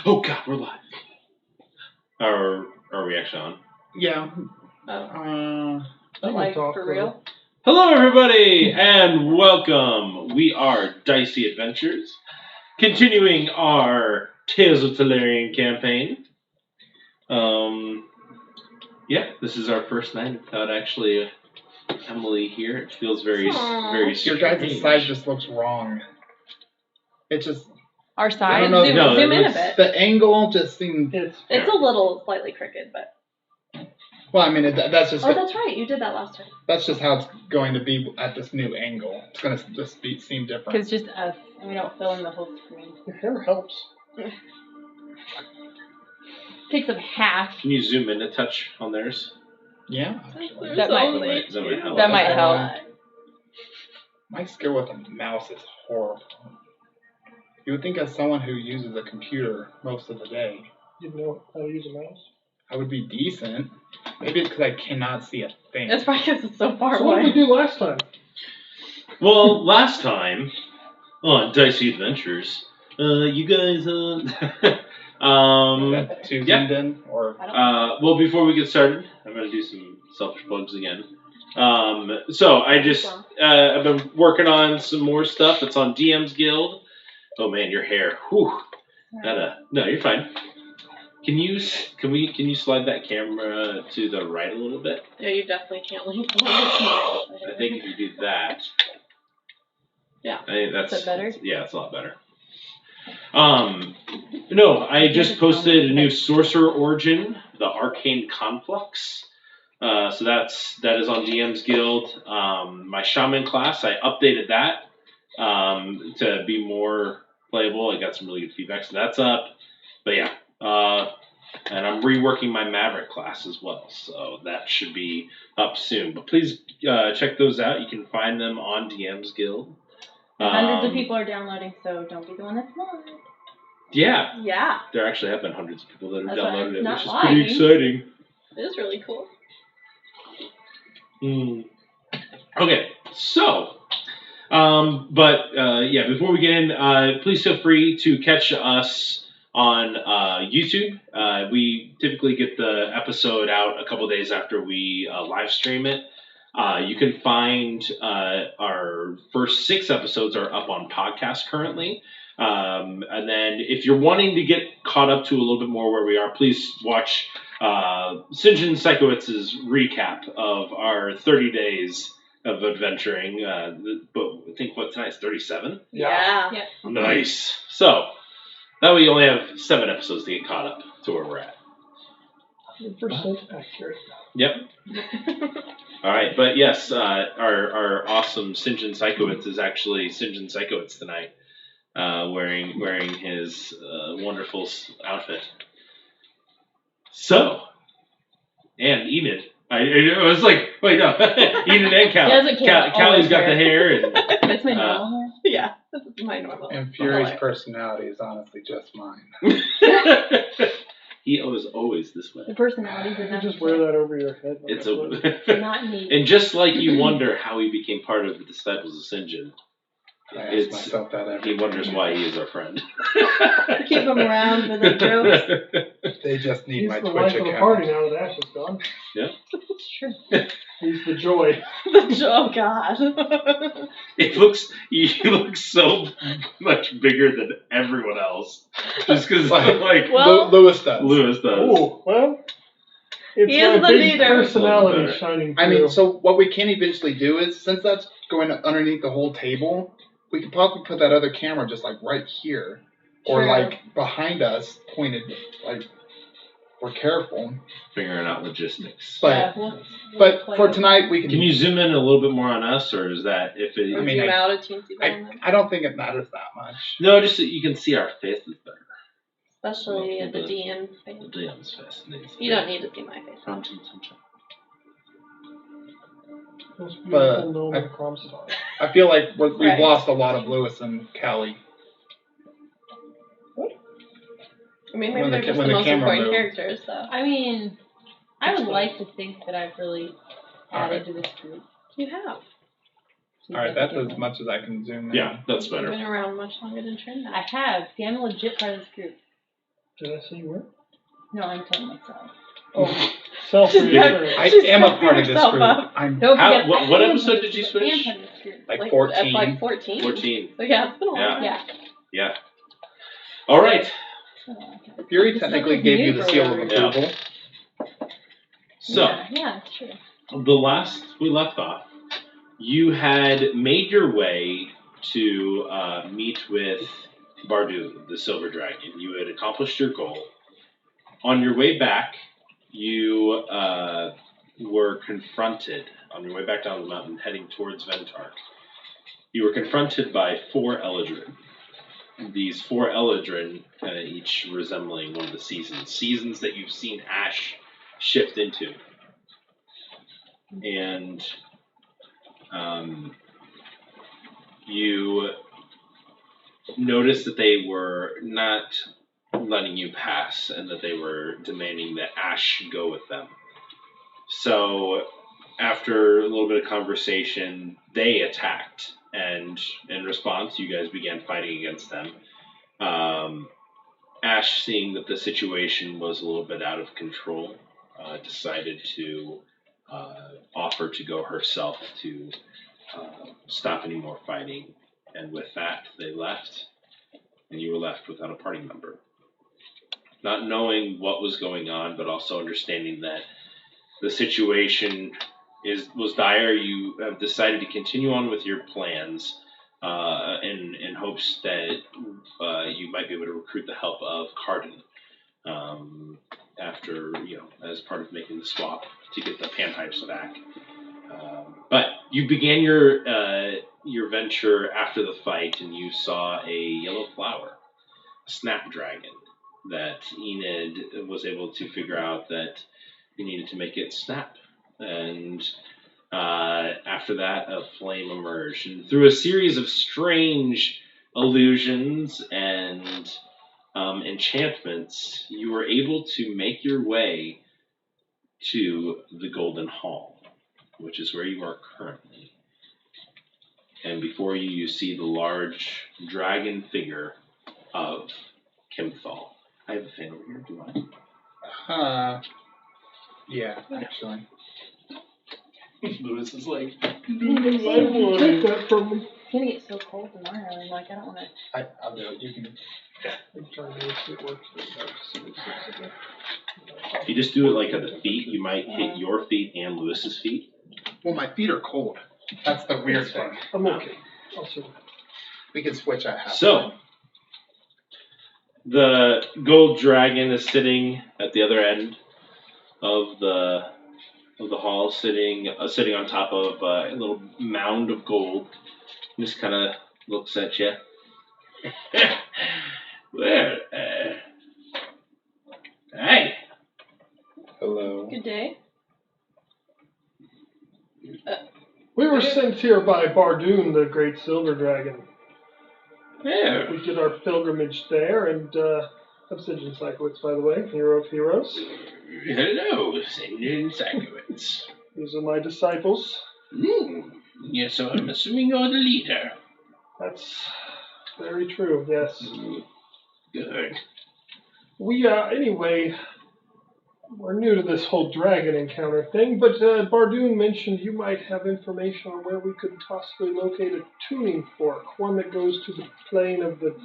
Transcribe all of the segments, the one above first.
Oh God, we're live. Are we actually on? Yeah. Like for real? Hello, everybody, and welcome. We are Dicey Adventures, continuing our Tales of Talerian campaign. Yeah, this is our first night without actually Emily here. It feels very strange. Your guys' side just looks wrong. It just... Our side? Zoom in a bit. The angle just seemed... It's a little slightly crooked, but... Well, I mean, that's just... Oh, that's right. You did that last time. That's just how it's going to be at this new angle. It's going to just seem different. Because just us, and we don't fill in the whole screen. Your hair helps. Takes up half. Can you zoom in a touch on theirs? Yeah. That might help. My skill with a mouse is horrible. You would think as someone who uses a computer most of the day, you'd know how to use a mouse. I would be decent. Maybe it's because I cannot see a thing. That's probably because it's so far away. So what did we do last time? Well, last time on Dicey Adventures, you guys, Too yeah. in, or well, before we get started, I'm gonna do some selfish plugs again. So I just I've been working on some more stuff. It's on DM's Guild. Oh man, your hair. Whew. No, you're fine. Can you slide that camera to the right a little bit? Yeah, you definitely can't leave. I think if you do that. Yeah. I think that's... Is that better? Yeah, it's a lot better. No, I just posted a new Sorcerer Origin, the Arcane Conflux. So that is on DM's Guild. My Shaman class, I updated that to be more playable. I got some really good feedback, so that's up. But yeah, and I'm reworking my Maverick class as well, so that should be up soon. But please check those out. You can find them on DM's Guild. Hundreds of people are downloading, so don't be the one that's not. Yeah. Yeah. There actually have been hundreds of people that have downloaded it, which is lying. pretty exciting. It is really cool. Okay, so, yeah, before we get in, please feel free to catch us on YouTube. We typically get the episode out a couple days after we live stream it. You can find our first 6 episodes are up on podcast currently. And then if you're wanting to get caught up to a little bit more where we are, please watch Sinjin Psychowitz's recap of our 30 days of adventuring. But I think tonight's 37? Yeah. Nice. So that way you only have 7 episodes to get caught up to where we're at. 100% accurate. Yep. All right, but yes, our awesome Sinjin Psychowitz is actually Sinjin Psychowitz tonight, wearing his wonderful outfit. So, and Enid. I was like, wait, no, Enid and Callie. Callie's got the hair. And, that's my normal hair? Yeah, that's my normal. And Fury's personality is honestly just mine. He was always this way. The personality does You not just wear that over your head. It's not neat. And just like you wonder how he became part of the Disciples of Sinjin, I ask myself that every he wonders why he is our friend. Keep him around for the jokes. They just need my Twitch account. He's the life of the party now that Ash is gone. Yeah. It's true. He's the joy. Oh, God. He looks so much bigger than everyone else. Just because, Lewis does. Oh, well. It's he is the big leader. Personality shining through. I mean, so what we can eventually do is, since that's going underneath the whole table, we could probably put that other camera just like right here. Or like behind us, pointed, like, we're careful. Figuring out logistics. But for tonight, we can... Can you zoom in a little bit more on us, or is that if it... I don't think it matters that much. No, just so you can see our faces better. Especially at the DM face. The DM's face. You don't need to see my face. But I feel like we've lost a lot of Lewis and Callie. I mean, maybe they're just the most important characters, so. I mean, I would like to think that I've really added to this group. You have. Alright, that's as much as I can zoom in. Yeah, that's better. You've been around much longer than Trinidad. I have. See, I'm a legit part of this group. Did I say you were? No, I'm telling myself. Oh, self-reassurance. I am a part of this group. What episode did you switch? Like 14. Like 14. 14. So yeah, it's been a while. Yeah. All right. Fury technically gave you the seal of approval. So, yeah, it's true. The last we left off, you had made your way to meet with Bardu, the Silver Dragon. You had accomplished your goal. On your way back, you were confronted, on your way back down the mountain heading towards Ventark, you were confronted by 4 Eladrin. These 4 Eladrin, each resembling one of the seasons that you've seen Ash shift into. And you noticed that they were not letting you pass and that they were demanding that Ash go with them. So after a little bit of conversation, they attacked, and in response, you guys began fighting against them. Ash, seeing that the situation was a little bit out of control, decided to offer to go herself to stop any more fighting. And with that, they left, and you were left without a party member. Not knowing what was going on, but also understanding that the situation was dire, you have decided to continue on with your plans in hopes that you might be able to recruit the help of Cardin after, as part of making the swap to get the panpipes back. But you began your venture after the fight, and you saw a yellow flower, a snapdragon, that Enid was able to figure out that you needed to make it snap. And after that, a flame emerged. And through a series of strange illusions and enchantments, you were able to make your way to the Golden Hall, which is where you are currently. And before you, you see the large dragon figure of Kimthal. I have a fan over here. Do I? Yeah, actually. Lewis is like, Take that from me. It's gonna get so cold tomorrow, and I don't want to. I'll do it. You can. I'm trying to see it works. if you just do it at the feet, you might hit your feet and Lewis's feet. Well, my feet are cold. That's the weird thing. I'm okay. I'll survive. We can switch at half. So, the gold dragon is sitting at the other end of the hall, sitting on top of a little mound of gold. Just kind of looks at you. Well, hi. Hello. Good day. We were sent here by Bardoon, the great silver dragon. Yeah. We did our pilgrimage there, and Obsidian Psychowitz, by the way, hero of heroes. Hello, Obsidian Psychowitz. These are my disciples. Yes, so I'm assuming you're the leader. That's very true, yes. Good. We, anyway, we're new to this whole dragon encounter thing, but Bardoon mentioned you might have information on where we could possibly locate a tuning fork, one that goes to the plane of the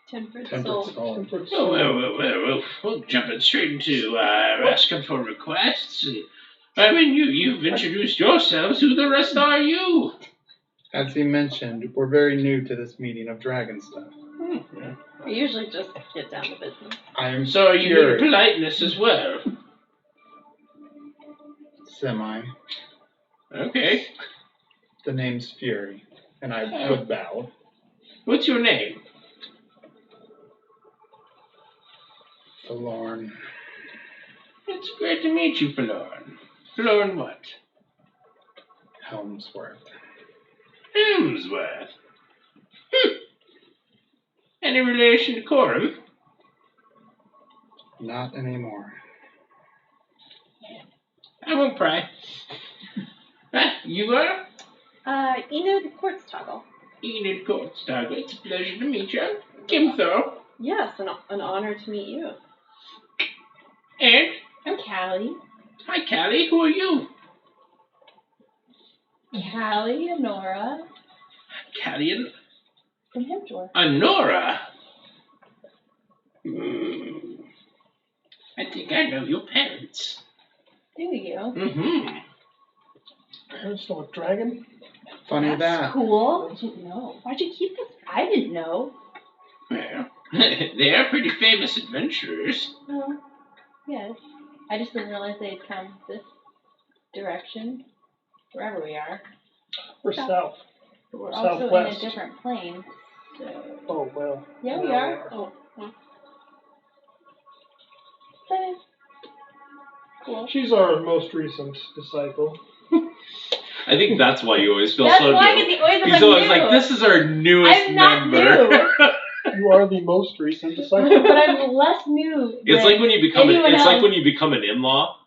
Tempered Soul. tempered Oh, soul. we'll jump in straight into asking for requests. And, I mean, you've introduced yourselves. Who the rest are you? As he mentioned, we're very new to this meeting of dragon stuff. Yeah. We usually just get down to business. I am So you Fury. need politeness as well. Semi. Okay. The name's Fury, and I would bow. What's your name? Forlorn. It's great to meet you, Forlorn. Forlorn what? Helmsworth. Helmsworth. Any relation to Coram? Not anymore. I won't pry. You are? Enid Quartztoggle. Enid Quartztoggle. It's a pleasure to meet you. Kimthal. Yes, an honor to meet you. And I'm Callie. hi, Callie. Who are you? Callie and Nora. Callie and From Hempdor. Nora. I think I know your parents. Do you? Mm-hmm. Parents know a dragon? Funny That's cool. I didn't know. Why'd you keep this? I didn't know. Well, they are pretty famous adventurers. Oh, yes. I just didn't realize they'd come this direction, wherever we are. We're south. But we're also Southwest. in a different plane. So. Oh, well. Yeah, we now are. Oh. Okay. Cool. She's our most recent disciple. I think that's why you always feel That's so why new. He's always like, this is our newest I'm not member. new. You are the most recent disciple. But I'm less new. It's like when you become anyone else. like when you become an in-law.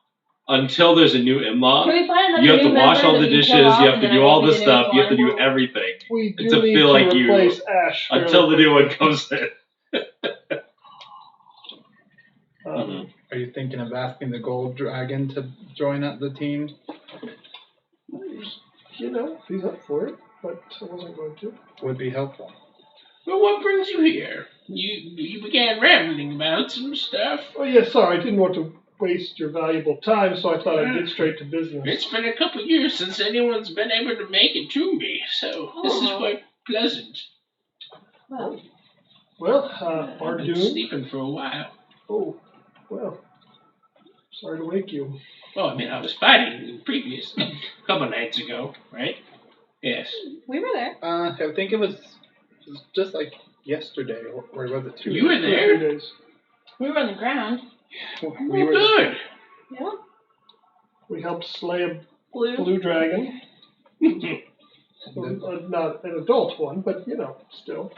Until there's a new in-law, Can we find another you have to new wash member all the that we dishes. can kill off You have and to then do I all will be this the stuff. new You have to do one? everything We do to need feel to like you replace Ash until the new one comes in. Are you thinking of asking the gold dragon to join up the team? You know, he's up for it, but I wasn't going to. Would be helpful. Well, what brings you here? You began rambling about some stuff. Oh, yeah, sorry, I didn't want to waste your valuable time, so I thought I'd get straight to business. It's been a couple years since anyone's been able to make it to me, so this is quite pleasant. Well, I've been Bardoon. sleeping for a while. Oh, well, sorry to wake you. Well, I mean, I was fighting previous, a couple nights ago, right? Yes. we were there. I think it was just like yesterday, or was it 2 You were days? there? 2 days. We were on the ground. We were Good. Yeah. We helped slay a Blue. blue dragon. then, Not an adult one, but, you know, still.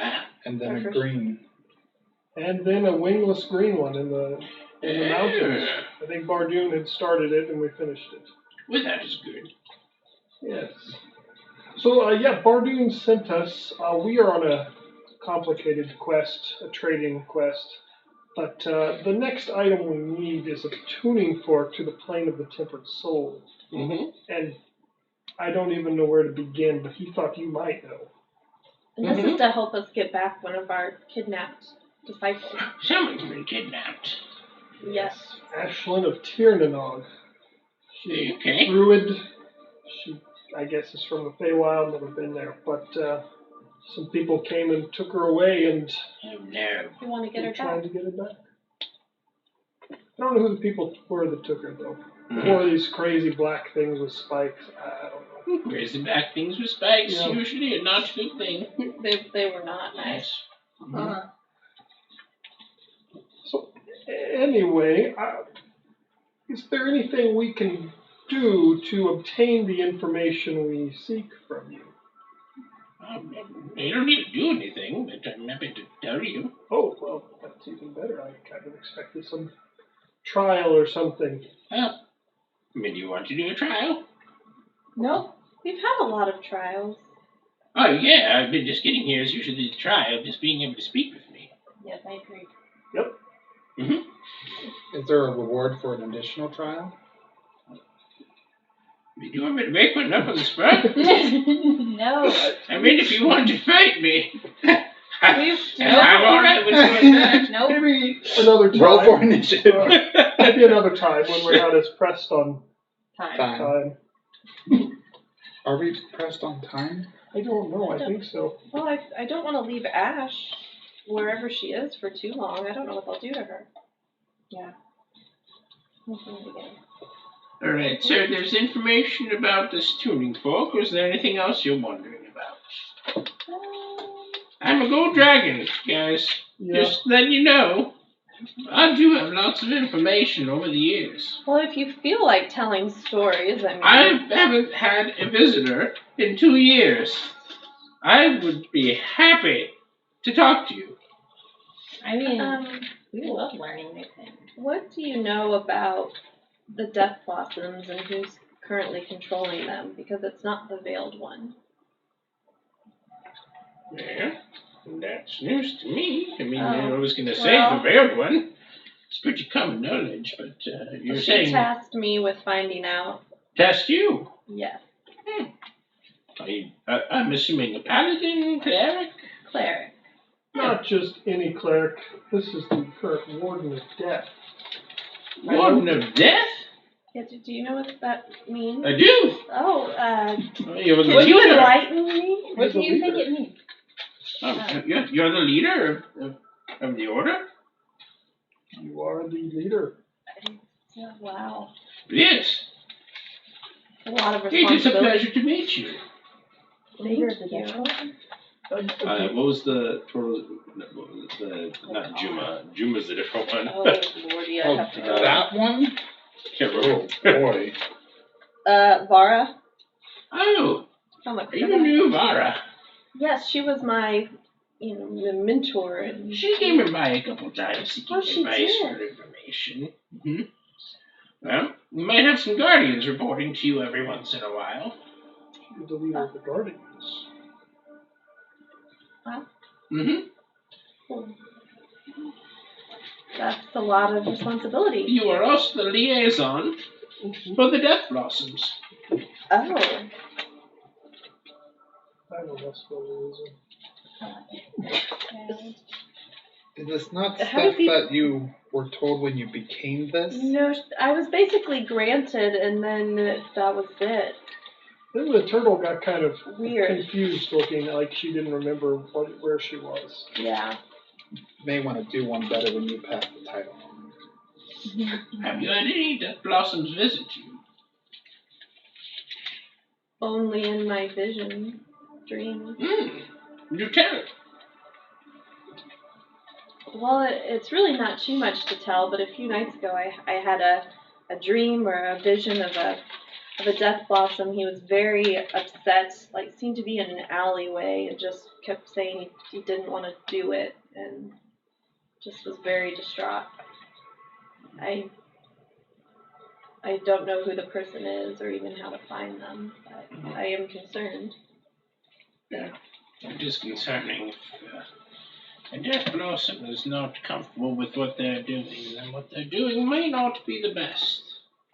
and then a green. And then a wingless green one in the mountains. I think Bardoon had started it and we finished it. Well, that is good. Yes. So, Bardoon sent us. We are on a complicated quest, a trading quest. But the next item we need is a tuning fork to the plane of the tempered soul. Mm-hmm. And I don't even know where to begin, but he thought you might know. And this is to help us get back one of our kidnapped disciples. Someone's been kidnapped. Yes. Ashlyn of Tiernanog. She's Okay. a druid. She, I guess, is from the Feywild, never been there. But some people came and took her away, and Oh, no. We want to get her we're trying back. to get her back. I don't know who the people were that took her, though. Or these crazy black things with spikes. I don't know. Crazy back things with spikes, Yeah. usually a not good thing. They were not nice. Yes. So, anyway, is there anything we can do to obtain the information we seek from you? You don't need to do anything, but I'm happy to tell you. Oh, well, that's even better. I kind of expected some trial or something. Well, I mean, do you want to do a trial? No, we've had a lot of trials. Oh, yeah, I've been just getting here is usually the trial, just being able to speak with me. Yes, I agree. Yep. Mm-hmm. Is there a reward for an additional trial? Do you want me to make one up on the spot? No. I mean, if you want to fight me, We've I'm all right with doing that. Nope. Maybe another time. Roll for initiative. Maybe another time when we're not as pressed on Time. time. Are we pressed on time? I don't know. I think so. Well, I don't want to leave Ash wherever she is for too long. I don't know what they'll do to her. Yeah. All right, so there's information about this tuning fork. Was there anything else you're wondering about? I'm a gold dragon, guys. Yeah. Just letting you know. I do have lots of information over the years. Well, if you feel like telling stories, I mean... I haven't had a visitor in 2 years. I would be happy to talk to you. I mean, we love learning new things. What do you know about the Death Blossoms and who's currently controlling them? Because it's not the Veiled One. Yeah, that's news to me. I mean, Oh, I was going to say well. the Veiled One. It's pretty common knowledge, but you're she saying... tasked me with finding out. Tasked you? Yes. I'm assuming a paladin, cleric? Cleric. Not just any cleric. This is the current Warden of Death. Warden of Death? Yeah, do you know what that means? I do. Oh, You're the could you leader. enlighten me? What do you think it means? You're the leader of the order? You are the leader. Oh, wow. Yes. A lot of It is a responsibility. pleasure to meet you. Leader of the Death. What was the not Juma? Juma's a different one. Oh, lordy, I have to go. That one? Can't remember. Oh, boy. Vara. Oh, I'm a you knew Vara. Yes, she was my, mentor. And She came by a couple times seeking she advice did. or information. Mm-hmm. Well, we might have some guardians reporting to you every once in a while. You're the leader of the Guardians. Mm-hmm. That's a lot of responsibility. You are also the liaison for the Death Blossoms. Oh. I know that's what it is. Is this not How stuff did he- that you were told when you became this? No, I was basically granted, and then that was it. Then the turtle got kind of Weird. confused, looking like she didn't remember where she was. Yeah. May want to do one better when you pass the title. Have you had any Death Blossoms visit you? Only in my vision, dream. You tell. Well, it's really not too much to tell, but a few nights ago I had a dream or a vision of a death blossom. He was very upset, like seemed to be in an alleyway and just kept saying he didn't want to do it and just was very distraught. I don't know who the person is or even how to find them, but I am concerned. Yeah, it is concerning. A Death Blossom is not comfortable with what they're doing, and what they're doing may not be the best.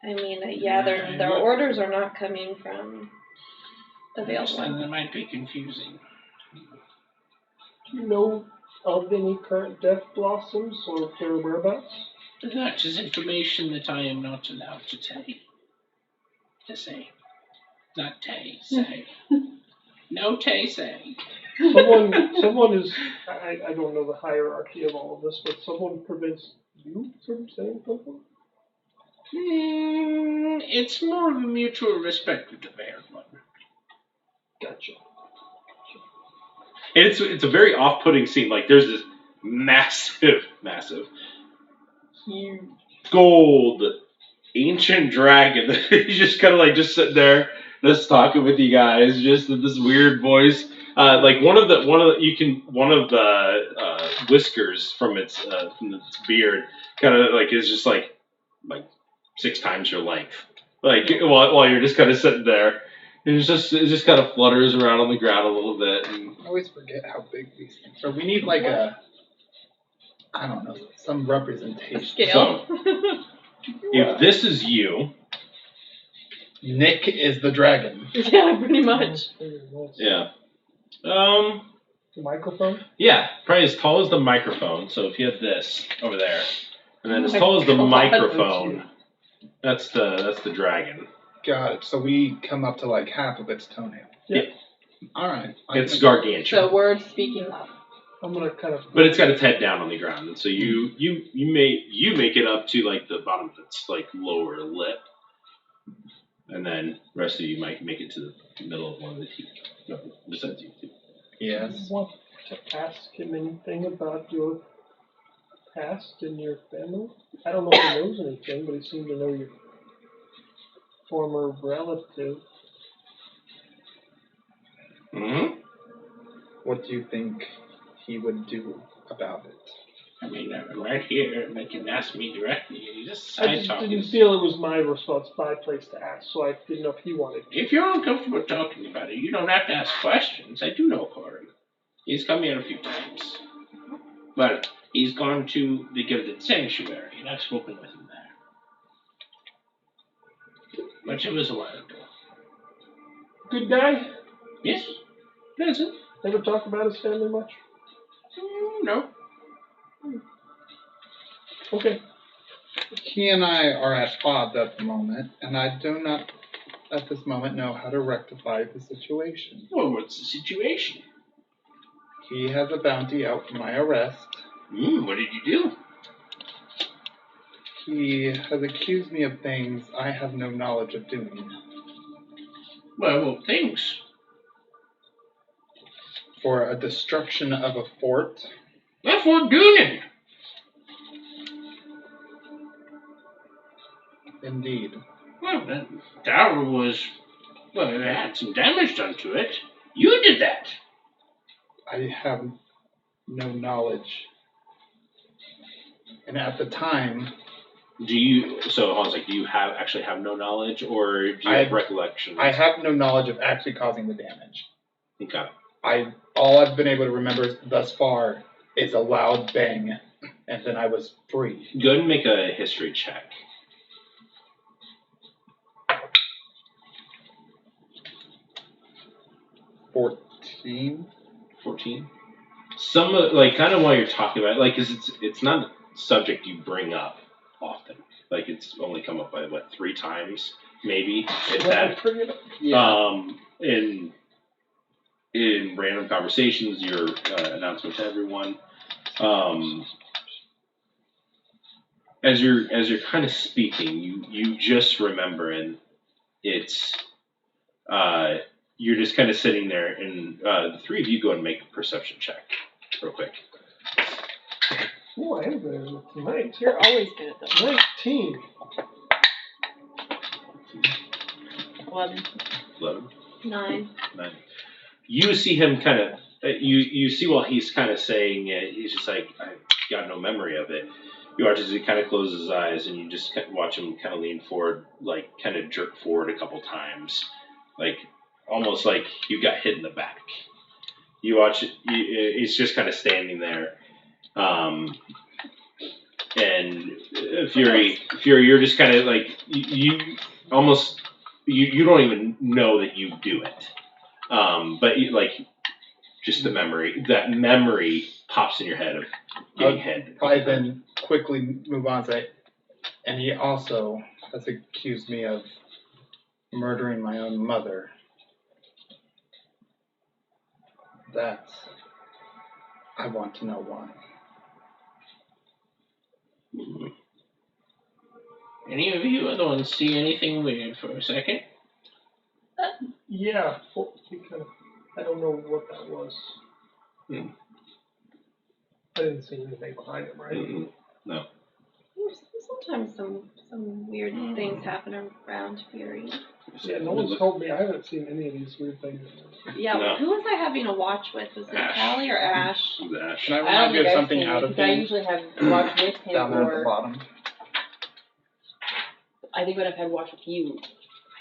I mean, yeah, their orders are not coming from the Veiled And One. they might be confusing. Do you know of any current Death Blossoms or their whereabouts? That is information that I am not allowed to tell you. To say. Not say. No say. Someone is, I don't know the hierarchy of all of this, but someone prevents you from saying something? It's more of a mutual respect with the Veiled One. Gotcha. And it's a very off-putting scene. Like there's this massive, huge gold ancient dragon that he's just kind of like just sitting there, just talking with you guys, just with this weird voice. Like one of the whiskers from its beard kind of like is just like 6 times your length. Like while you're just kind of sitting there. It just kind of flutters around on the ground a little bit. And I always forget how big these things are. We need like some representation. Scale. So, if this is you, Nick is the dragon. Yeah, pretty much. yeah. The microphone? Yeah, probably as tall as the microphone. So if you have this over there, and then as Oh tall as the God. microphone, that's the dragon. Got it. So we come up to like half of its toenail. Yeah. All right. It's gargantuan. So words speaking up. I'm gonna kind of. But it's got its head down on the ground, and so you make it up to like the bottom of its like lower lip, and then the rest of you might make it to the middle of one of the teeth. No, besides you two. Yes. Do you want to ask him anything about your past and your family? I don't know if he knows anything, but he seemed to know your former relative. Mm-hmm. What do you think he would do about it? I mean, I'm right here, and they can ask me directly. You just I just didn't feel it was my place to ask, so I didn't know if he wanted to. If you're uncomfortable talking about it, you don't have to ask questions. I do know Corin. He's come here a few times. But He's gone to the Gilded Sanctuary, and I've spoken with him there. But it was a while ago. Good guy? Yes? Pleasant? Ever talk about his family much? No. Okay. He and I are at odds at the moment, and I do not, at this moment, know how to rectify the situation. Well, what's the situation? He has a bounty out for my arrest. What did you do? He has accused me of things I have no knowledge of doing. Well, what things? For a destruction of a fort. That's what doing. Indeed. Well, that tower was... Well, it had some damage done to it. You did that. I have no knowledge. And at the time... Do you actually have no knowledge, or do you have recollection? I have no knowledge of actually causing the damage. Okay. All I've been able to remember thus far is a loud bang, and then I was free. Go ahead and make a history check. 14. 14. Some kind of while you're talking about it, 'cause it's not a subject you bring up often. Like, it's only come up by 3 times, maybe, if that. Yeah. In random conversations, your announcement to everyone. As you're kind of speaking, you just remember, and it's you're just kind of sitting there, and the 3 of you go and make a perception check, real quick. Oh, I am good at tonight. You're always good at those. 19. 11. 11. 9. 9. You see him kind of. You see while he's kind of saying it, he's just like, I got no memory of it. You watch as he kind of closes his eyes, and you just watch him kind of lean forward, like kind of jerk forward a couple times, like almost like you got hit in the back. You watch it, he's just kind of standing there, and Fury, you're just kind of like you almost you don't even know that you do it, but just that memory pops in your head of getting hit. Probably then quickly move on to say, and he also has accused me of murdering my own mother. I want to know why. Any of you other ones see anything weird for a second? Yeah. I don't know what that was. I didn't see anything behind him, right? Mm-hmm. No. Sometimes some weird things happen around Fury. Yeah, no one's told me. I haven't seen any of these weird things. Yeah, No. who was I having a watch with? Was it Ash. Callie or Ash? Ash. Can I I don't remind you think of I've something seen out it, of because I things usually have watched with him, down there at the or bottom? I think when I've had watch with you.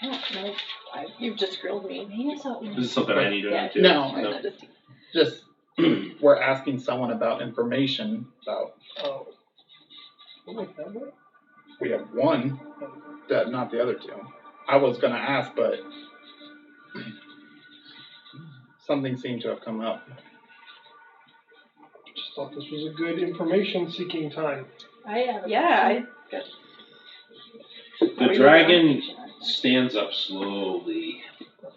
I don't know. You've just grilled me. Maybe I saw it. This is something I need to know too. No. Just we're asking someone about information about. Oh. Oh my God. We have one, not the other 2. I was gonna ask, but something seemed to have come up. Just thought this was a good information-seeking time. The dragon stands up slowly,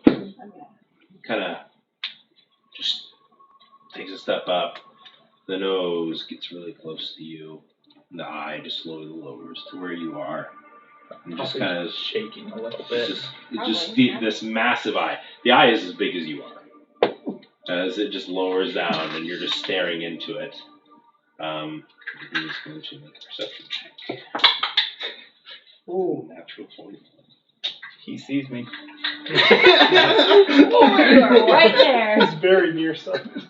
kind of just takes a step up. The nose gets really close to you. And the eye just slowly lowers to where you are. And just kind of shaking a little bit. This massive eye. The eye is as big as you are. As it just lowers down, and you're just staring into it. He's going to make a perception check. Ooh. Natural 20. He sees me. Right there. It's very nearsighted.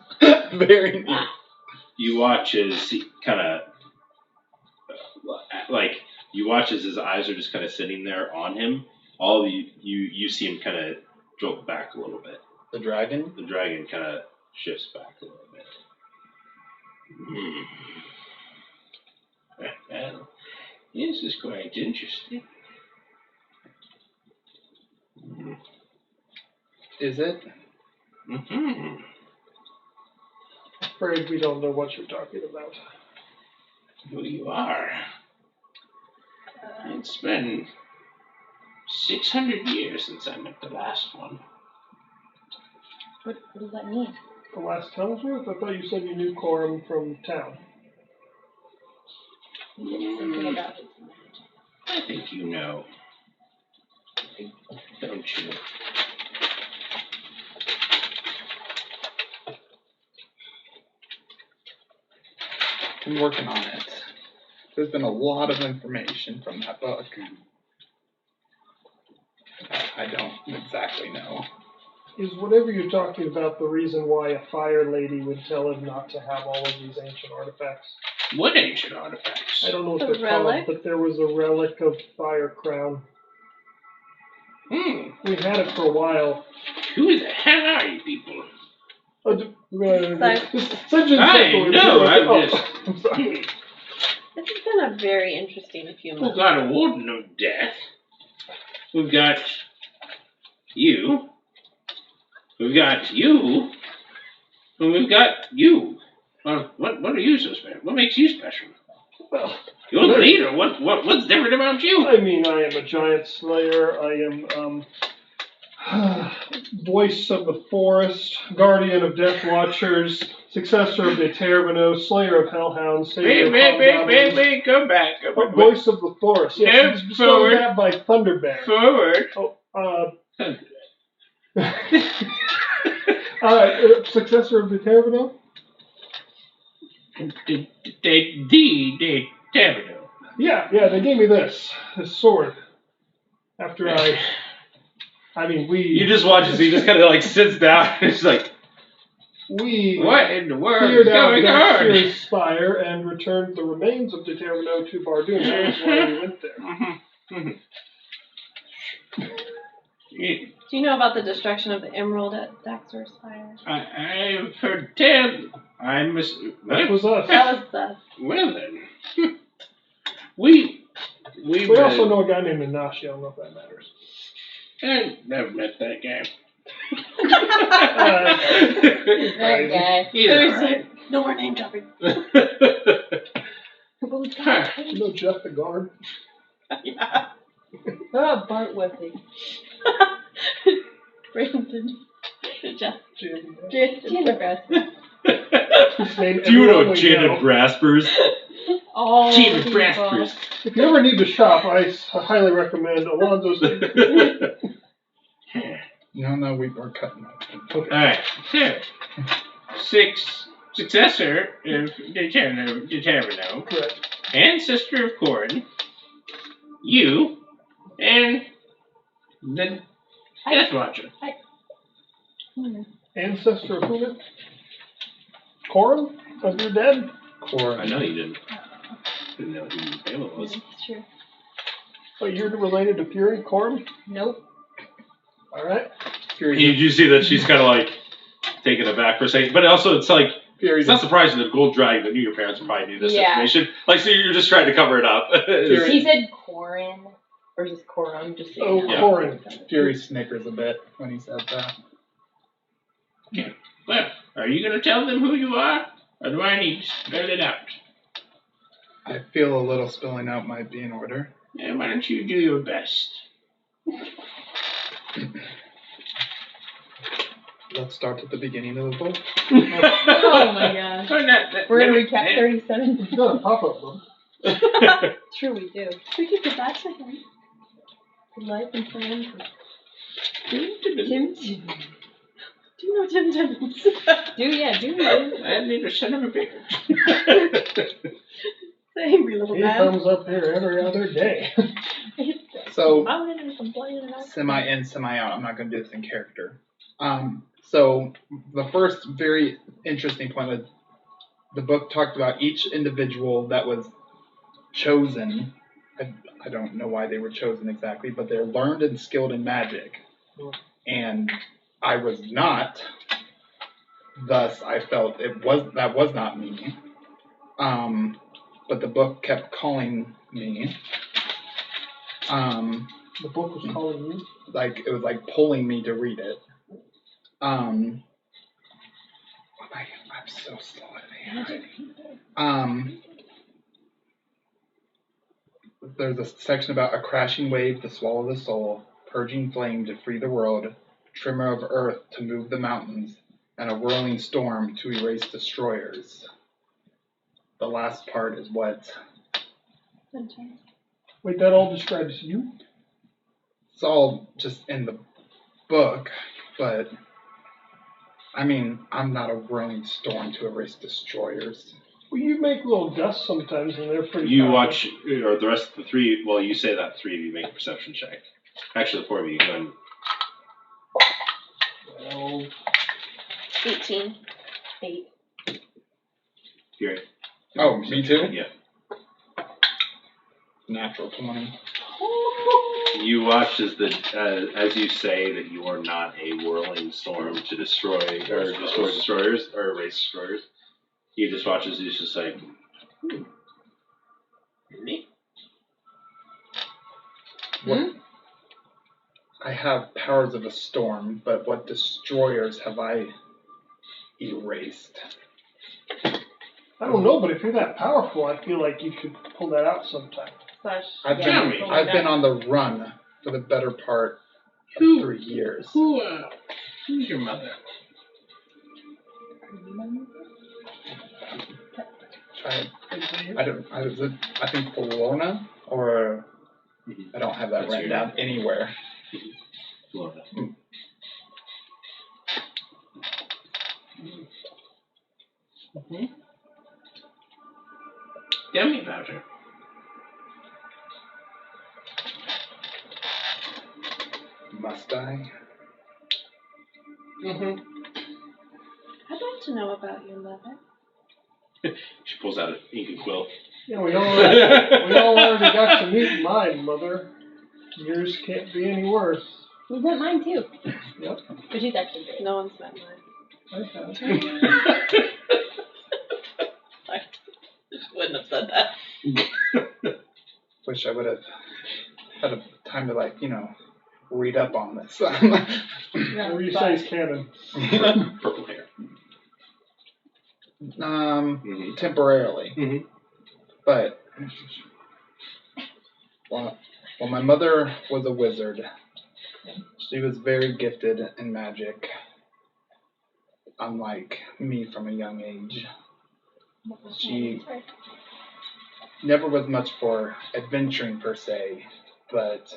Very near. You watch as he kind of, you watch as his eyes are just kind of sitting there on him. You see him kind of jolt back a little bit. The dragon? The dragon kind of shifts back a little bit. Well, this is quite interesting. Is it? Mm-hmm. Afraid we don't know what you're talking about. Who you are. It's been 600 years since I met the last one. What does that mean? The last Tellsworth? I thought you said you knew Coram from town. Something about his magic. I think you know. Don't you? I'm working on it. There's been a lot of information from that book. I don't exactly know. Is whatever you're talking about the reason why a fire lady would tell him not to have all of these ancient artifacts? What ancient artifacts? I don't know what A they're called, relic? but there was a relic of Fire Crown. We had it for a while. Who the hell are you people? I know, I'm just... I'm sorry. This has been a very interesting few We've months. got a warden of death. We've got you. We've got you. And we've got you. What are you so special? What makes you special? Well, You're the leader. What's different about you? I mean, I am a giant slayer. I am, voice of the forest, guardian of death watchers, successor of the Tervino, slayer of hellhounds, savior of hobgoblins. Wait, go back. Voice of the forest. Yes, No, it's spelled forward. that by Thunderbear. Forward. Successor of the Tervino? The Tervino. Yeah, they gave me this sword. After You just watch as he just kind of like sits down and it's like, we What in the world is cleared out going on? Daxir's spire and returned the remains of the Tervino to Bardoon. That was why we went there. Do you know about the destruction of the emerald at Daxor's fire? I've heard tell. That was us. That was us. Well then, we also know a guy named Inashi. I don't know if that matters. I never met that guy. That guy. He's alright. No more name dropping. Huh. You know Jeff the guard? Yeah. Oh, Bart Wesley. Brandon. Jeff. Janet Brass. His name do you know everyone we Janet know. Braspers? All Janet people. Braspers. If you ever need to shop, I highly recommend Alonzo's. No, we're cutting that. Okay. Alright, so successor of the Tervino, Correct. ancestor of Corin, you, and the Death Watcher. Ancestor of who? Coram? Of your dead? Core. I know you didn't know who Bela was. It's true. Oh, you're related to Fury? Coram? Nope. Alright. You do see that she's kind of like taken aback for a second, but also it's like it's not surprising that Gold Dragon knew your parents probably knew this information. Like, so you're just trying to cover it up. He said Corin versus Coram. Just so you know. Corin. Fury snickers a bit when he said that. Well, are you going to tell them who you are, or do I need to spell it out? I feel a little spilling out might be in order. Yeah, why don't you do your best? Let's start at the beginning of the book. Oh my gosh. We're going to recap 37. He's got a pop-up book. True, we do. We could give that to him. Life and friends. Tim. Do you know Tim Timmons? Do you? That little son of a bitch. The angry little He man. comes up here every other day. So, I'm going to complain about semi in, semi out. I'm not going to do this in character. So, the first very interesting point was the book talked about each individual that was chosen. I don't know why they were chosen exactly, but they're learned and skilled in magic. And I was not. Thus, I felt that was not me. but the book kept calling me. The book was calling you? Like, it was like pulling me to read it. I'm so slow at handwriting. There's a section about a crashing wave to swallow the soul, purging flame to free the world, tremor of earth to move the mountains, and a whirling storm to erase destroyers. The last part is what? Wait, that all describes you? It's all just in the book, but I mean, I'm not a whirling storm to erase destroyers. Well, you make little gusts sometimes, and they're pretty You powerful. watch, or the rest of the three, well, you say that three of you make a perception check. Actually, the four of you, go ahead. Well, 18. 8. Here. Oh, me too? Yeah. Natural 20. You watch as you say that you are not a whirling storm to destroy destroyers or erase destroyers. He just watches. He's just like, Me? What? I have powers of a storm, but what destroyers have I erased? I don't know, but if you're that powerful, I feel like you could pull that out sometime. I've been on the run for the better part of 3 years. Who's your mother? I think Florna, or I don't have that That's written your down anywhere. Florida. Tell me about her. Must I? I'd like to know about your mother. She pulls out an ink and quill. Yeah, we all already got to meet my mother. Yours can't be any worse. We've met mine too. Yep. But she's actually great. No one's met mine. I have. I just wouldn't have said that. Wish I would have had a time to, like, read up on this. Whatever you say is canon. Purple hair. Temporarily. Mm-hmm. But, well, my mother was a wizard. She was very gifted in magic, unlike me from a young age. She never was much for adventuring per se, but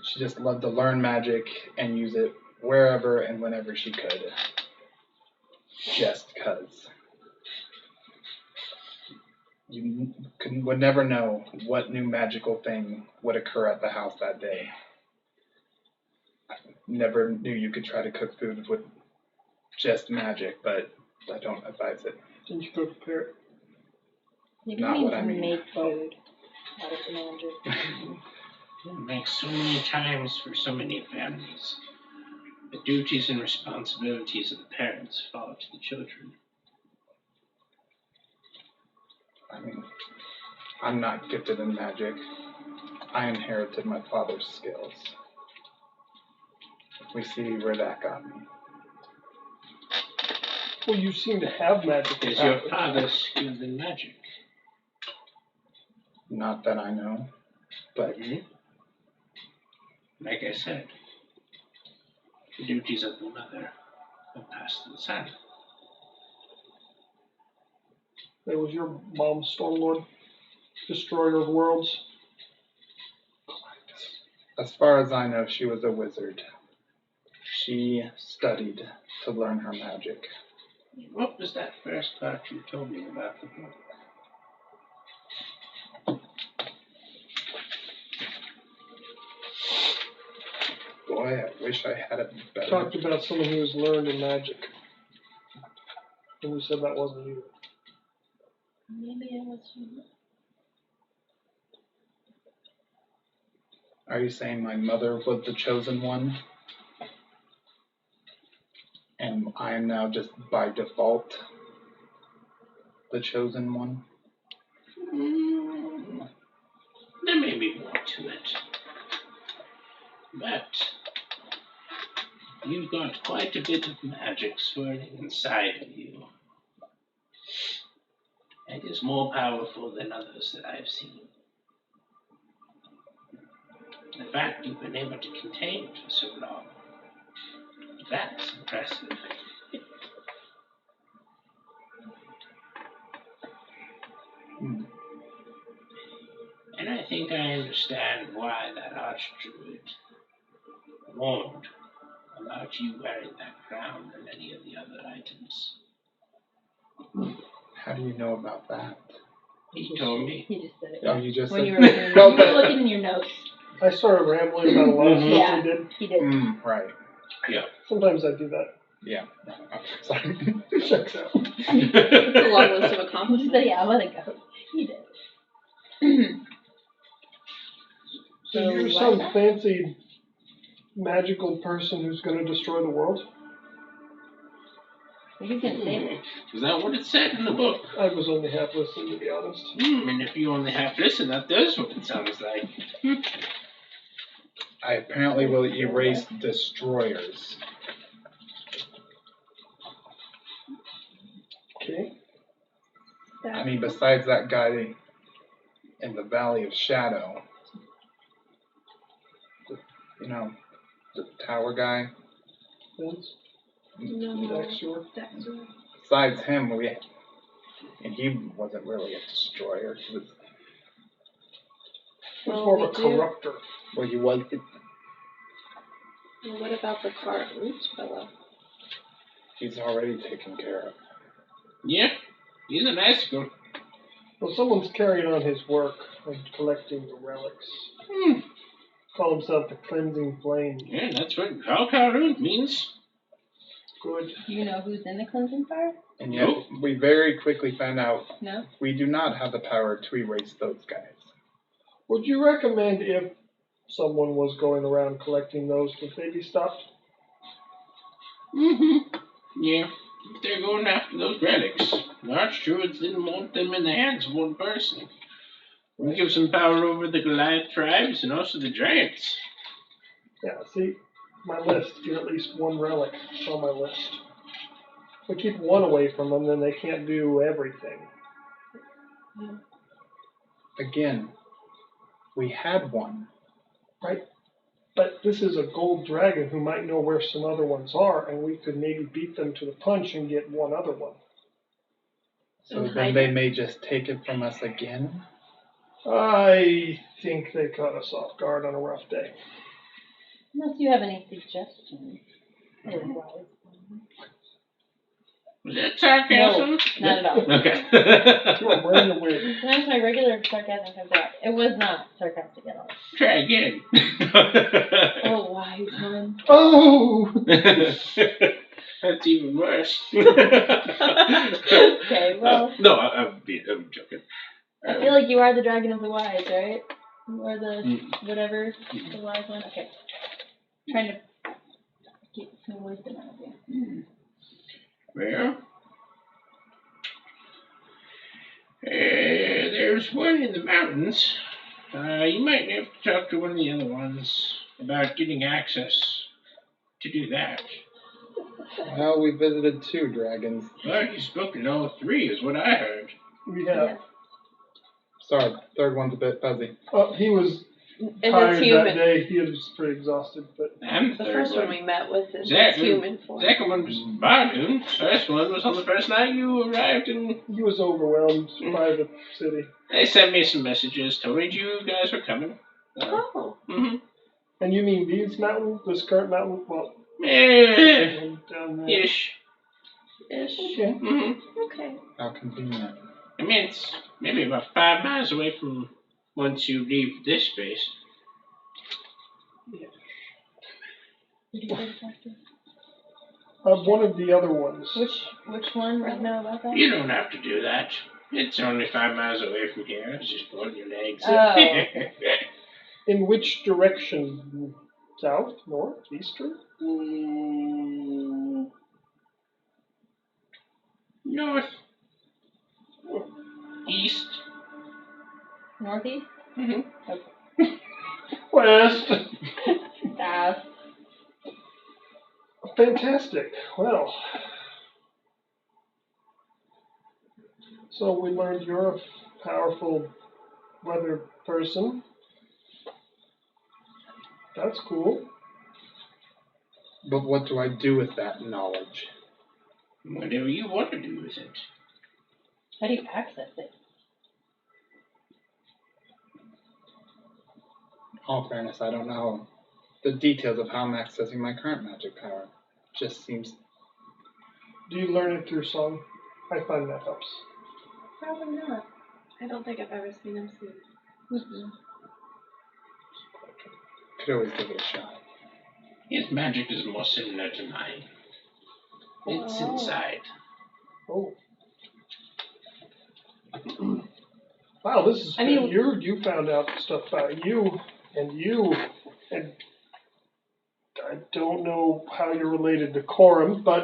she just loved to learn magic and use it wherever and whenever she could. Just 'cause. You would never know what new magical thing would occur at the house that day. I never knew you could try to cook food with just magic, but I don't advise it. Didn't you go prepare it? You Not can what I mean. make food out of magic. It makes so many times for so many families. The duties and responsibilities of the parents fall to the children. I mean, I'm not gifted in magic. I inherited my father's skills. We see where that got me. Well, you seem to have magic. Is your father skilled in magic? Not that I know, but Like I said, the duties of the mother are passed to the son. That was your mom's Stormlord, destroyer of worlds. as far as I know, she was a wizard. She studied to learn her magic. What was that first part you told me about the book? Boy, I wish I had it better. Talked about someone who was learned in magic. And you said that wasn't you. Maybe it was you. Are you saying my mother was the chosen one? And I am now just by default the chosen one? There may be more to it. But you've got quite a bit of magic swirling inside of you. It is more powerful than others that I've seen. The fact you've been able to contain it for so long, that's impressive. And I think I understand why that archdruid warned about you wearing that crown and any of the other items. How do you know about that? He told me. He just said it. Oh, you just When said you were looking in your notes. I started rambling about a lot of stuff Yeah. we did. He did. right. Sometimes I do that. Yeah. No, sorry. Checks out. It's a long list of He accomplishments. said, yeah, let it go. He did. So you're some fancy magical person who's going to destroy the world? He's gonna save it. Is that what it said in the book? I was only half listening, to be honest. And if you only have to listen, that does what it sounds like. I apparently will erase destroyers. Okay. I mean, besides that guy in the Valley of Shadow, you know, the tower guy. Vince? No. Dexter? Dexter. Besides him, and he wasn't really a destroyer. He was, He was more of a corrupter. well, he was. Well, what about the car root fellow? He's already taken care of. Yeah, he's a nice girl. Well, someone's carrying on his work of collecting the relics. Call himself the Cleansing Flame. Yeah, that's what Valkyrie means. Good. Do you know who's in the cleansing fire? And yet, we very quickly found out No. we do not have the power to erase those guys. Would you recommend if someone was going around collecting those, that they be stopped? Yeah, if they're going after those relics, the Archdruids didn't want them in the hands of one person. We give some power over the Goliath tribes and also the giants. Yeah, see, my list, get at least one relic. It's on my list. We keep one away from them, then they can't do everything. Again, we had one. Right? But this is a gold dragon who might know where some other ones are, and we could maybe beat them to the punch and get one other one. So then they may just take it from us again? I think they caught us off guard on a rough day. Unless you have any suggestions. Was that sarcasm? No, not at all. Okay. You are wearing a wig. Sometimes my regular sarcasm comes out. It was not sarcastic at all. Try again. Oh, wise one. Oh! That's even worse. Okay, well, no, I'm joking. I feel like you are the dragon of the wise, right? You are the whatever, the wise one. Okay. Trying to get some wisdom out of you. Well, there's one in the mountains. You might have to talk to one of the other ones about getting access to do that. Well, we visited 2 dragons. Well, you've spoken to all 3 is what I heard. We have. Sorry, third one's a bit fuzzy. He was In tired his human. that day. He was pretty exhausted, but I'm The third first one we met was in his Exactly. human form. Second one was Bardoon. First one was on the first night you arrived, and he was overwhelmed by the city. they sent me some messages, told me you guys were coming. Oh. And you mean these mountains, this current mountain? Well, down there. Ish. Ish. Okay. Okay. How convenient. I mean, it's maybe about 5 miles away from once you leave this space. Did you go to talk to? One of the other ones. Which one? Do you know about that? You don't have to do that. It's only 5 miles away from here. It's just pulling your legs. Oh. In which direction? South, north, eastern? North. East. Northeast? Mm-hmm. Okay. West. South. Fantastic. Well, so we learned you're a powerful weather person. That's cool. But what do I do with that knowledge? Whatever you want to do with it. How do you access it? In all fairness, I don't know the details of how I'm accessing my current magic power. Just seems... Do you learn it through song? I find that helps. Probably not. I don't think I've ever seen him sing. Mm-mm. Could always give it a shot. His magic is more similar to mine. It's inside. Oh. Wow, this is. I mean, you found out stuff about you, and I don't know how you're related to Corum, but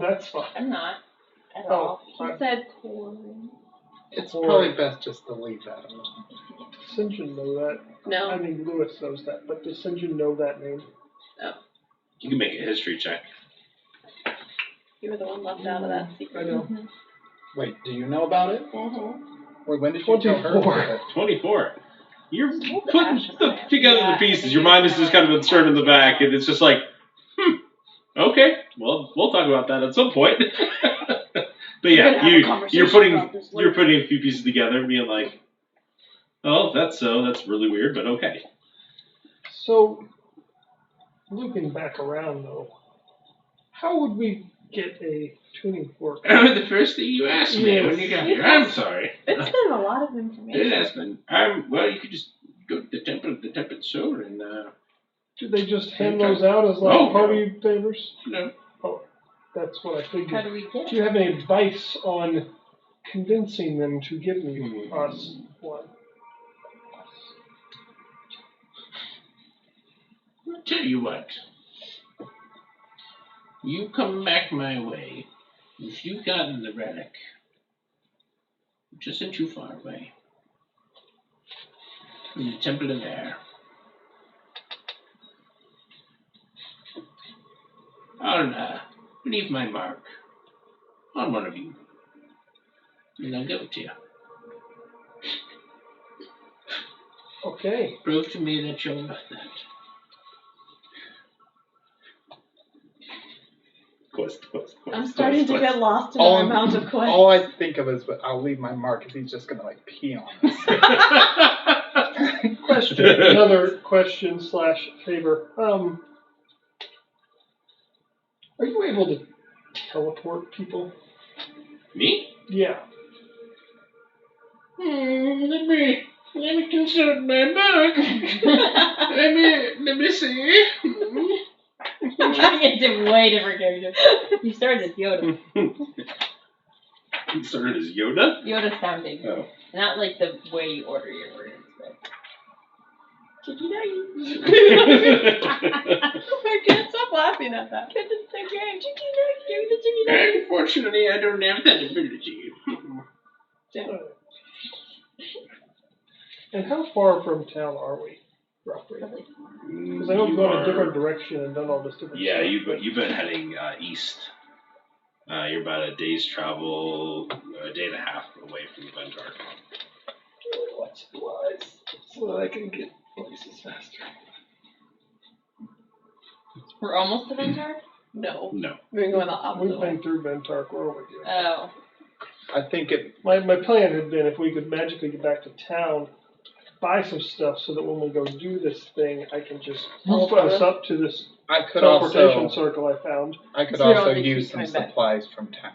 that's fine. I'm not at Oh, all. He said Corum. It's probably best just to leave that alone. Does St. John know that? No. I mean, Lewis knows that, but does St. John know that name? You can make a history check. You were the one left out of that secret. I know. Mm-hmm. Wait, do you know about it? Mm-hmm. Wait, when did you tell her about it? 24. You're Hold the putting ash in my hand. together the pieces. Your mind is just kind of inserted in the back, and it's just like, okay, well, we'll talk about that at some point. But yeah, you're putting a few pieces together, and being like, oh, that's really weird, but okay. So, looping back around though, how would we get a tuning fork? The first thing you asked me Yes. when you got here. I'm sorry. It's been a lot of It information. has been. Well, you could just go to the temple of the tempered sword and Do they just hand those out as like Oh, party favors? no. Oh, that's what I figured. How do we get Do you have any advice on convincing them to give me Hmm. us one? I'll tell you what. You come back my way. If you've gotten the relic, which isn't too far away, from the temple of air, I'll leave my mark on one of you, and I'll give it to you. Okay. Prove to me that you're worth that. Quest. I'm starting to get lost in All the amount of quests. All I think of is, but I'll leave my mark if he's just gonna like pee on us. Question. Another question / favor. Are you able to teleport people? Me? Yeah. Let me consult my book. let me see. You're trying to get into way different characters. You started as Yoda. You started as Yoda? Yoda sounding. Oh. Not like the way you order your words, but. Chicky nugget. I can't stop laughing at that. It's so great. Chicky nugget. Give me the chicky nugget. Unfortunately, I don't have that ability. And how far from town are we, roughly? Because I know we've gone a different direction and done all this different Yeah, stuff. you've been heading east. You're about a day's travel, a day and a half away from Ventar. Really want supplies so that I can get places faster. We're almost to Ventar? No. No. We're going the opposite We've way. been through Ventark. We're over here. Oh. I think it. My plan had been if we could magically get back to town, buy some stuff so that when we go do this thing, I can just move us up to this I could teleportation also. circle I found. I could So you don't also think use he's some coming back? supplies from town.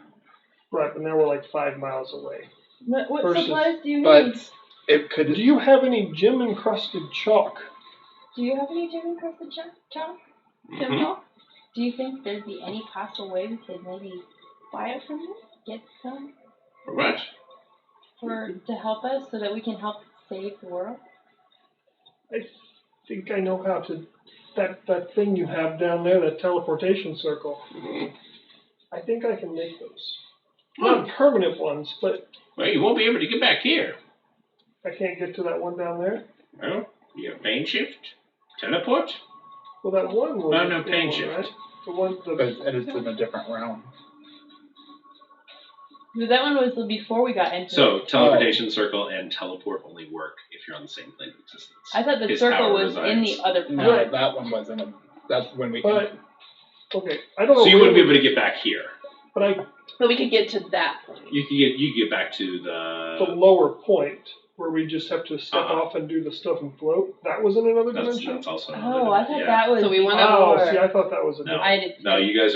Right, but now we're like 5 miles away. What Versus- supplies do you need? But it could. Do you have any gem-encrusted chalk? Do you have any gem encrusted chalk? Kimthal? Do you think there'd be any possible way we could maybe buy it from you? Get some? For what? To help us so that we can help save the world? I think I know how to. That thing you have down there, that teleportation circle. Mm-hmm. I think I can make those. Not permanent ones, but Well, you won't be able to get back here. I can't get to that one down there. Well, you have pain shift, teleport. Well, that one was. Oh, no, pain one, shift. right? The one. But it is in a different realm. That one was before we got into So it. teleportation circle and teleport only work if you're on the same plane of existence. I thought the His circle power was in resides. the other plane. No, that one wasn't. That's when we. But okay, I don't know. So you where wouldn't be we- able to get back here. But But we could get to that point. You could get back to the the. lower point where we just have to step Uh-huh. off and do the stuff and float. That was in another That's dimension. also. Oh, I thought that was. So we went Oh, over. see, I thought that was a. No. I did. No, you guys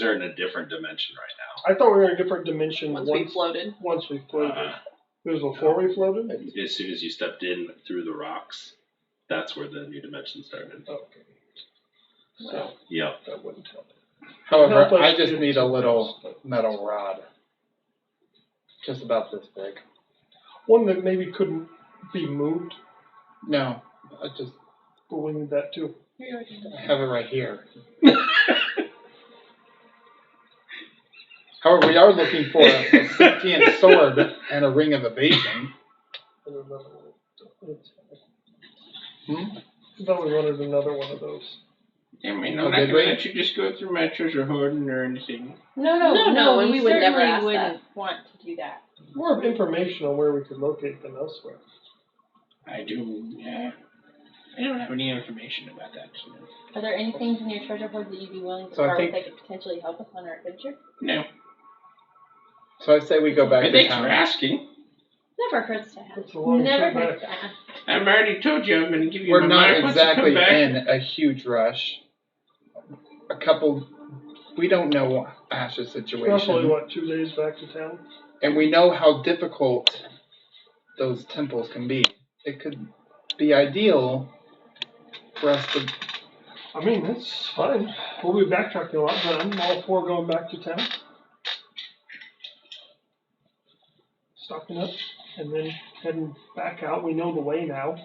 are in a different dimension right I thought we were in a different dimension Once we floated. Once we now. floated. It was before we floated. As soon as you stepped in through the rocks, that's where the new dimension started. Okay. So Yep. that wouldn't help. However, Help us I just get need a some little things, but- metal rod, just about this big. One that maybe couldn't be moved, No, I just but we need that too. I have it right here. However, we are looking for a sentient sword and a ring of evasion. And another one. Hmm? I thought we wanted another one of those. I mean, Oh, I'm not did going we? to let you just go through my treasure hoarding or anything. No, and we would never certainly ask wouldn't that. want to do that. More of information on where we could locate them elsewhere. I do. I don't have any information about that. So. Are there any things in your treasure hoard that you'd be willing to So I part with think- that could potentially help us on our adventure? No. So I say we go back But to thanks for town. asking. Never hurts to have. It's a long Never trip back. hurts to ask. I've already told you I'm going to give you We're my not mark once you come exactly back. in a huge rush. We don't know Ash's Roughly, situation, what, 2 days back to town? and we know how difficult those temples can be. It could be ideal for us to. I mean, it's fine. We'll be backtracking a lot, but I'm all for going back to town. Stocking up, and then heading back out. We know the way now.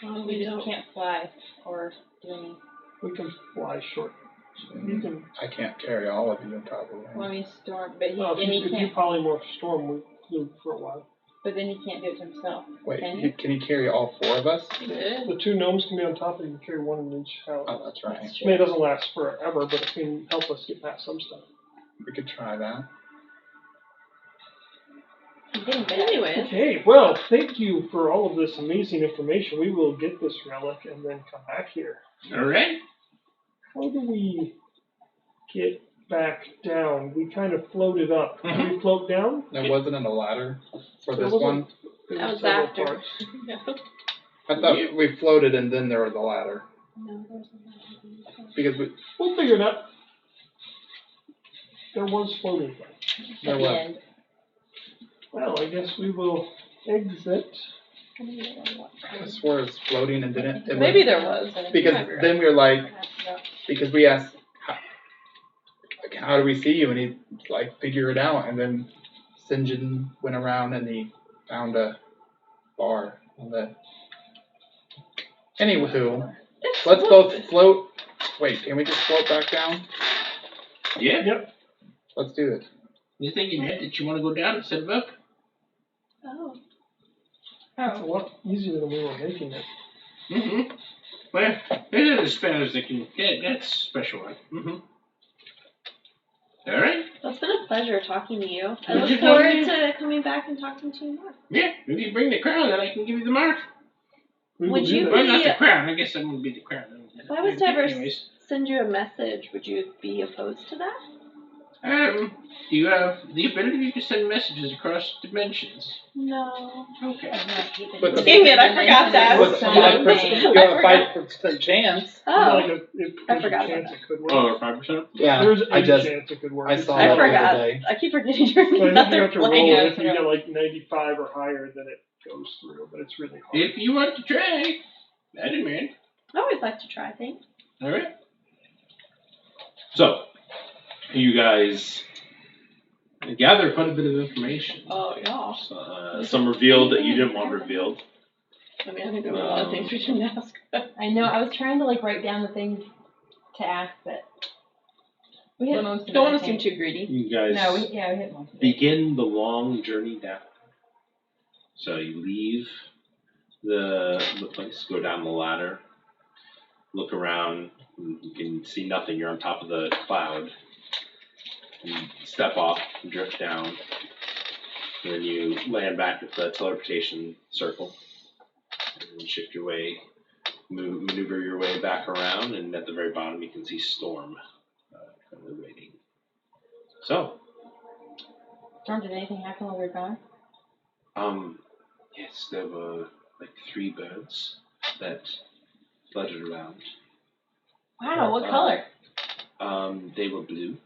We just can't fly or do any. We can fly short. You can. I can't carry all of you probably. Well, I mean, Storm, but Well, he if you can't. polymorph Storm, we flew for a while. But then he can't do it to himself. Wait, Can you? can he carry all 4 of us? The 2 gnomes can be on top, and you can carry one in each house. Oh, that's right. That's I mean, it true. doesn't last forever, but it can help us get past some stuff. We could try that. He's getting better. Anyways, Okay, well, thank you for all of this amazing information. We will get this relic and then come back here. All right. How do we get back down? We kind of floated up. Can we float down? There wasn't a ladder for There this wasn't- one. there that were was several after. parts. I thought we floated and then there was a ladder No, there's not. because we We'll figure it out. There was floating. there At the was. end. Well, I guess we will exit. I swear it's floating and didn't. It Maybe was, there was. because then we were like, No. because we asked, how do we see you? And he like figure it out. And then Sinjin went around and he found a bar. Anywho, let's both float. Wait, can we just float back down? Yeah. Yep. Let's do it. You thinking that you want to go down instead of up? Oh. It's a lot easier than we were making it. Mm-hmm. Well, there's other spells that can. That's a special one. Mm-hmm. All right. Well, it's been a pleasure talking to you. I Would you look come forward in? to coming back and talking to you more. Yeah. If you bring the crown, then I can give you the mark. We will Would do you that. Well, not the Yeah. crown. I guess I'm gonna be the crown. If I was to ever Anyways. send you a message, would you be opposed to that? Do you have the ability to send messages across dimensions? No. Okay. But the- Dang it, I forgot that. With a 5%, you have a 5% chance. Oh. Like if I there's forgot a chance about it could work. Oh, 5%. Yeah, There's I a just chance it could work. I saw I that the other forgot. day. I keep forgetting you're So I think you another have to roll plane. Yeah, it. If you I get like 95 or higher, then it goes through, but it's really hard. If you want to try, I demand. I always like to try things. All right. So, you guys gather quite a bit of information. Oh, yeah. Some revealed that you didn't want revealed. I mean, I think there were a lot of things we didn't ask. I know. I was trying to like write down the things to ask, but We hit most of it. Don't want I to seem think. too greedy. You guys No, we hit most of it. begin the long journey down. So you leave the place, go down the ladder, look around. You can see nothing. You're on top of the cloud. You step off, drift down, and then you land back at the teleportation circle. And shift your way, maneuver your way back around, and at the very bottom you can see Storm currently waiting. So, Storm, did anything happen while we were gone? yes, there were like 3 birds that fluttered around. Wow, what color? They were blue,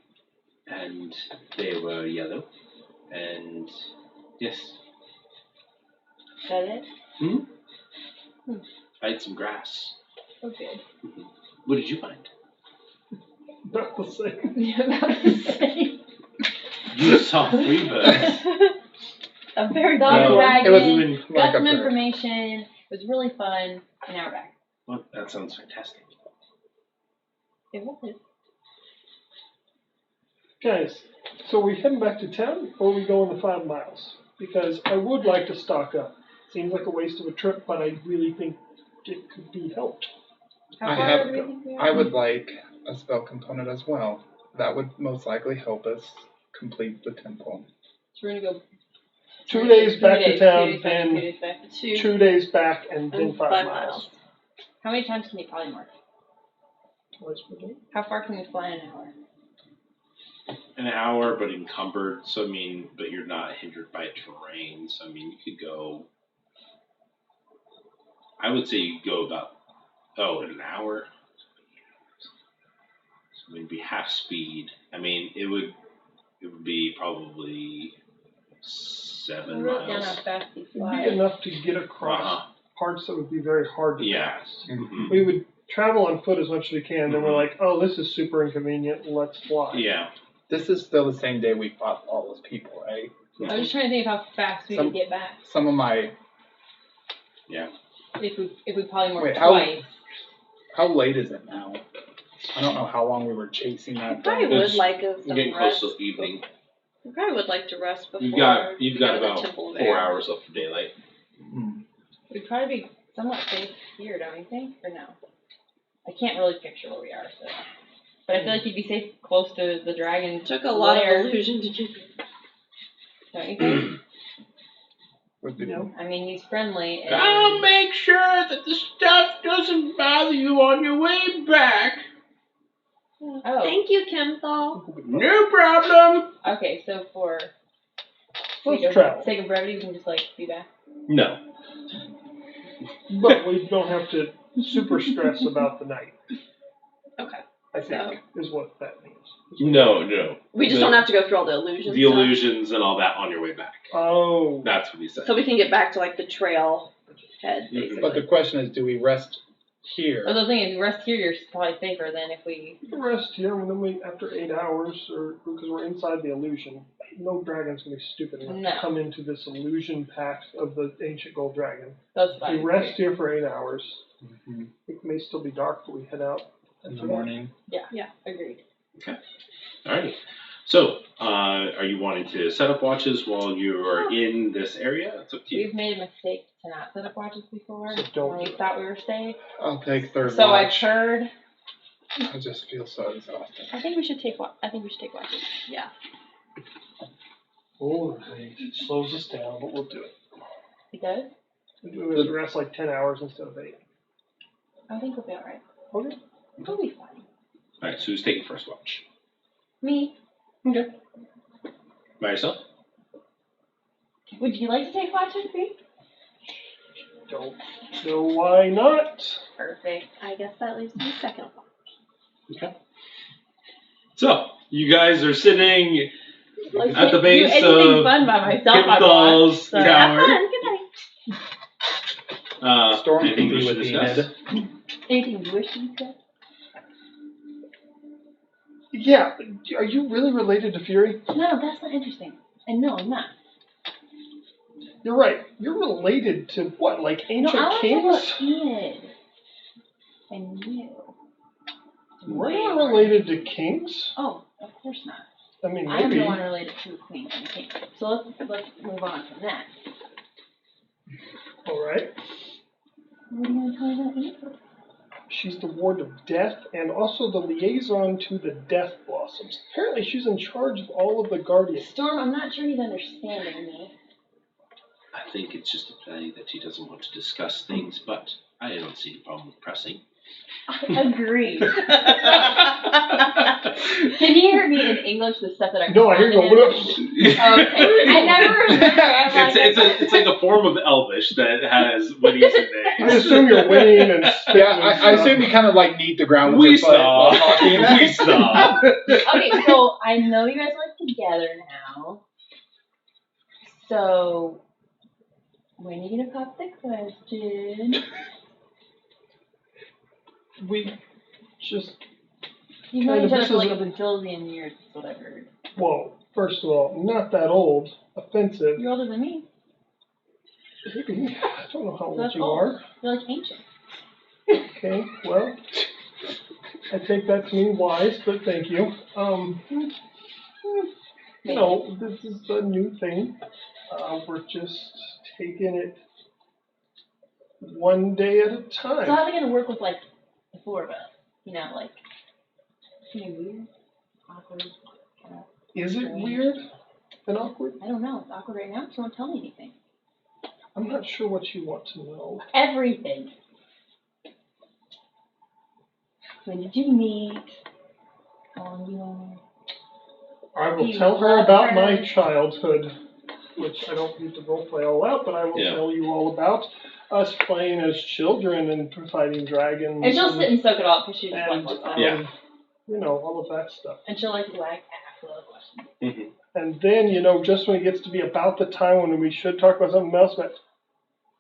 and they were yellow, and yes. Is that it? I had some grass. Oh, good. What did you find? About the same. Yeah, about the same. You saw 3 birds. A very Dog No, dragon. It wasn't Got like some up there. information. It was really fun. And now we're back. Well, that sounds fantastic. It was. Guys, so are we heading back to town, or are we going the 5 miles? Because I would like to stock up. Seems like a waste of a trip, but I really think it could be helped. How I far have- do we think we are? I would like a spell component as well. That would most likely help us complete the temple. So we're gonna go 2 days back to 2 town, days back, then 2 days back. 2 days back, and then And 5 5 miles. How many times can you polymorph? Twice per day. How far can we fly in an hour? An hour, but encumbered. So I mean, but you're not hindered by terrain. So I mean, you could go. I would say you could go about in an hour. So maybe half speed. I mean, it would be probably 7 I wrote down miles. how fast he It'd be flies. enough to get across parts that would be very hard to Yeah. pass. Mhm. We would travel on foot as much as we can, then we're like, oh, this is super inconvenient, let's fly. Yeah. This is still the same day we fought all those people, right? I was just trying to think of how fast we could get back Some of my. if we polymorph Wait, twice. How late is it now? I don't know how long we were chasing I that probably thing. would It's like us You're getting some close rest. to evening. I probably would like to rest before. You've got we go to the about Temple of 4 Air. hours left of daylight. We'd probably be somewhat safe here, don't you think? Or no? I can't really picture where we are, so. But I feel like you'd be safe close to the dragon. It took a lot lair, of illusion to get don't you think? Would be- No. I mean, he's friendly. And I'll make sure that the stuff doesn't bother you on your way back. Oh, Thank you, Kimthal. No problem. okay. So for Let's travel. sake of brevity, we can just like be back. No. But we don't have to super stress about the night, Okay. I think, is what that means. No. We just don't have to go through all the illusions. The illusions and all that on your way back. Oh. That's what he said. So we can get back to like the trail head, basically. But the question is, do we rest here? Well, the thing is, if you rest here, you're probably safer than if we. We can rest here, and then we, after 8 hours, or because we're inside the illusion, no dragon's gonna be stupid enough No. to come into this illusion pack of the ancient gold dragon. That's We fine. rest here for 8 hours. Mhm. It may still be dark, but we head out In the morning. Yeah. Agreed. Alrighty. So, are you wanting to set up watches while you are in this area? It's up to you. We've made a mistake to not set up watches before So don't when we do it. thought we were safe. I'll take third So I've watch. heard. I just feel so exhausted. I think we should take watches. Yeah. Oh, it slows us down, but we'll do it. It does. We have to rest like 10 hours instead of 8. I think we'll be alright. Okay. We'll be fine. Alright, so who's taking first watch? Me. By yourself? Would you like to take watch with me? Don't know why not. Perfect. I guess that leaves me second one. Okay. So, you guys are sitting Like, at the do base anything of fun by myself. I want. Kimthal's So- Have tower. fun. Good night. Storm can anything be we should with discuss? Enid. Anything you wish you said? Yeah, are you really related to Fury? No, that's not interesting. And no, I'm not. You're right. You're related to what, like No, ancient I want to kings? talk about Enid. And you. We're not related to kings. Oh, okay. course not. I mean, I am maybe. the one related to a queen and a king. So let's move on from that. All right. What are you going to tell me about Eve? She's the ward of death and also the liaison to the Death Blossoms. Apparently, she's in charge of all of the guardians. Storm, I'm not sure he's understanding me. I think it's just a play that he doesn't want to discuss things, but I don't see a problem with pressing. Agreed. Can you hear me in English, the stuff that I No, I hear you go, what up? Okay. I never remember. It's like a form of Elvish that has winnies and I names. assume you're winning and spitting. Yeah, I assume you kind of like knead the ground with We your butt while stop. talking. We stop. Okay, so I know you guys live together now. So, when are you going to pop the question? We just, You've known Kind each of, other this for like is a bajillion years, whatever. well, first of all, not that old. Offensive. You're older than me. Maybe. I don't know how So old that's you old. are. You're like ancient. Okay, well, I take that to mean wise, but thank you. You know, this is a new thing. We're just taking it one day at a time. So how's it going to work with like the four of us? You know, like, kind of weird, awkward, kind of. Is it weird and awkward? I don't know. It's awkward right now, so don't tell me anything. I'm not sure what you want to know. Everything. When did you meet? How long do you know? I Do will you tell her love about her? my childhood, which I don't need to roleplay all out, but I will Yeah. tell you all about us playing as children and fighting dragons. And she'll sit and soak it all up because she's like, and what's that? Yeah. you know, all of that stuff. And she'll like whack ask a lot of questions. And then, you know, just when it gets to be about the time when we should talk about something else, but,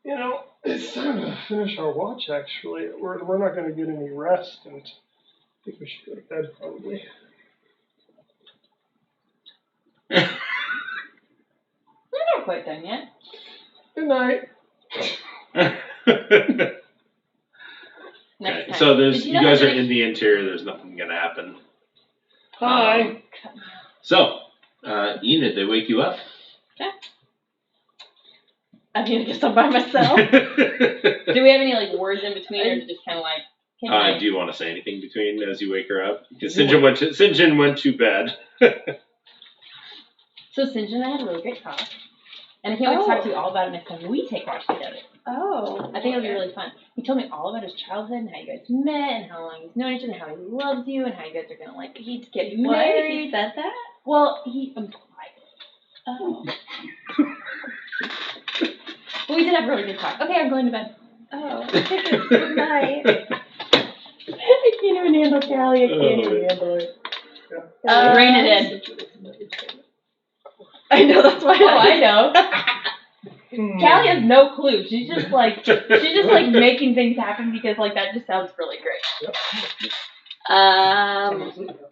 you know, it's time to finish our watch, actually. We're not going to get any rest, and I think we should go to bed, probably. We're not quite done yet. Good night. Next Okay, time. so there's Did you know guys that are in the interior. There's nothing gonna happen. Hi. So, Enid, they wake you up. I need to get some by myself. Do we have any like words in between, or is it just kind of like? Can I- Do you want to say anything between as you wake her up? Because St. John went to bed. So St. John and I had a really great talk, and I can't wait to talk to you Oh. all about it next time we take watch together. Oh. I think it'll be really fun. He told me all about his childhood and how you guys met and how long he's known each other and how he loves you and how you guys are gonna like He get What? married. He said that? Well, he implied it. Oh. But we did have a really good talk. Okay, I'm going to bed. Oh. Good night. I can't even handle Callie. I can't even handle it. Rein it in. I know, that's why Oh, I know. Callie has no clue. She's just like making things happen because like that just sounds really great.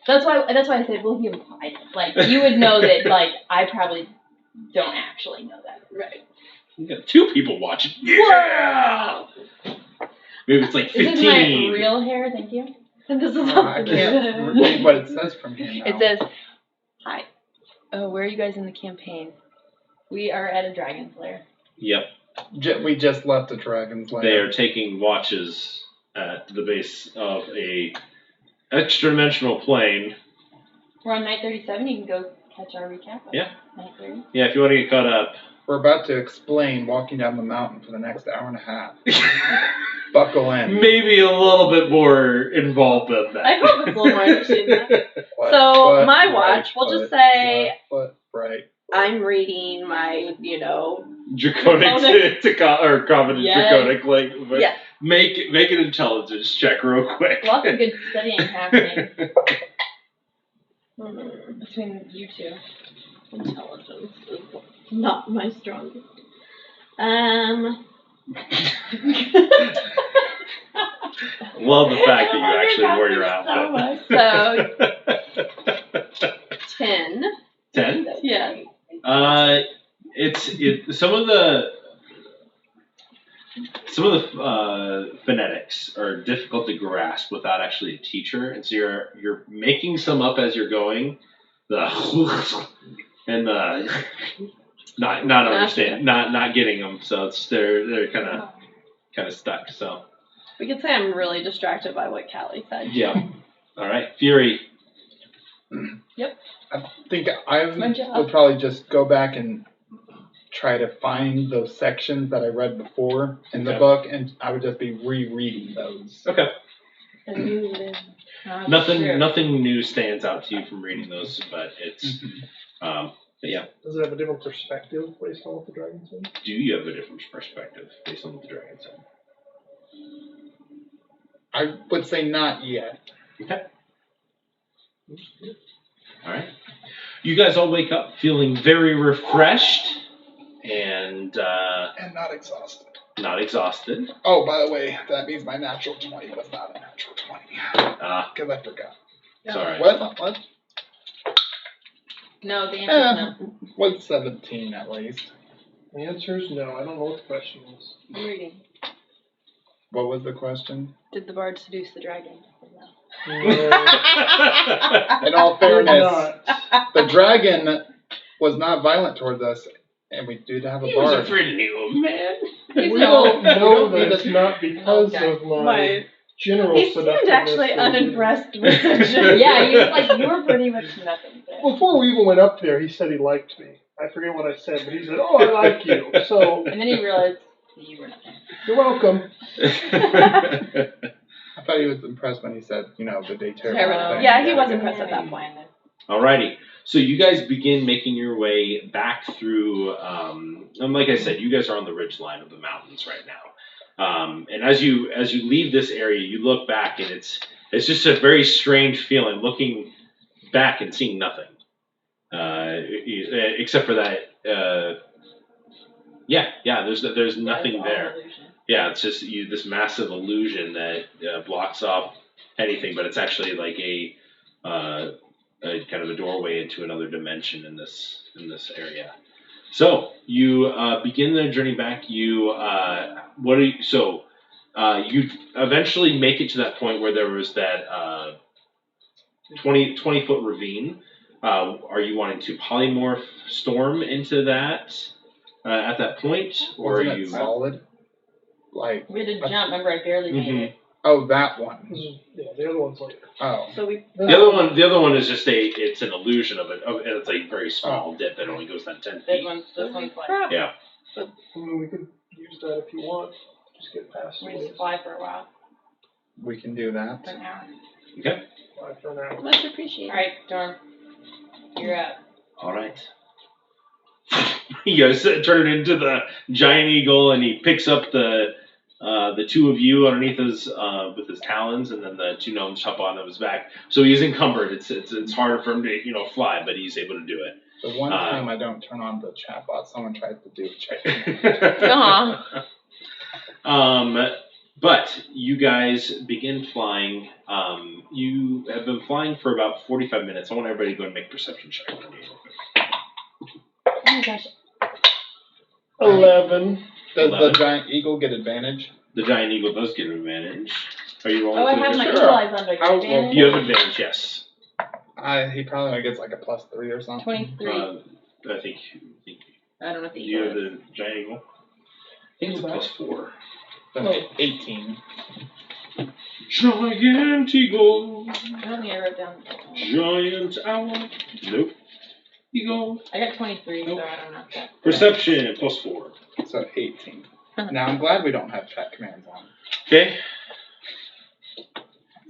That's why I said, well, he implied it. Like you would know that like I probably don't actually know that. Right. You got 2 people watching. Yeah. Maybe it's like 15. This is my real hair, thank you. And this is I can't read what it says from here now. It says, hi. Oh, where are you guys in the campaign? We are at a dragon's lair. Yep. We just left the dragon's lair. They are taking watches at the base of a extra-dimensional plane. We're on night 37. You can go catch our recap. Yeah. Night 30. Yeah, if you want to get caught up. We're about to explain walking down the mountain for the next hour and a half. Buckle in. Maybe a little bit more involved than that. I hope it's a little more interesting than that. What, So, what, my right, watch, we'll just what, say right. I'm reading my, Draconic or common Yes. draconic, like, but Yes. make an intelligence check real quick. Lots of good studying happening between you two. Intelligence is not my strongest. Love the fact that you actually wore your outfit. So 10. 10? Yeah. Some of the phonetics are difficult to grasp without actually a teacher, and so you're making some up as you're going, and not getting them. So they're kind of stuck. So We could say I'm really distracted by what Callie said. yeah. All right, Fury. Yep. I think I My job. would probably just go back and try to find those sections that I read before in the Okay. book, and I would just be rereading those. Okay. Nothing. Nothing new stands out to you from reading those, but it's but yeah. Does it have a different perspective based on what the dragon said? Do you have a different perspective based on what the dragon said? I would say not yet. Okay. All right. You guys all wake up feeling very refreshed and And not exhausted. not exhausted. Oh, by the way, that means my natural 20 was not a natural 20. Because I forgot. It's all right. What? No, the answer is no. Was 17 at least. The answer is no. I don't know what the question is. I'm reading. What was the question? Did the bard seduce the dragon? No. In all fairness, Not. the dragon was not violent towards us, and we did have a He was bard. a pretty old man. We don't know that need it's to- not because Okay. of my My, general he seemed seductiveness. actually or- unimpressed with the Yeah, you were pretty much nothing there. Before we even went up there, he said he liked me. I forget what I said, but he said, "Oh, I like you." So And then he realized that you were nothing. you're welcome. I thought he was impressed when he said, the day terrible Terrible. thing. Yeah, he was impressed at that point. Alrighty. So you guys begin making your way back through, and like I said, you guys are on the ridge line of the mountains right now. And as you leave this area, you look back, and it's just a very strange feeling looking back and seeing nothing, except for that. There's nothing there. Yeah, it's just this massive illusion that blocks off anything, but it's actually like a kind of a doorway into another dimension in this area. So you begin the journey back. You you eventually make it to that point where there was that 20-foot ravine. Are you wanting to polymorph storm into that at that point, or Wasn't are it you? solid? Like, We had to jump. Remember, I barely made it. oh, that one. Yeah, the other one's later. Oh. So we. The other one is just it's an illusion of it. It's a very small dip that only goes down 10 This feet. one's like, Crap. Yeah. I mean, we could use that if you want. Just get past we it. just fly for a while, We can do that. for an hour. Okay. Fly for now. Much appreciated. Alright, Storm. You're up. All right. You guys turn it into the giant eagle, and he picks up the two of you underneath his with his talons, and then the two gnomes hop on his back. So he's encumbered. It's harder for him to fly, but he's able to do it. The one time I don't turn on the chatbot, someone tries to do a check. But you guys begin flying. You have been flying for about 45 minutes. I want everybody to go and make perception check for me. Oh my gosh. 11. Does 11. the giant eagle get advantage? The giant eagle does get an advantage. Are you rolling? Oh, I for have my advantage? equalize on. Do I get How- advantage? You have advantage, yes. He probably only gets like a +3 or something. 23. I think I don't know if the you have equalize. the giant eagle. I think it's a +4. Then 18. Giant eagle, I don't think I wrote down. giant owl. Nope. Eagle. I got 23, Nope. so I don't know. If that. Perception +4. So 18. Now I'm glad we don't have chat commands on. Okay.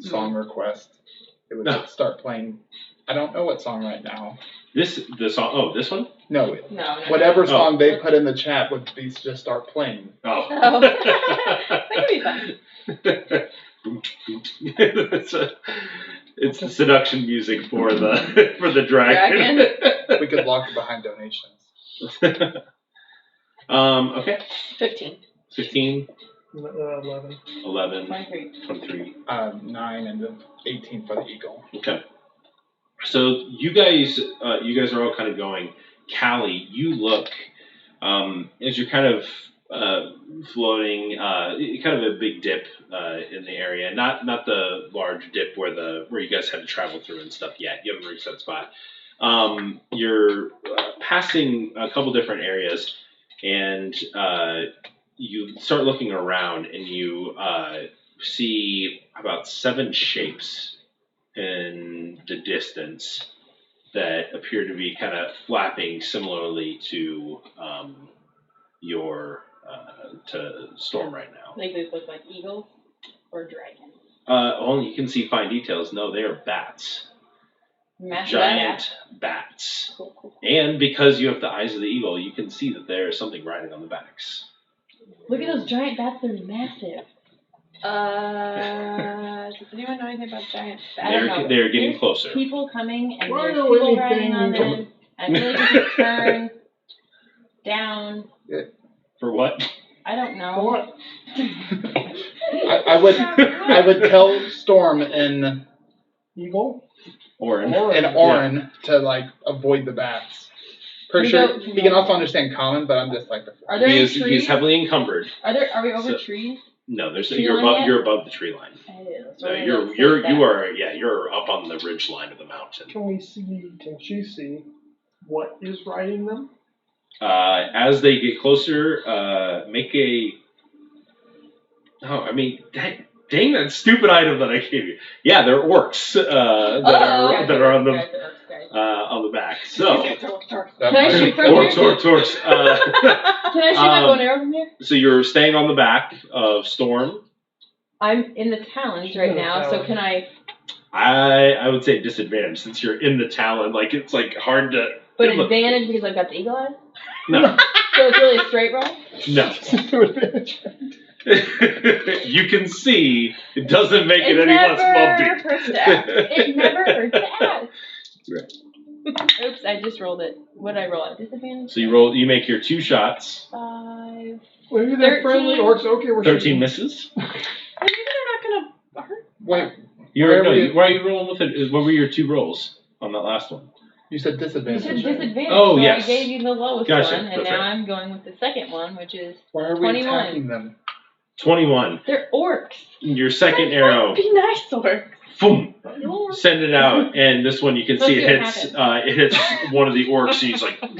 Song request. It would No. just start playing. I don't know what song right now. The song. Oh, this one. No, No. whatever song they put in the chat would be just start playing. Oh. Oh. That could be fun. It's the seduction music for the dragon. We could lock it behind donations. Okay. 15. 15, 11. 11, 23. 23. 9 and then 18 for the eagle. Okay. So you guys are all kind of going. Callie, you look as you're kind of floating, kind of a big dip in the area. Not the large dip where you guys had to travel through and stuff yet. You haven't reached that spot. You're passing a couple different areas, and you start looking around, and you see about 7 shapes in the distance that appear to be kind of flapping similarly to your to Storm right now. Like they look like eagles or dragons. Only you can see fine details. No, they are bats. Massive Giant bats. Cool. And because you have the eyes of the eagle, you can see that there is something riding on the backs. Look at those giant bats, they're massive. Does anyone know anything about giant bats? They're getting closer. People coming and Why there's know people anything riding on them. I feel like we should turn down. For what? I don't know. For what? I would tell Storm and Eagle? Orin. Orin to like avoid the bats. Pretty sure he can also understand common, but I'm just like Are there any trees? He's heavily encumbered. Are we over trees? No, Tree you're line above above the tree line. So No, you're up on the ridge line of the mountain. Can she see what is riding them? As they get closer, make a. Oh, I mean, dang that stupid item that I gave you. Yeah, they're orcs that are on the on the back. So Can I shoot from here? orcs. Can I shoot my bow and arrow from here? So you're staying on the back of Storm. I'm in the talons right now, so can I? I would say disadvantage since you're in the talon. Like it's like hard to. But advantage because I've got the eagle eyes. No. So it's really a straight roll. No. You can see it doesn't make it any less bumpy. It never hurts to ask. Right. Oops, I just rolled it. What did I roll at? Disadvantage? So you make your 2 shots. 5. Maybe they're friendly orcs. Okay, we're 13 shooting. misses. Maybe they're not gonna hurt. wait. Why are you rolling with it? What were your 2 rolls on that last one? You said You disadvantage. said disadvantage. Oh, so yes. I gave you the lowest Gotcha, one, and that's now right. I'm going with the second one, which is Why are we 21. attacking them? 21. They're orcs. Your second arrow. Be nice, orc. Boom. Send it out, and this one you can see Let's it see what hits one of the orcs, and he's like. But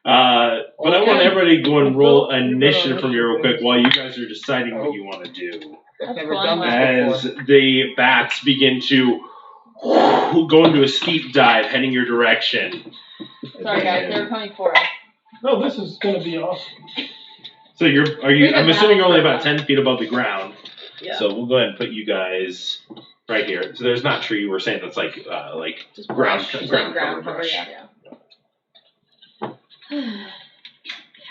I want everybody to go and roll initiative from here real quick while you guys are deciding what you want to do. I've That's never fun. done As this before. the bats begin to go into a steep dive heading your direction. Sorry, guys, they were coming for us. No, this is going to be awesome. So I'm assuming you're only about 10 feet above the ground. Yeah. So we'll go ahead and put you guys right here. So there's not tree. We're saying that's like Just ground brush. ground Ground cover cover, brush. yeah.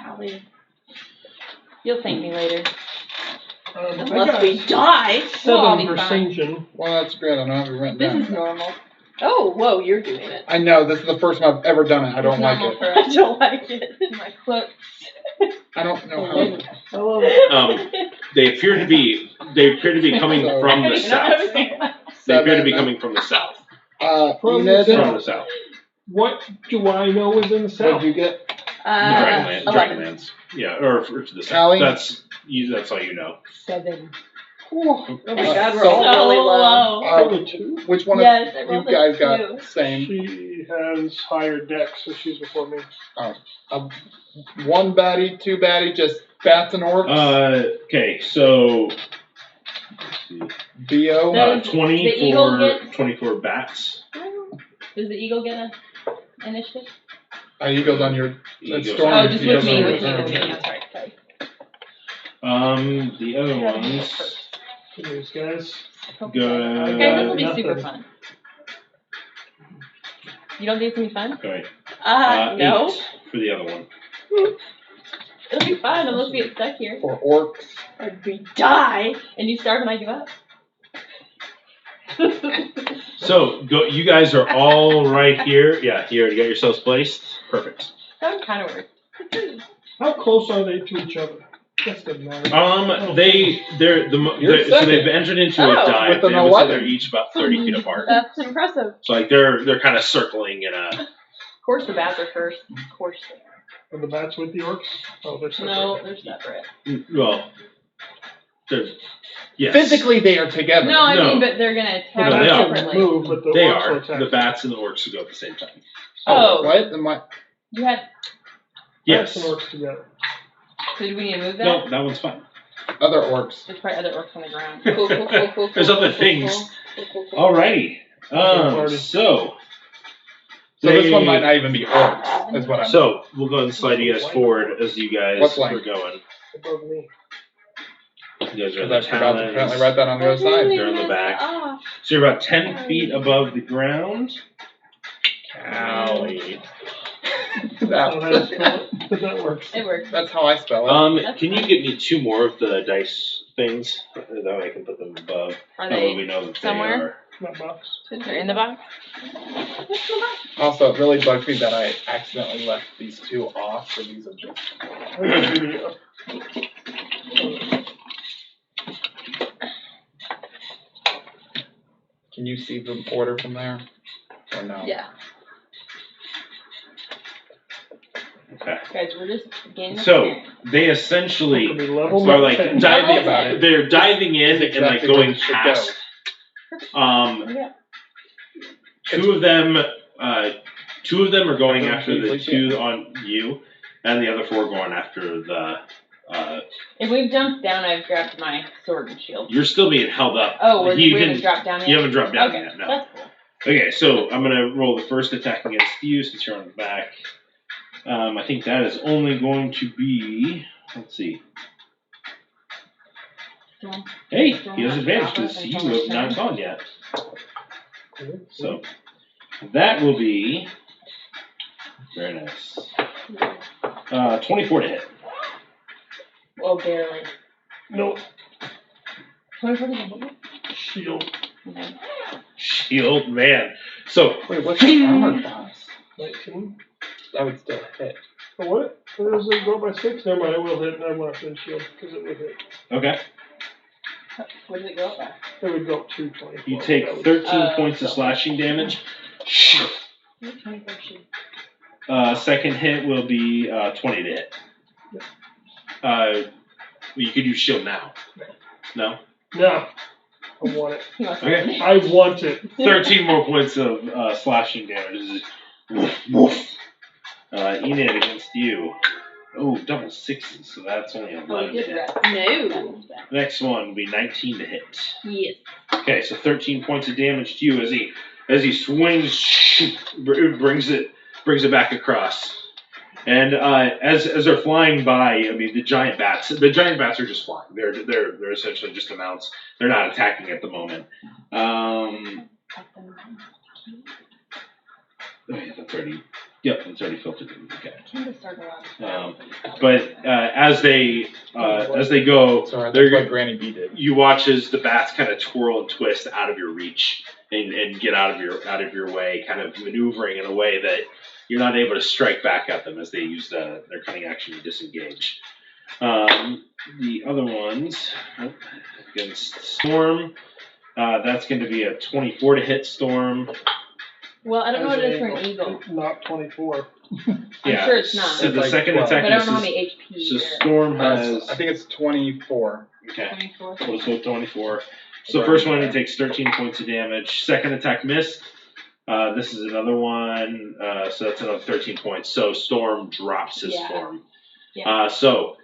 Callie. You'll thank me later. Unless we die. Well, I'll 7 be fine. precision. Well, that's great. I don't have it written This down. is normal. Oh, whoa, you're doing it. I know. This is the first time I've ever done it. I don't It's like normal it. for I us. don't like it. My cloak. I don't know how. I love it. They appear to be coming from the south. They appear to be coming from the south. From Enid, the From the south. What do I know is in the what south? did you get? Dragonlands. Yeah, or to the south. Callie? That's all you know. 7. Oh my god, we're So- all really low. Probably 2. Which one Yes, I of you rolled a guys got 2. same? She has higher dex, so she's before me. One baddie, 2 baddie, just bats and orcs. Okay, so BO. Does 20 the eagle get- 24 bats. Does the eagle get an initiative? Eagles on your. Eagles. Storm. Oh, just Eagles with me, on with your me, with me. turn. That's right, sorry. The other ones. These guys. Good. Okay, this will be Nothing. super fun. You don't think it's gonna be fun? Okay. No. 8 for the other one. It'll be fun unless we get stuck here. For orcs. Or we die. And you starve and I give up. So you guys are all right here. Yeah, you already got yourselves placed. Perfect. That would kind of work. How close are they to each other? That doesn't matter. So they've entered into a Oh, dive. with an I would say 11. they're each about 30 feet apart. That's impressive. So like they're kind of circling in a. Of course the bats are first. Of course they Are the bats with the orcs? Oh, they're are. separate. No, they're separate. Well, Yes. Physically, they are together. No, I No. mean, but they're gonna attack No, they are. separately. Move, but the They orcs will are. attack. The bats and the orcs will go at the same time. Oh. What? Am I... You had. Yes. Bats and orcs together. So do we need to move that? No, that one's fine. Other orcs. There's probably other orcs on the ground. Cool. There's other things. Alrighty. So This one might not even be orcs. That's what I'm. So we'll go ahead and slide you guys forward as you guys What's are line? going. Above me. You guys are in Because the I forgot to apparently talons. write that on the other side. They're in the back. So you're about 10 feet above the ground. Callie. I don't know how to spell it, but that works. It works. That's how I spell it. Can you get me 2 more of the dice things? That way I can put them above. Are That way they we know that somewhere? That box. They're in the box? Also, it really bugs me that I accidentally left these 2 off, so these are just. Can you see the order from there? Or no? Yeah. Okay. Guys, we're just gaining So experience. they essentially Could be level are like 10. diving. about it. They're diving in That's and like exactly where going it should past. Yeah. Two of them are going Don't after the usually 2 on you, and the other 4 going after the. If we've jumped down, I've grabbed my sword and shield. You're still being held up. Oh, we you haven't dropped down yet? You haven't dropped down Okay, yet. No. that's cool. Okay, so I'm gonna roll the first attack against you since you're on the back. I think that is only going to be. Let's see. Hey, he has advantage because you have not gone yet. So that will be very nice. 24 to hit. Oh, barely. No. 24 to hit. Shield. Okay. Shield, man. So Wait, what's the armor class? 19. That would still hit. Oh, what? Or does it go by 6? Never mind, it will hit. Never mind, then shield, because it would hit. okay, What does it go up by? It would go up to 24. you take That would- 13 points of slashing damage. 24 shield. Second hit will be 20 to hit. You could use shield now. No? No. I want it. He wants Okay. to I want it. 13 more points of slashing damage. Woof, woof. Enid against you. Oh, double 6s, so that's only Oh, 11 we to did hit. rest. No. Next one will be 19 to hit. Yes. Okay, so 13 points of damage to you as he swings, brings it back across. And as they're flying by, I mean the giant bats are just flying. They're essentially just a mounts. They're not attacking at the moment. Oh yeah, that's already. Yep, it's already filtered in. Okay. But as they go, Sorry, they're that's what Granny B did. you watch as the bats kind of twirl and twist out of your reach and get out of your way, kind of maneuvering in a way that you're not able to strike back at them as they use their cunning action to disengage. The other ones against Storm, that's going to be a 24 to hit Storm. Well, I don't know what it is for an eagle. Not 24. I'm sure it's not. So the It's like second 12. attack But I don't is know how many HP. so there. Storm has I think it's 24. okay. 24. We'll just go with 24. So the first one, he takes 13 points of damage. Second attack missed. This is another one. So that's another 13 points. So Storm drops his form. Yeah. So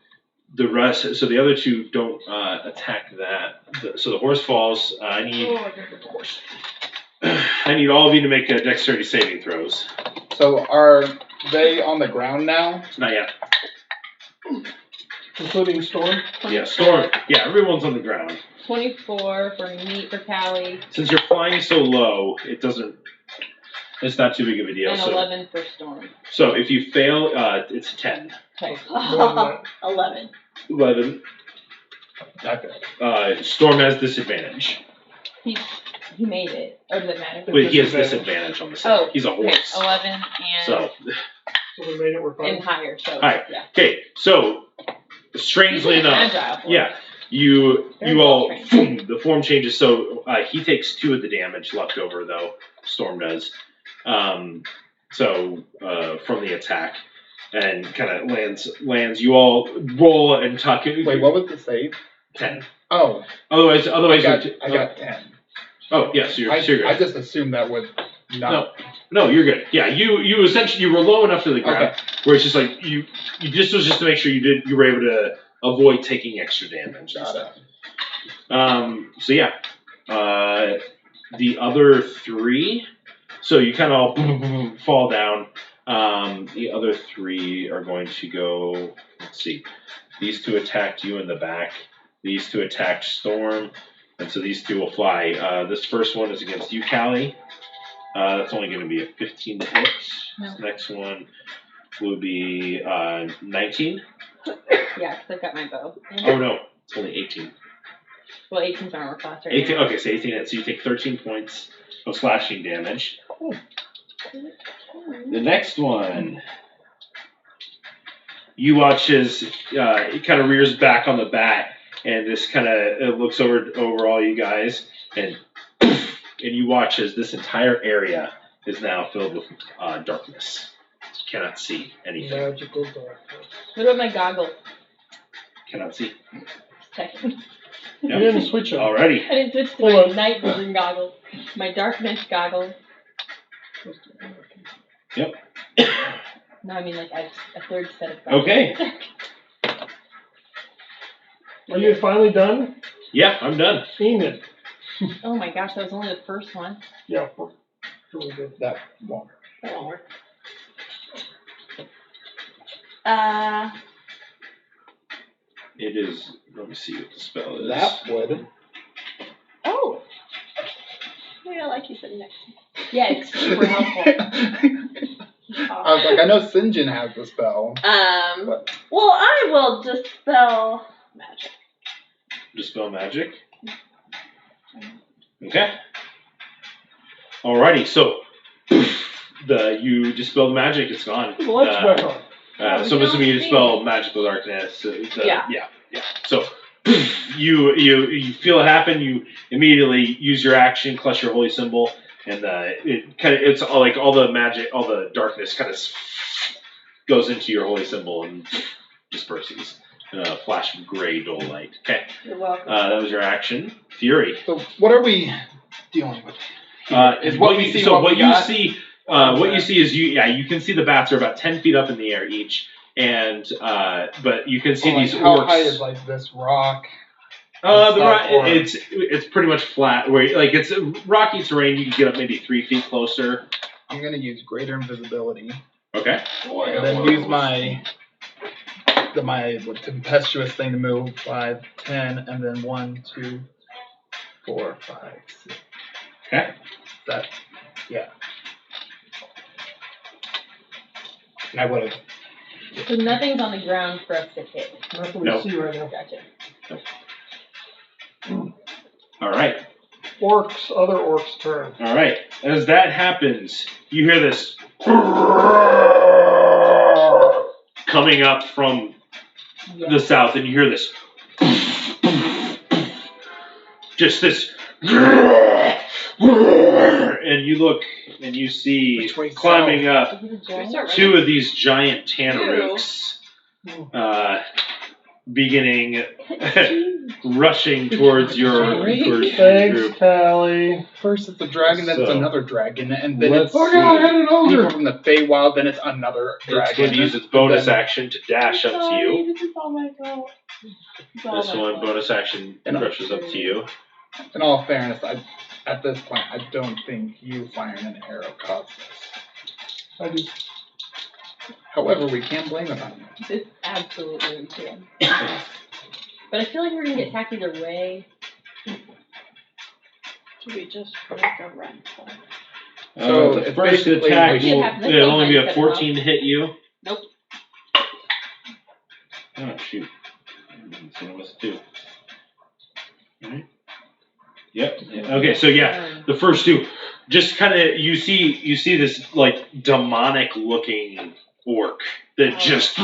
the rest. So the other 2 don't attack that. So the horse falls. I need all of you to make dexterity saving throws. So are they on the ground now? Not yet. Including Storm? Yeah, Storm. Yeah, everyone's on the ground. 24 for me, for Callie, Since you're flying so low, it's not too big of a deal. and So 11 for Storm. So if you fail, it's 10. Okay. 11. 11. Okay. Storm has disadvantage. He made it. Or does it matter? But he has disadvantage on the save. Oh, He's a okay. horse. 11 and, So, So we made it, we're fine. and higher, so Alright. yeah. okay. So, strangely He's an enough, agile yeah, horse. you Very all, well boom, the form changes. So he takes 2 of the damage left over, though. Storm does. From the attack, and kind of lands. You all roll and tuck it. Wait, what was the save? 10. Oh, Otherwise, I got 10. Oh, yeah, so you're good. I just assumed that would not. No, you're good. Yeah, you essentially you were low enough to the ground where it's just like you just was just to make sure you were able to avoid taking extra damage and stuff. So yeah, the other 3. So you kind of all fall down. The other 3 are going to go. Let's see. These 2 attacked you in the back. These 2 attacked Storm, and so these 2 will fly. This first one is against you, Callie. That's only going to be a 15 to hit. No. This next one will be 19. Yeah, because I've got my bow. Oh no, it's only 18. Well, 18's armor class right 18. now. Okay, so 18 hits. So you take 13 points of slashing damage. The next one, you watch as it kind of rears back on the bat, and this kind of looks over all you guys, and you watch as this entire area is now filled with darkness. You cannot see anything. Magical darkness. What about my goggles? Cannot see. Checking. You didn't switch them. Alrighty. I didn't switch to Hold my on. night vision goggles. My darkness goggles. Yep. No, I mean like I have a third set of goggles. Okay. Are you finally done? Yeah, I'm done. Enid. Oh my gosh, that was only the first one. Yeah. Really good. That won't. That won't work. It is. Let me see what the spell is. That would. Oh. Maybe I like you sitting next to me. Yeah, it's super helpful. I was like, I know St. John has the spell. But Well, I will dispel magic. Dispel magic. Okay. Alrighty, so you dispel the magic, it's gone. The lights back on. So I'm assuming you dispel magical darkness. Yeah. So you feel it happen. You immediately use your action, clutch your holy symbol, and it's all like all the magic, all the darkness kind of goes into your holy symbol and disperses in a flash of gray dull light. Okay. You're welcome. That was your action. Fury. so what are we dealing with? Is what what we you see, so what what we you got? see what you see is you can see the bats are about 10 feet up in the air each, and but you can see Like, these how orcs. high is like this rock? It's pretty much flat. Where like it's rocky terrain, you can get up maybe 3 feet closer. I'm gonna use greater invisibility, Okay. and then use my tempestuous thing to move 5, 10, and then 1, 2, 4, 5, 6. Okay. That, yeah. And I would have. So nothing's on the ground for us to hit. That's what we No. see right now. Gotcha. All right. Other orcs' turn. All right. As that happens, you hear this coming up from Yeah. the south, and you hear this, just this, and you look and you see Which way climbing up Is it a We giant? start 2 of these giant Tanarooks, beginning rushing towards your group. Thanks, Callie. First it's a dragon, then it's So, another dragon, and then let's it's see. people from the Feywild, then it's another It's going dragon. to use its bonus Then- action to dash up to you. This is all my fault. It's all This my one fault. bonus action rushes up to you. In all fairness, at this point, I don't think you firing an arrow caused this. I do. However, we can't blame it on you. This absolutely we can. But I feel like we're gonna get attacked either way. Should we just make a run for it? So The it's first basically attack like- will it'll only be a 14 to hit you. Nope. Oh shoot! So it was 2. Alright. Yep. Okay. So yeah, the first 2, just kind of you see this like demonic looking orc that just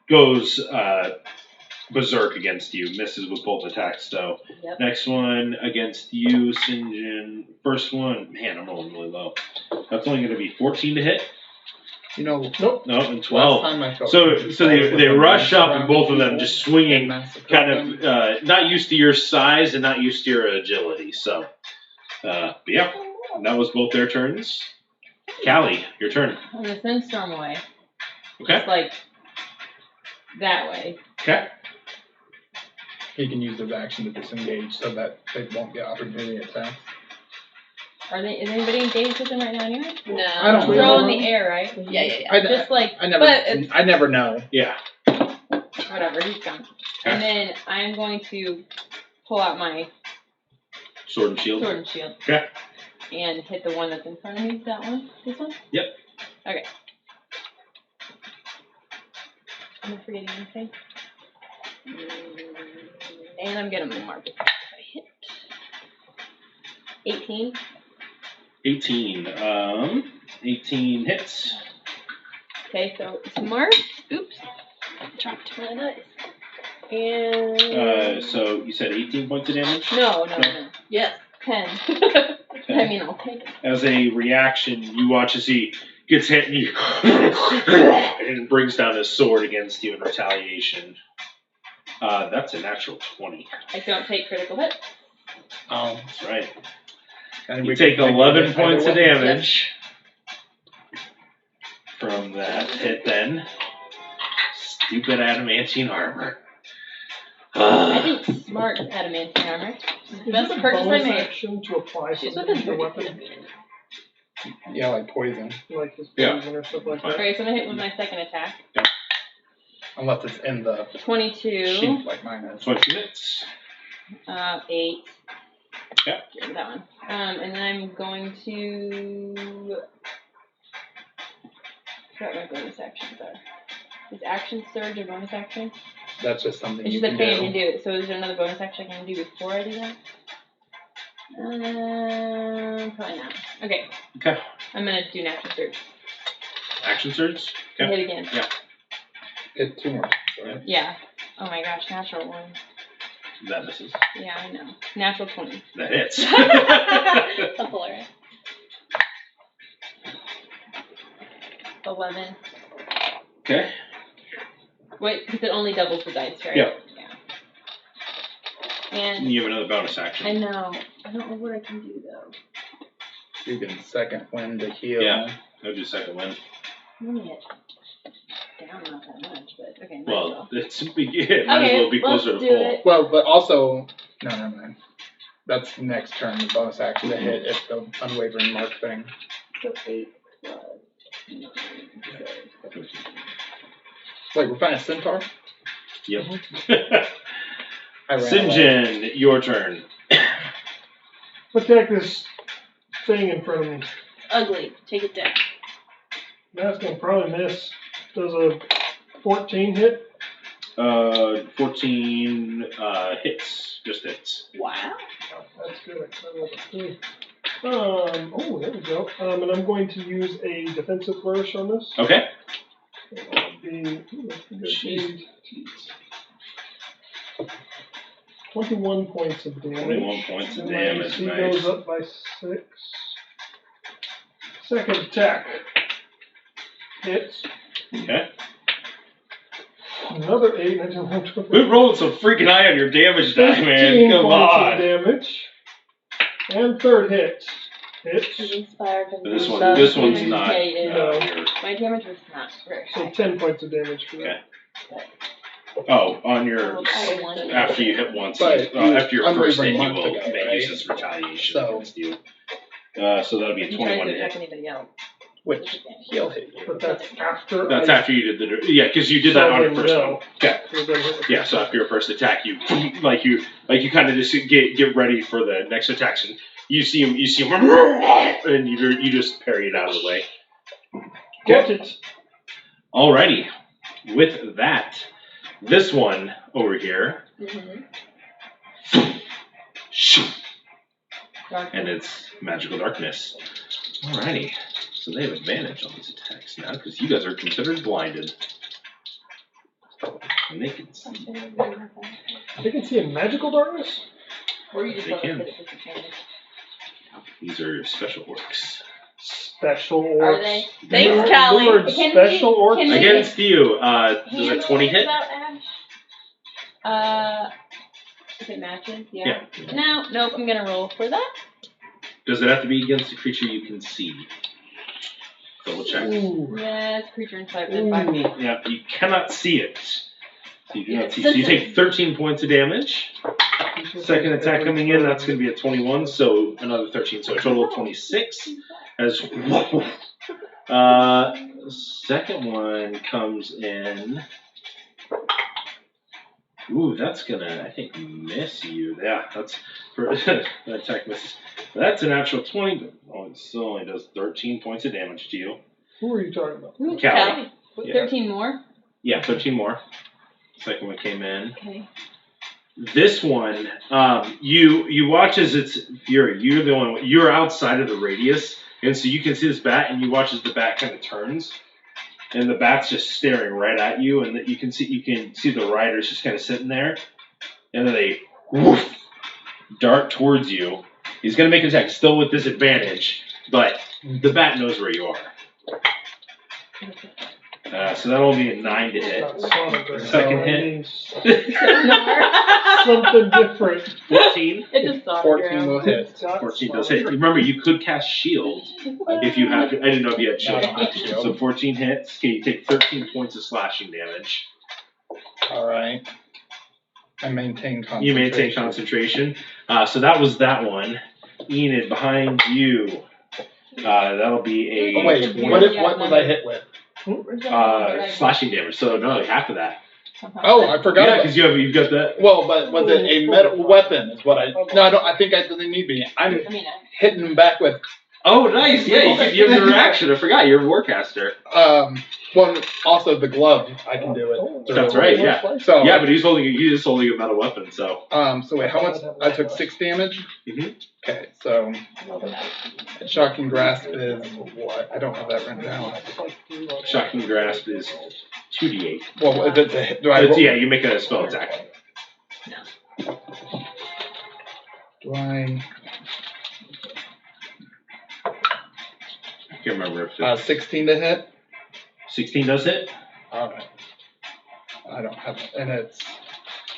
goes berserk against you, misses with both attacks though. Yep. Next one against you, Sinjin. First one, man, I'm rolling really low. That's only going to be 14 to hit. You know, Nope. No, and last 12. time I felt So confused they with they the rush up and surrounding both of them people just swinging, and massacre kind them. of not used to your size and not used to your agility. So, but yeah, that was both their turns. Callie, your turn. I'm gonna send Storm away. Okay. Just like that way. Okay. He can use his action to disengage so that they won't get opportunity attacks. Is anybody engaged with him right now anyway? No. I don't They're all in know. the air, right? Yeah. Just like, I never, but it's- I never know. Yeah. whatever, he's gone. And then I'm going to pull out my Sword and shield. sword and shield. Okay. And hit the one that's in front of me. That one? This one? Yep. Okay. Am I forgetting anything? And I'm gonna mark it. I hit 18. 18. 18 hits. Okay, so it's marked. Oops. Dropped my dice. And So you said 18 points of damage? no. Yes. 10. I mean, I'll take it. As a reaction, you watch as he gets hit and brings down his sword against you in retaliation. That's a natural 20. I don't take critical hit. Oh, That's right. and You we take can 11 either points of way. damage from that hit then. Stupid adamantine armor. I think smart adamantine armor. Is Best it a purchase I bonus made. action to apply She's something within to the 30 feet weapon, of me. Yeah, like poison. like his Yeah. poison or stuff like that? Okay, so I'm gonna hit with my second attack. Unless it's in the 22. sheet like mine is. 20 hits. 8. Okay. Get rid of that one. And then I'm going to. I forgot what my bonus actions are. Is action surge a bonus action? That's just something It's you just a can thing I can do. do. So is there another bonus action I can do before I do that? Probably not. Okay. Okay. I'm gonna do an action surge. Action surge. And Okay. hit again. Yeah. It's 2 more. Right? Yeah. Oh my gosh, natural 1. That misses. Yeah, I know. Natural 20. That hits. That's hilarious. 11. Okay. Wait, because it only doubles the dice, right? Yeah. And You have another bonus I action. know. I don't know what I can do though. You can second wind to heal. Yeah. I'll do second win. I'm gonna get down not that much, but okay. might as Well, it might as Okay, well be closer to let's do full. it. Well, but also, no, never mind. That's next turn, the bonus action to hit if the unwavering mark thing. So 8 plus 9. Wait, we're finding a centaur? Yep. I ran away. St. John, your turn. Attack this thing in front of me. Ugly. Take it down. That's gonna probably miss. Does a 14 hit? 14 hits. Just hits. Wow. Oh, that's good. I rolled a 3. Oh, there we go. And I'm going to use a defensive flourish on this. Okay. That'll be, that's a good Jeez. gauge. 21 points of damage. 21 points of And damage, He nice. goes up by 6. Second attack. Hits. Okay. Another 8. And I don't have to Quit rolling so freaking high on your damage die, man. 15 Come points on. of damage. And third hit. Hits. I'm inspired by This one, love. this one's not. Okay, your- My damage was not very So high. 10 points of damage for that. Okay. Oh, on your after you hit once, But after your first hit, unwavering he mark will ago, make right? use of retaliation So- against you. So that'll be a He tries 21 to hit. attack anybody else. Which he'll hit you. But that's after That's I after you did the because you did that on your first no. one. Okay. You're gonna hit the Yeah, so after your first attack, you kind of just get ready for the next attacks, and you see him, and you just parry it out of the way. Got it. Alrighty, with that, this one over here, Mm-hmm. and it's magical darkness. Alrighty, so they have advantage on these attacks now because you guys are considered blinded, and they can see. They can see in magical darkness? Or you just They let us can. hit it with disadvantage. These are special orcs. special orcs. Are they? Thanks, Callie. Lured Can special we- orcs. can we- Against you, does a 20 hit? Without Ash? If it matches, yeah. Nope, I'm gonna roll for that. Does it have to be against a creature you can see? Double check. Ooh. Yes, creature inside within 5 feet. Yeah, you cannot see it. So you do not see. So So you take 13 points of damage. Second attack coming in, that's going to be a 21, so another 13, so a total of 26. As second one comes in. Ooh, that's gonna, I think, miss you. Yeah, that's for that attack misses. That's a natural 20, but it still only does 13 points of damage to you. Who are you talking about? Callie. Yeah. 13 more? Yeah, 13 more. Second one came in. Okay. This one, you watch as it's Fury. You're the only one. You're outside of the radius, and so you can see this bat, and you watch as the bat kind of turns, and the bat's just staring right at you, and you can see the riders just kind of sitting there, and then they woof, dart towards you. He's gonna make an attack, still with disadvantage, but the bat knows where you are. So that'll be a 9 to hit. Not Sonic or Second no, hit. I mean something different. 14. It just saw 14 will hit. 14 does hit. Remember, you could cast shield if you have. I didn't know if you had shield. I don't have shield. So 14 hits. Okay, you take 13 points of slashing damage. Alright. I maintain concentration. You maintain concentration. So that was that one. Enid, behind you. That'll be a Oh, wait, what was I hit with? slashing damage. So no, half of that. Oh, I forgot Yeah, about because you've got that. Well, but was it a metal weapon? Is what I? No, I don't. I think I didn't need me. I'm hitting him back with. Oh, nice. Yeah, you have your reaction. I forgot. You're a warcaster. Well, also the glove. I can do it. That's right. Yeah. So Yeah, but he's just holding a metal weapon. So. So wait, how much? I took 6 damage. Mhm. Okay, so shocking grasp is what? I don't have that written down. Shocking grasp is 2d8. Well, is it the, do I? Roll, Yeah, you make a spell attack. do I? I can't remember if it's 16 to hit. 16 does hit. All right. I don't have, and it's.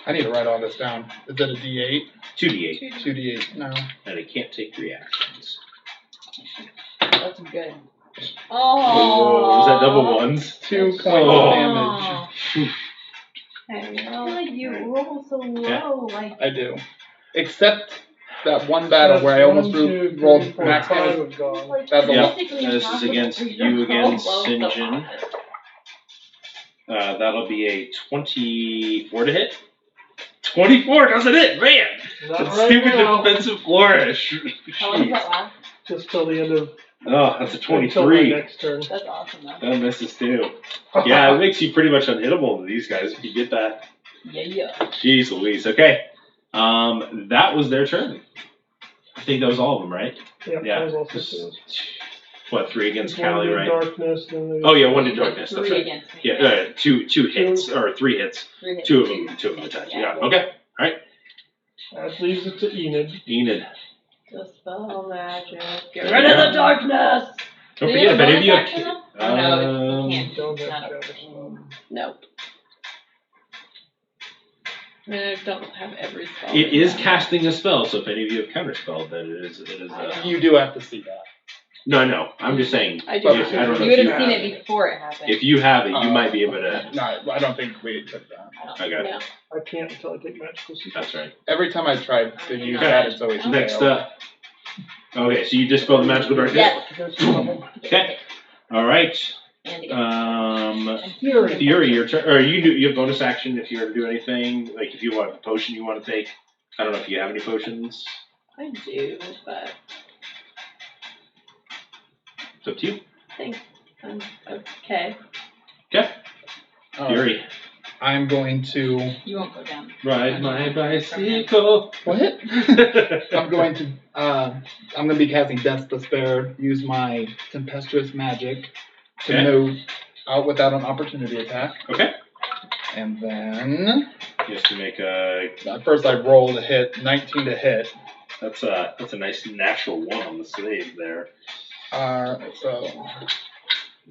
I need to write all this down. Is it a D8? 2d8. 2D8. No. And it can't take reactions. That's good. Oh, was that double ones? 2 points Oh. of damage. I I know. feel like you roll so low, like. I do. Except that one battle where I almost rolled max damage. That's a Yeah, lot. this is against you again, St. John. That'll be a 24 to hit. 24 doesn't hit, man! Not That right stupid now. defensive flourish. How long does that last? Just till the end of Oh, that's a until my 23. next turn. That's awesome, though. That misses too. Yeah, it makes you pretty much unhittable to these guys if you get that. Yeah. Jeez Louise. Okay. That was their turn. I think that was all of them, right? Yeah, Yeah. that was all 6 of those. What, 3 against One Callie, did right? Darkness, then they- Oh yeah, 1 to darkness. That's 3 right. against me. Yeah, two hits or 3 hits. 3 hits. 2 of them attack. Yeah. Okay. That leaves it to Enid. Enid. Dispel magic. Get There rid you of go. the darkness. Don't Do forget, you if have any of you bonus action, have. though? Oh, no, you can't. Don't It's have not to. Nope. I mean, I don't have every spell. It is casting a spell, so if any of you have counterspelled, then it is. You do have to see that. No. I'm just saying. I do. If, I don't know You if would you have seen have it before it happened. If you have it, you might be able to. No, I don't think we took that. Okay. No. I can't until I take magical secret. That's right. Every time I tried to use Okay. that, it's always Next failed. up. Okay, so you dispel the magical darkness. Yes. There's trouble. Okay. All right. And again. Fury. Fury, your turn. Or you have bonus action if you ever do anything. Like if you want a potion you want to take. I don't know if you have any potions. I do, but It's up to you. thanks. Okay. Okay. All right. Fury. I'm going to. You won't go down. Ride my bicycle. What? I'm going to. I'm going to be casting Death's Despair. Use my tempestuous magic to Okay. move out without an opportunity attack, Okay. and then Just to make a. first I rolled a hit, 19 to hit. That's a nice natural 1 on the save there. So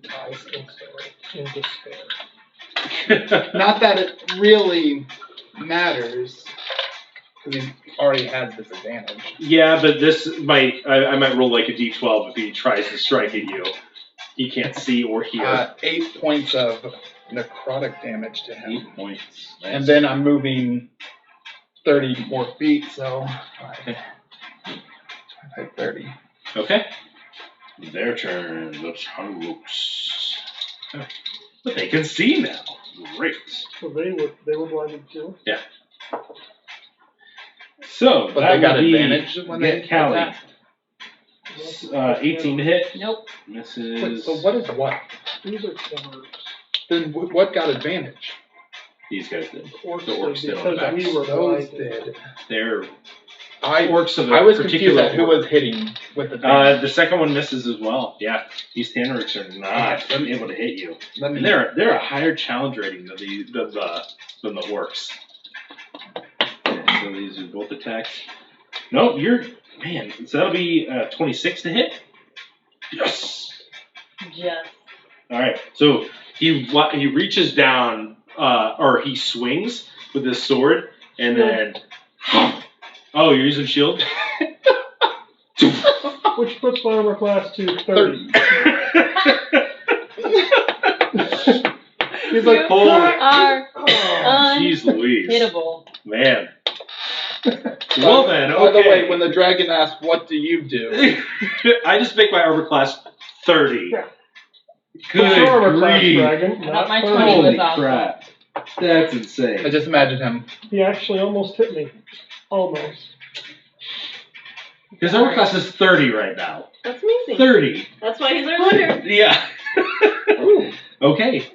I still in despair. not that it really matters, because he already has disadvantage. Yeah, but this might, I might roll like a d12 if he tries to strike at you. He can't see or hear. 8 points of necrotic damage to him. 8 points. Nice. And then I'm moving 30 more feet, so 30. Okay. Their turn. The Talerians. But they can see now. Great. So they were blinded too. Yeah. So But that they got would be advantage when they Callie. attack? 18 to hit. Nope. Misses. Wait, so what is what? These are cameras. Then what got advantage? These guys did. Orcs The orcs did did on the because backs. we were Those blinded. did. They're I orcs of a was confused particular at who orc. was hitting with advantage. The second one misses as well. Yeah, these Tanrics are not able to hit you. Let me And they're a higher challenge rating than the orcs. Okay, so these are both attacks. Nope, so that'll be 26 to hit. Yes. Just. All right. So he reaches down, or he swings with his sword, and then. Oh, you're using shield. Which puts my armor class to 30. He's like, You are Jeez Louise. unhittable. Man. Well then, okay. By the way, when the dragon asks, "What do you do?" I just make my armor class 30. Yeah. Good Your armor class, grief. dragon. I thought Not my 30. 20 was Holy awesome. crap. That's I insane. just imagine him. He actually almost hit me. Almost. His armor class is 30 right now. That's amazing. 30. That's why he's our leader. Yeah. Okay.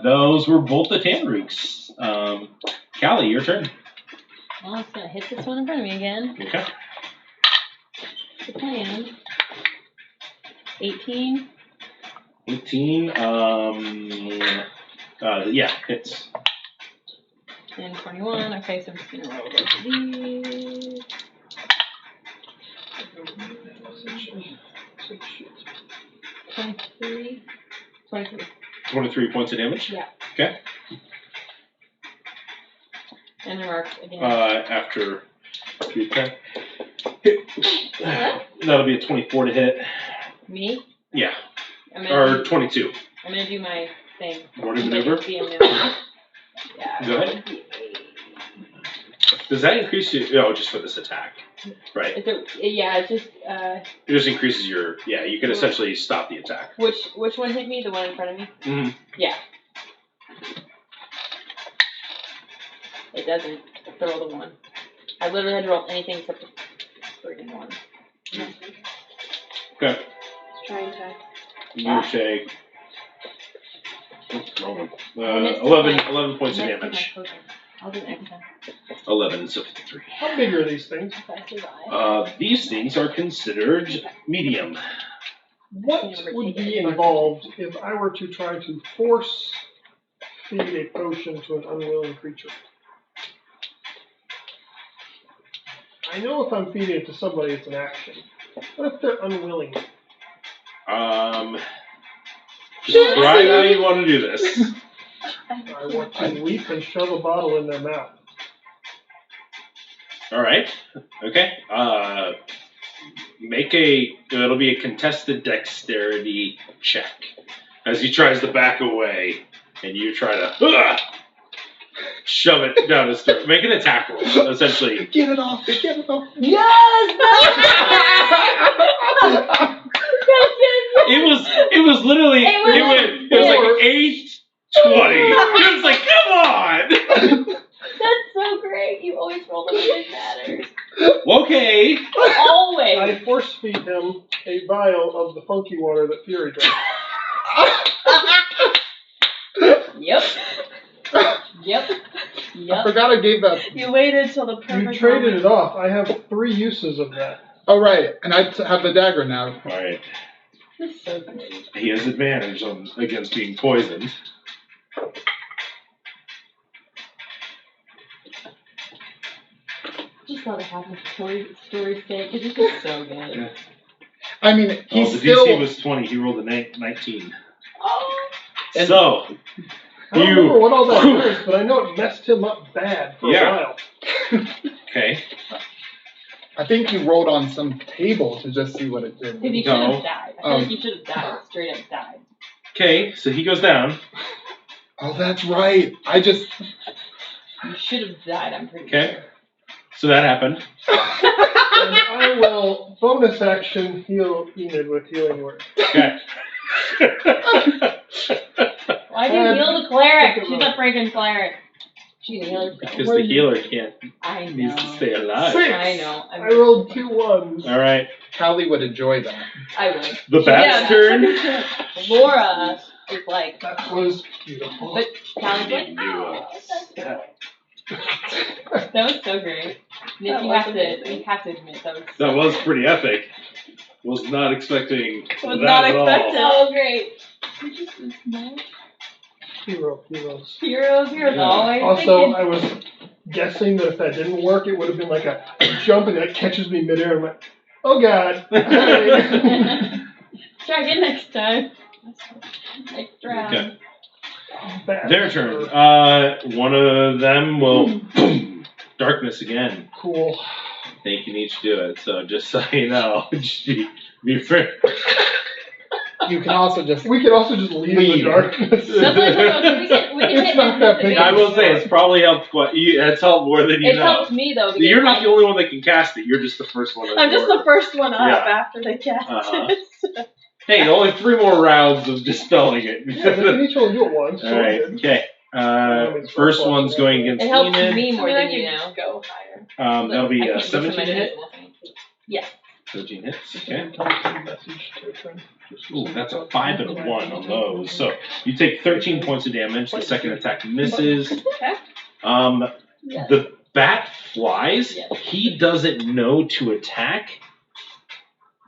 Those were both the Tanriks. Callie, your turn. Well, I'm just gonna hit this one in front of me again. Okay. The plan. 18. 18. Yeah, hits. And 21. Okay, so I'm just gonna roll both of these. 23. 23. 23 points of damage. Yeah. Okay. And the mark again. After 3 that'll be a 24 to hit. Me? Yeah. I'm Or gonna, 22. I'm gonna do my thing. Morning Since I maneuver? can see 'em now. Yeah. Go ahead. Does that increase your... Oh, just for this attack. Right. It's just, It just increases your... Yeah, you can essentially stop the attack. which one hit me? The one in front of me? Mm-hmm. Yeah. It doesn't. Throw the one. I literally had to roll anything except the friggin' one. Okay. Let's try and attack. You take... Wrong one. missed 11 points of Next damage. is my potion. I'll do it next time. 11, so 53. How big are these things? If I survive. These things are considered medium. What would be involved if I were to try to force feed a potion to an unwilling creature? I know if I'm feeding it to somebody, it's an action. What if they're unwilling? Describe how you want to do this. I want to leap and shove a bottle in their mouth. All right. Okay. It'll be a contested dexterity check as he tries to back away, and you try to shove it down his throat. Make an attack roll, essentially. Get it off! Get it off! Yes! It was literally it was like 8-20. It was like, come on. That's so great. You always roll the big matters. Okay. Always. I force feed him a vial of the funky water that Fury drinks. Yep. I forgot I gave that. You waited till the perfect You traded moment. it off. I have 3 uses of that. Oh, right. And I have the dagger now. All right. That's so great. He has advantage against being poisoned. Just thought it happened for story's sake. It's just so good. I mean, he's the still. DC was 20. He rolled a 19. Oh. And- So, I don't remember what all that was, but I know it messed him up bad for a while. okay. I think you rolled on some table to just see what it did. Because you should have died. I feel like you should have died. Straight up died. Okay, so he goes down. Oh, that's right. You should have died, I'm pretty Okay. sure. So that happened. And I will bonus action heal Enid with healing word. Okay. Why do you heal the cleric? She's a freaking cleric. She's a healer. Because the healer can't I know. needs to stay alive. 6. I know. I rolled 2 1s. All right. Callie would enjoy that. I would. The bat's turn. Laura is like, That was beautiful. but Callie's like, oh, that was so great. Nick, That you was have amazing. to admit that was. That was pretty epic. Was not expecting Was that not at expecting. all. So great. Heroes. Heroes Yeah. always. Also, thinking. I was guessing that if that didn't work, it would have been like a jump and it catches me midair. I'm like, oh god. Try again next time. Next round. Okay. Bad. Their turn. One of them will darkness again. Cool. They can each do it. So just so you know, just be fair. You can also just. We could also just leave in the Leave. darkness. We can It's hit not that big. I will say it's probably helped. It's helped more than you It know. helped me though. Because You're not the only one that can cast it. You're just the first one. I'm just the first one up Yeah. after they cast Uh-huh. it. Hey, only 3 more rounds of dispelling it. Yeah, they can each only do it once. So All right. we're good. Okay. First one's going against It helps Enid. me more I mean, than you I know. could go higher. That'll be I can't do 17 some hit. invisible thing. 17 hits. Okay. Message to a friend. Ooh, that's a 5 and a 1 on those. So you take 13 points of damage. The second attack misses. Okay. Yeah. The bat flies. Yeah. He doesn't know to attack.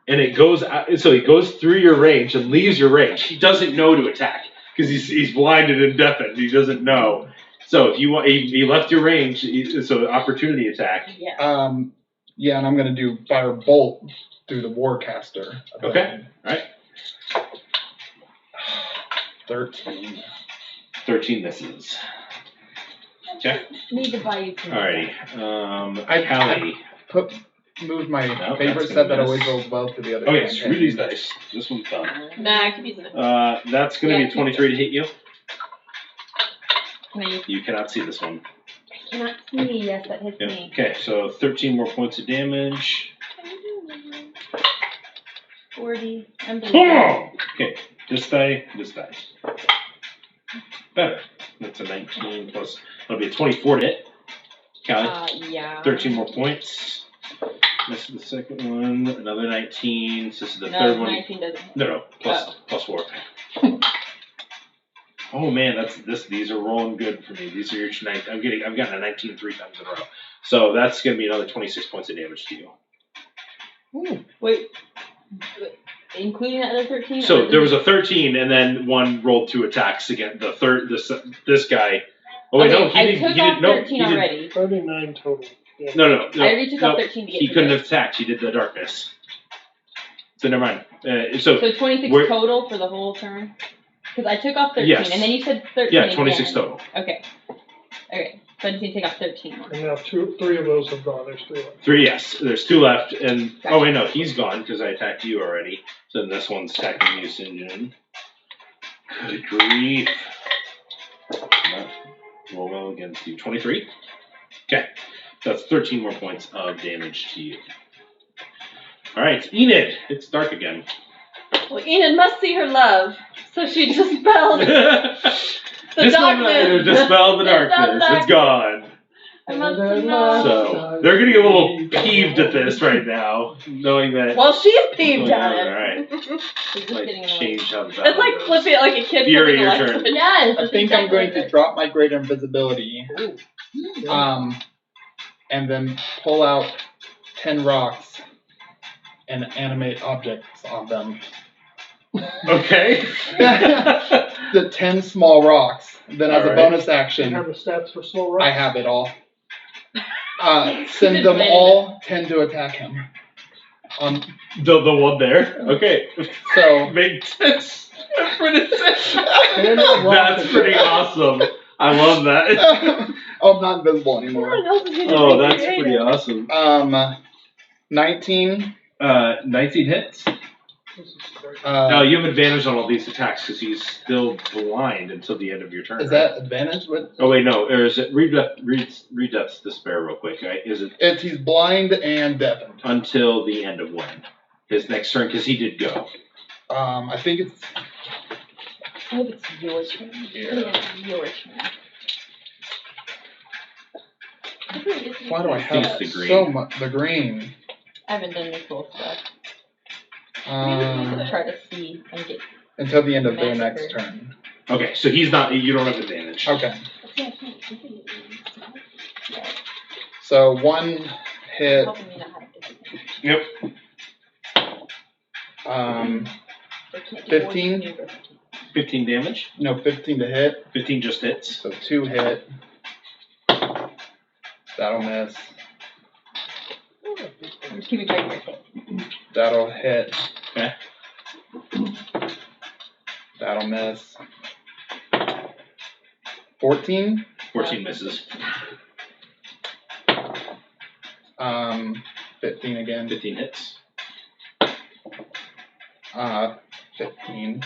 And it goes out, so it goes through your range and leaves your range. He doesn't know to attack because he's blinded and deafened. He doesn't know. So if you want, he left your range. So opportunity attack. Yeah. Yeah, and I'm gonna do fire bolt through the warcaster. Okay. All right. 13. 13 misses. Okay. Need to buy you some. Alrighty. I- Callie. Moved my No, favorite that's set gonna that miss. always rolls well to the other. Okay, campaign. screw these dice. This one's done. Nah, I keep using it. That's going to Yeah, be a 23 to hit you. Can I You cannot see this one. cannot see. Yes, that hits Yeah. me. Okay, so 13 more points of damage. 40. Unbelievable. Okay, this die. Better. That's a 19 plus. That'll be a 24 to hit. Callie, Yeah. 13 more points. This is the second one. Another 19. So this is the No, third one. 19 doesn't hit. No, plus 4. Oh man, these are rolling good for me. These are your tonight. I've gotten a 19 3 times in a row. So that's gonna be another 26 points of damage to you. Ooh, wait. Including that other 13? So there was a 13 and then one rolled 2 attacks again. The third this guy. Oh wait, no, I took off 13 already. 39 total. Yeah. No. I already took off 13 to get He to couldn't this. have attacked. He did the darkness. So never mind. So 26 we're- total for the whole turn? Because I took off 13, Yes. and then you said 13 yeah, 26 again. total. Okay. Okay. So I just need to take off 13 more. And now 3 of those have gone. There's 3 left. 3, yes. There's 2 left, and Gotcha. oh wait, no, he's gone because I attacked you already. So then this one's attacking you, Sinjin. Good grief. Not roll well against you. 23. Okay, that's 13 more points of damage to you. All right, Enid. It's dark again. Well, Enid must see her love, so she dispels the darkness. Dispel the Dispel darkness. It's gone. I must know. So they're getting a little peeved at this right now, knowing that. Well, she's peeved Oh, at yeah, it. alright. It's just Like getting annoying. change how the It's like battle goes. flipping it like a kid Fury, flipping a your light turn. switch. Yes. I think I'm going to drop my greater invisibility. And then pull out 10 rocks and animate objects on them. Okay. The 10 small rocks. Then as a Alright. bonus Do you action, have the stats for small rocks? I have it all. Send them all 10 to attack him. The one there? Okay. So Makes sense. And That's pretty awesome. I love that. oh, I'm not invisible anymore. Everyone else is getting Oh, really that's pretty creative. awesome. 19. 19 hits. No, you have advantage on all these attacks because he's still blind until the end of your turn. Is right? that advantage? What? Oh wait, no. Or is it read Death's Despair real quick? Right? Is it He's blind and deafened. until the end of when? His next turn, because he did go. I think it's. I hope it's your turn. Yeah, your turn. Why do I think have it's the green. so much? The green. I haven't done any cool stuff. Um, Try to see and get. until the end of their Massacre. next turn. Okay, so he's not. You don't have advantage. Okay. So 1 hit. Helping me not have to. Yep. They can't do 15? 14 or 15. 15 damage. No, 15 to hit. 15 just hits. So 2 hit. That'll miss. I'm just keeping track of your hit. That'll hit. Okay. That'll miss. 14. 14 misses. 15 again. 15 hits. 15.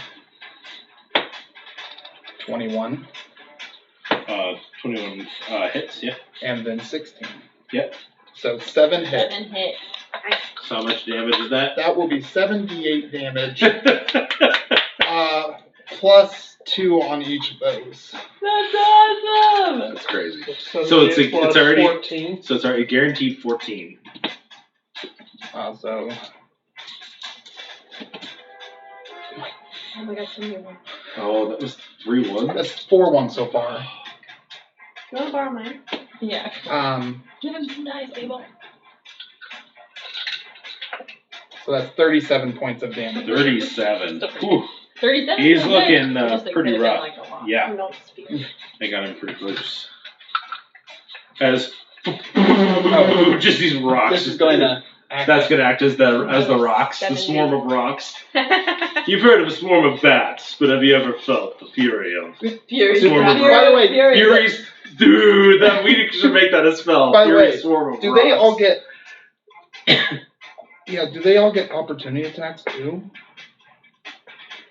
21. 21 hits. Yeah. And then 16. Yep. So 7 hits. 7 hits. So how much damage is that? That will be 78 damage. Plus 2 on each of those. That's awesome! That's crazy. So it's already 14. So it's already guaranteed 14. So Oh my gosh, some new one. Oh, that was 3-1. that's 4-1 so far. You want to borrow mine? Yeah. Give him some dice, Abel. So that's 37 points of damage. 37. Whew. 37? He's Good. looking I just think pretty could've done, rough. like, a lot. Yeah, No spear. they got him pretty close. As just these rocks. This is going to act. That's going to act as the rocks, the 70. swarm of rocks. You've heard of a swarm of bats, but have you ever felt the fury of Fury. Swarm of By the way, furies? Dude, we should make that a spell. By the Fury way, swarm of do rocks. they all get? Yeah. Do they all get opportunity attacks too?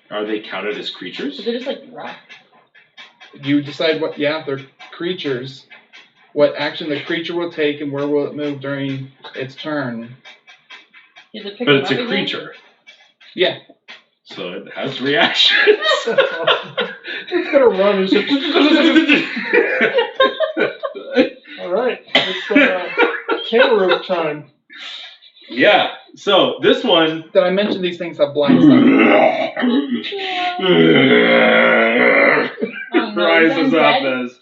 Are they counted as creatures? So they're just like rock. You decide what. Yeah, they're creatures. What action the creature will take and where will it move during its turn? You have to pick But them it's up a again? creature, Yeah. so it has reactions. It's gonna run. It's just... All right, it's Kangaroo time. Yeah. So this one. Did I mention these things have blind sight? Oh, no, Rises is up that dead? as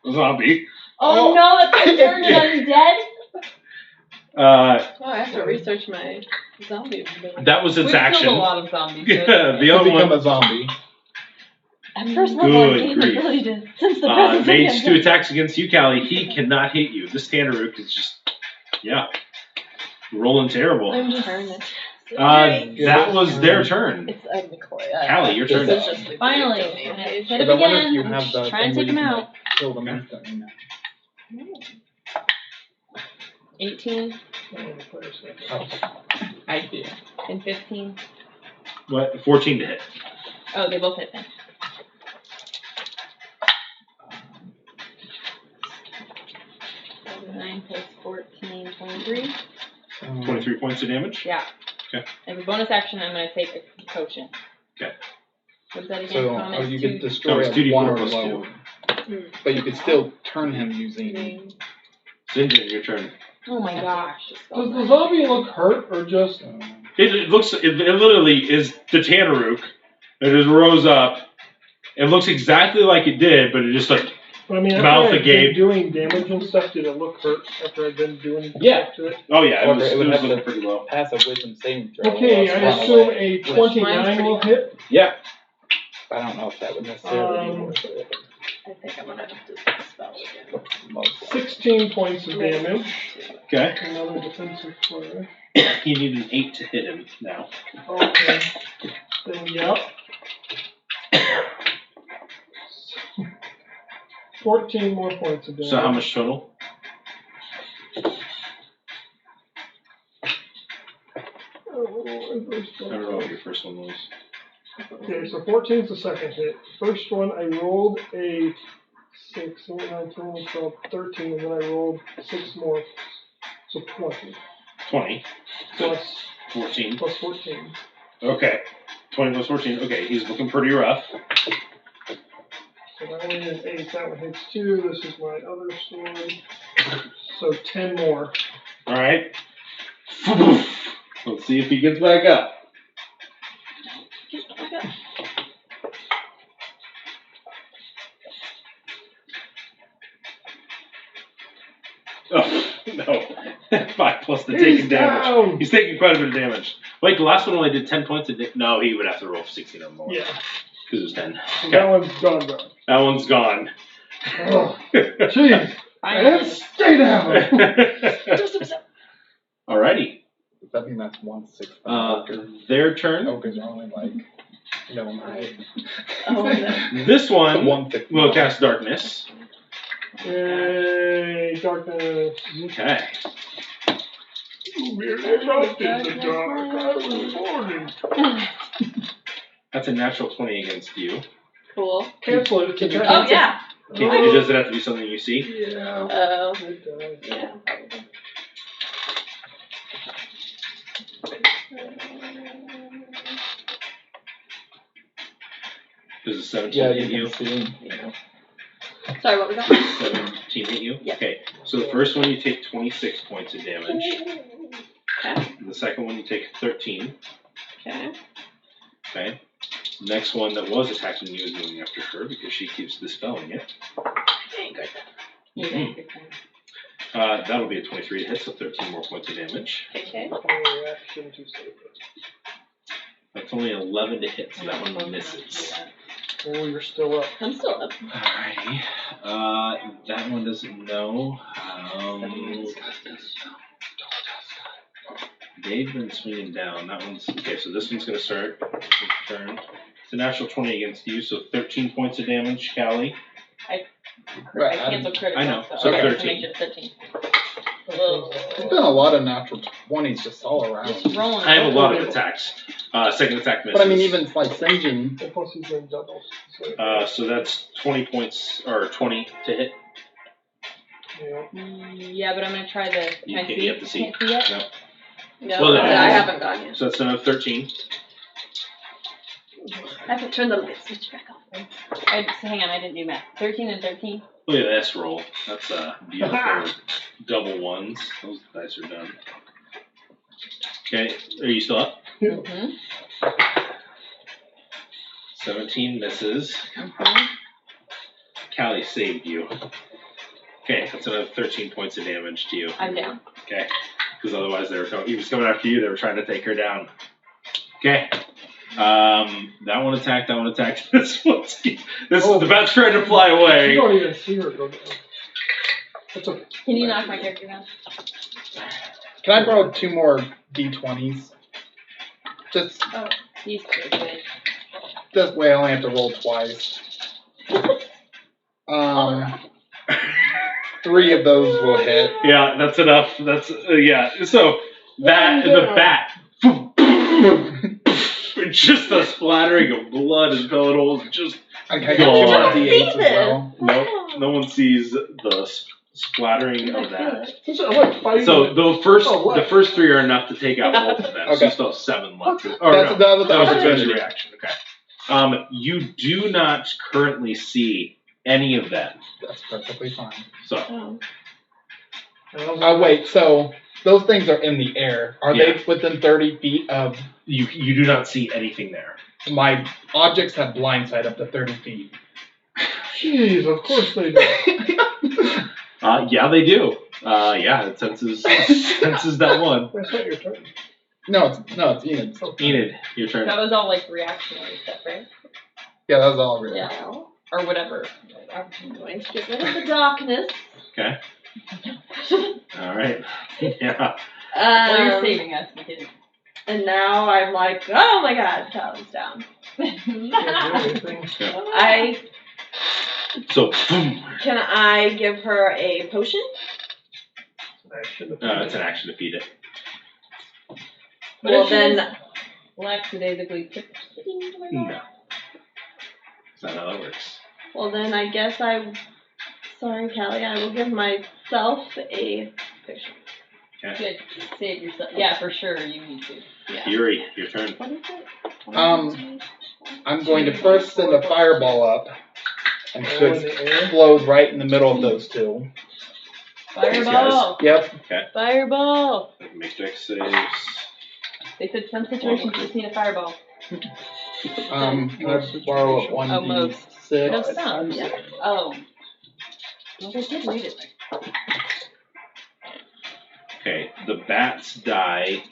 a zombie. Oh no, it's turned undead? Oh, I have to research my zombie ability. That was its We've action. killed a lot of zombies. Yeah, so the He'll other become one. a zombie. at first level, I Good gained the grief. ability to sense the presence of Mage the 2 attacks against you, Callie. He cannot hit you. This Tandaruk is just, yeah, rolling terrible. I'm just turning. That was their turn. It's McCoy. Callie, your turn. This is just Finally, I'm gonna hit But him I wonder if again. you have the Try and thing take where him you out. can kill them instantly now. 18 Oh. I do. And 15. What? 14 to hit. Oh, they both hit then. So 9 plus 14, 23. 23 points of damage. Yeah. Okay. As a bonus action, I'm going to take a potion. Okay. What's that again? So Comment you two- could destroy Comes 2d4 a 1 or plus lower. 2. But you could still turn him using. Zinja, your turn. Oh my gosh. Does the zombie look hurt or just? It looks. It literally is the Tandaruk. It just rose up. It looks exactly like it did, but it just like. I mean, Mouth after I'd agape. been doing damage and stuff, did it look hurt after I'd been doing Yeah. stuff to it? Oh yeah, However, it it would was have looking to- pretty low. Pass a wisdom saving throw. Okay, or I else run assume away. a Mine's 29 pretty will good. hit. Yeah. I don't know if that would necessarily be worth it. I think I'm gonna have to spell again. Most likely. 16 points of damage. Okay. Another defensive flare. You need an 8 to hit him now. Okay. Then, yep. 14 more points of damage. So how much total? Oh, I don't know what your first one was. okay, so 14 is the second hit. First one, I rolled a 6, 8, 9, 10, 12, 13, and then I rolled 6 more. So 20. 20. Plus 14. Plus 14. Okay. 20 plus 14. Okay, he's looking pretty rough. So that one is 8, that one hits 2. This is my other sword. So 10 more. Alright. Let's see if he gets back up. Oh, no. 5 plus the taking damage. Down. He's taking quite a bit of damage. Wait, the last one only did 10 points of damage. No, he would have to roll 16 or more. Yeah. Because it was 10. So that one's gone, bro. That one's gone. Oh, jeez. And stay down. Alrighty. Does that mean that's 1/6? Their turn. Oh, because you're only like, no, height. Oh, no. This one 1/6. will cast darkness. Yay, darkness. Okay. We're lost in the dark. I was born. That's a natural 20 against you. Cool. Cancel it. Can you Oh, yeah. Okay, does it have to be something you see? Yeah. Oh. It does. Yeah, probably. Does a 17 Yeah, hit you you? can see. Yeah. Sorry, what was that? 17 hit you? Yeah. Okay, so the first one you take 26 points of damage. Okay. The second one you take 13. Okay. Okay. The next one that was attacking you is going after her because she keeps dispelling it. That'll be a 23 to hit, so 13 more points of damage. Okay. Reaction to save it. That's only 11 to hit, so that one misses. Oh, you're still up. I'm still up. Alrighty. That one doesn't know. They've been swinging down. That one's okay. So this one's gonna start its turn. It's a natural 20 against you, so 13 points of damage, Callie. I cancel critical. I know, So, so okay, 13. Make it 13. There's been a lot of natural 20s just all around. Just rolling. I have a lot of attacks. Second attack misses. But I mean, even like singeing. And plus he's doing doubles. So that's 20 points or 20 to hit. Yeah. Yeah, but I'm gonna try the. You Can I can't see? have to see. Can't see yet? No. No, Well, then- I haven't gone yet. So that's another 13. I have to turn the light switch back on. Hang on, I didn't do math. 13 and 13. Look at this roll. That's beautiful. Double ones. Those dice are done. Okay, are you still up? Mm-hmm. 17 misses. Callie saved you. Okay, that's another 13 points of damage to you. I'm down. Okay, because otherwise he was coming after you. They were trying to take her down. Okay. That one attacked. This the bat's trying to fly You away. don't even see her go down. That's okay. Can you knock my character down? Can I borrow 2 more D20s? Just These two. Good. this way I only have to roll twice. 3 of those will hit. Yeah, that's enough. That's yeah. So that and the bat, just a splattering of blood and pellet holes. Just I got 2 more God. D8s as well. nope. No one sees the splattering of that. I'm like fighting. So the first what? the first 3 are enough to take out both of them. So Okay. you still have 7 left. That's- Or no, that was that was a opportunity. bonus reaction. Okay. You do not currently see any of them. That's perfectly fine. So Wait, so those things are in the air. Are Yeah. they within 30 feet of you do not see anything there. my objects have blind sight up to 30 feet? Jeez, of course they do. Yeah, they do. Yeah, it senses that one. That's not your turn. No, it's Enid. Enid, your turn. That was all like reactionary stuff, right? Yeah, that was all really. Yeah. Or whatever. I'm going to get rid of the darkness. Okay. All right. Yeah. Well, you're saving us because. And now I'm like, oh my god, Talon's down. So, Can I give her a potion? it's an action to feed it. But Well if she then, is lackadaisically No. That's not how that works. well then I guess sorry Callie, I will give myself a potion. Okay. Good. Save yourself. Yeah, for sure. You need to. Yeah. Fury, your turn. What is it? I'm going to first send a fireball up, and so it explodes right in the middle of those two. Fireball. Yep. Okay. Fireball. Make dex saves. They said some situations just need a fireball. Let's borrow up one Almost. D6. No, some. Yeah. Oh. Well, they did read it. Okay, the bats die.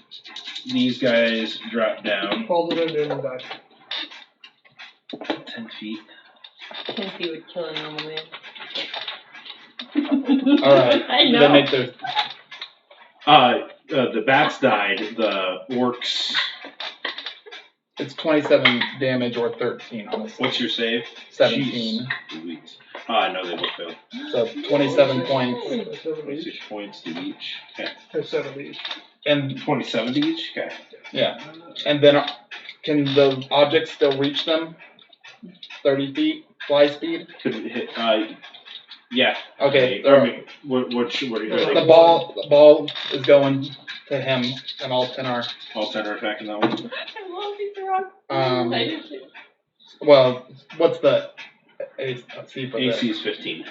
These guys drop down Fall to the end and die. 10 feet. 10 feet would kill a normal man. Alright. I know. Then make the The bats died. The orcs. It's 27 damage or 13, honestly. What's your save? 17. Jeez. No, they both failed. So 27 points. 26 points to each. Okay. 70 each. And 27 to each? Okay. yeah. And then can the object still reach them? 30 feet fly speed? Could it hit? Yeah. Okay. I mean, what are you doing? The ball is going to him, and all 10 are. All 10 are attacking that one. I love these rocks. Um, I do too. Well, what's the AC for AC this? is 15.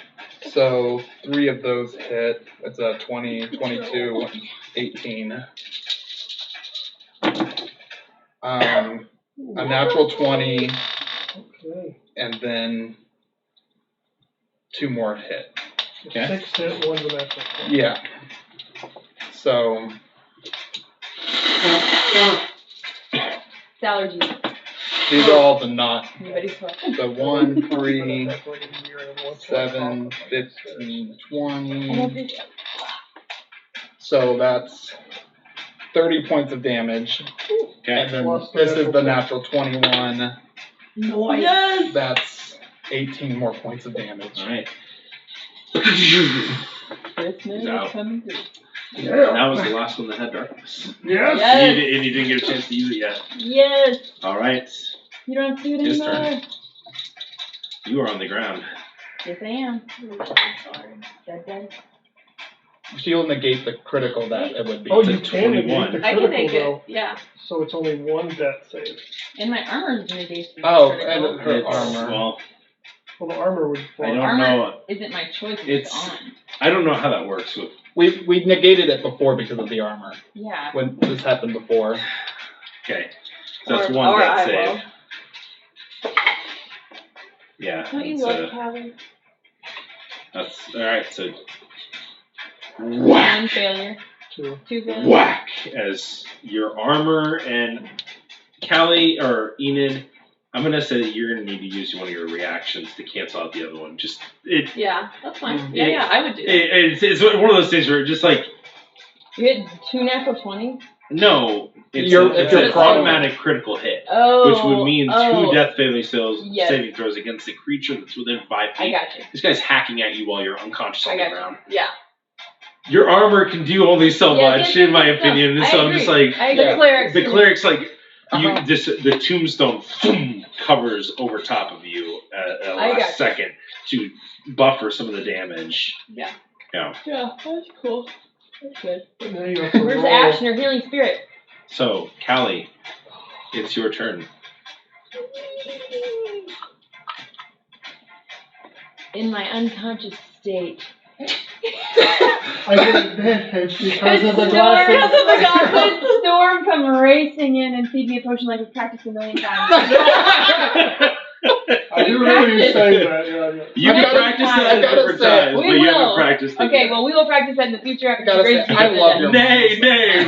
So 3 of those hit. It's a 20, 22, 18. A natural 20, Okay. and then 2 more hit. Okay. 6 hit, 1's a natural. Yeah. So It's allergies. these are all the not. Anybody's fault. The 1, 3, 7, 15, 20. So that's 30 points of damage. Okay. And then this is the natural 21. Yes. That's 18 more points of damage. Alright. Christmas Out. is coming through. Yeah. That was the last one that had darkness. Yes. Yes. And you didn't get a chance to use it yet. Yes. Alright. You don't have to do it His anymore. turn. You are on the ground. Yes, I am. Sorry. Dead. She'll negate the critical that it would be. Oh, It's a you can negate 21. the I critical can make though. it. Yeah. So it's only 1 death save. And my armor's negates. Oh, critical. and her armor. Well, Well, the armor would fall. I don't Armor know. isn't my choice. It's- It's on. I don't know how that works with. We negated it before because of the armor. Yeah. When this happened before. Okay. So that's Or- one or death I save. will. Yeah. Don't you That's, love Callie? that's alright, so One failure. 2. 2 failures. whack as your armor and Callie or Enid. I'm gonna say that you're gonna need to use one of your reactions to cancel out the other one. Just it. Yeah, that's fine. Mm. Yeah, I would do that. It's one of those things where just like You hit 2 natural 20s? no, it's You're- it's you're an critical. automatic critical hit, Oh. which would mean 2 death Yes. saving throws against a creature that's within 5 feet. I got you. This guy's hacking at you while you're unconscious on I the got you. ground. Yeah. Your armor can do only so Yeah, much, yeah, in my yeah, opinion. no, And so I I'm just agree. like, I agree. Yeah. the cleric's like, Uh-huh. the tombstone boom, covers over top of you at the I got you. last second to buffer some of the damage. Yeah. Yeah. Yeah, that's cool. That's good. And then you have to Where's roll. Ash and her healing spirit? So, Callie, it's your turn. In my unconscious state. I get advantage because of the Storm, glasses. Storm come racing in and feed me a potion like we've practiced a million times. I do remember you saying that. Yeah, yeah. You I can gotta- practice I that at gotta different say, times, we but you haven't will. practiced it Okay, yet. well, we will practice that in the future after I gotta she say, races I me love to your- Nay, nay.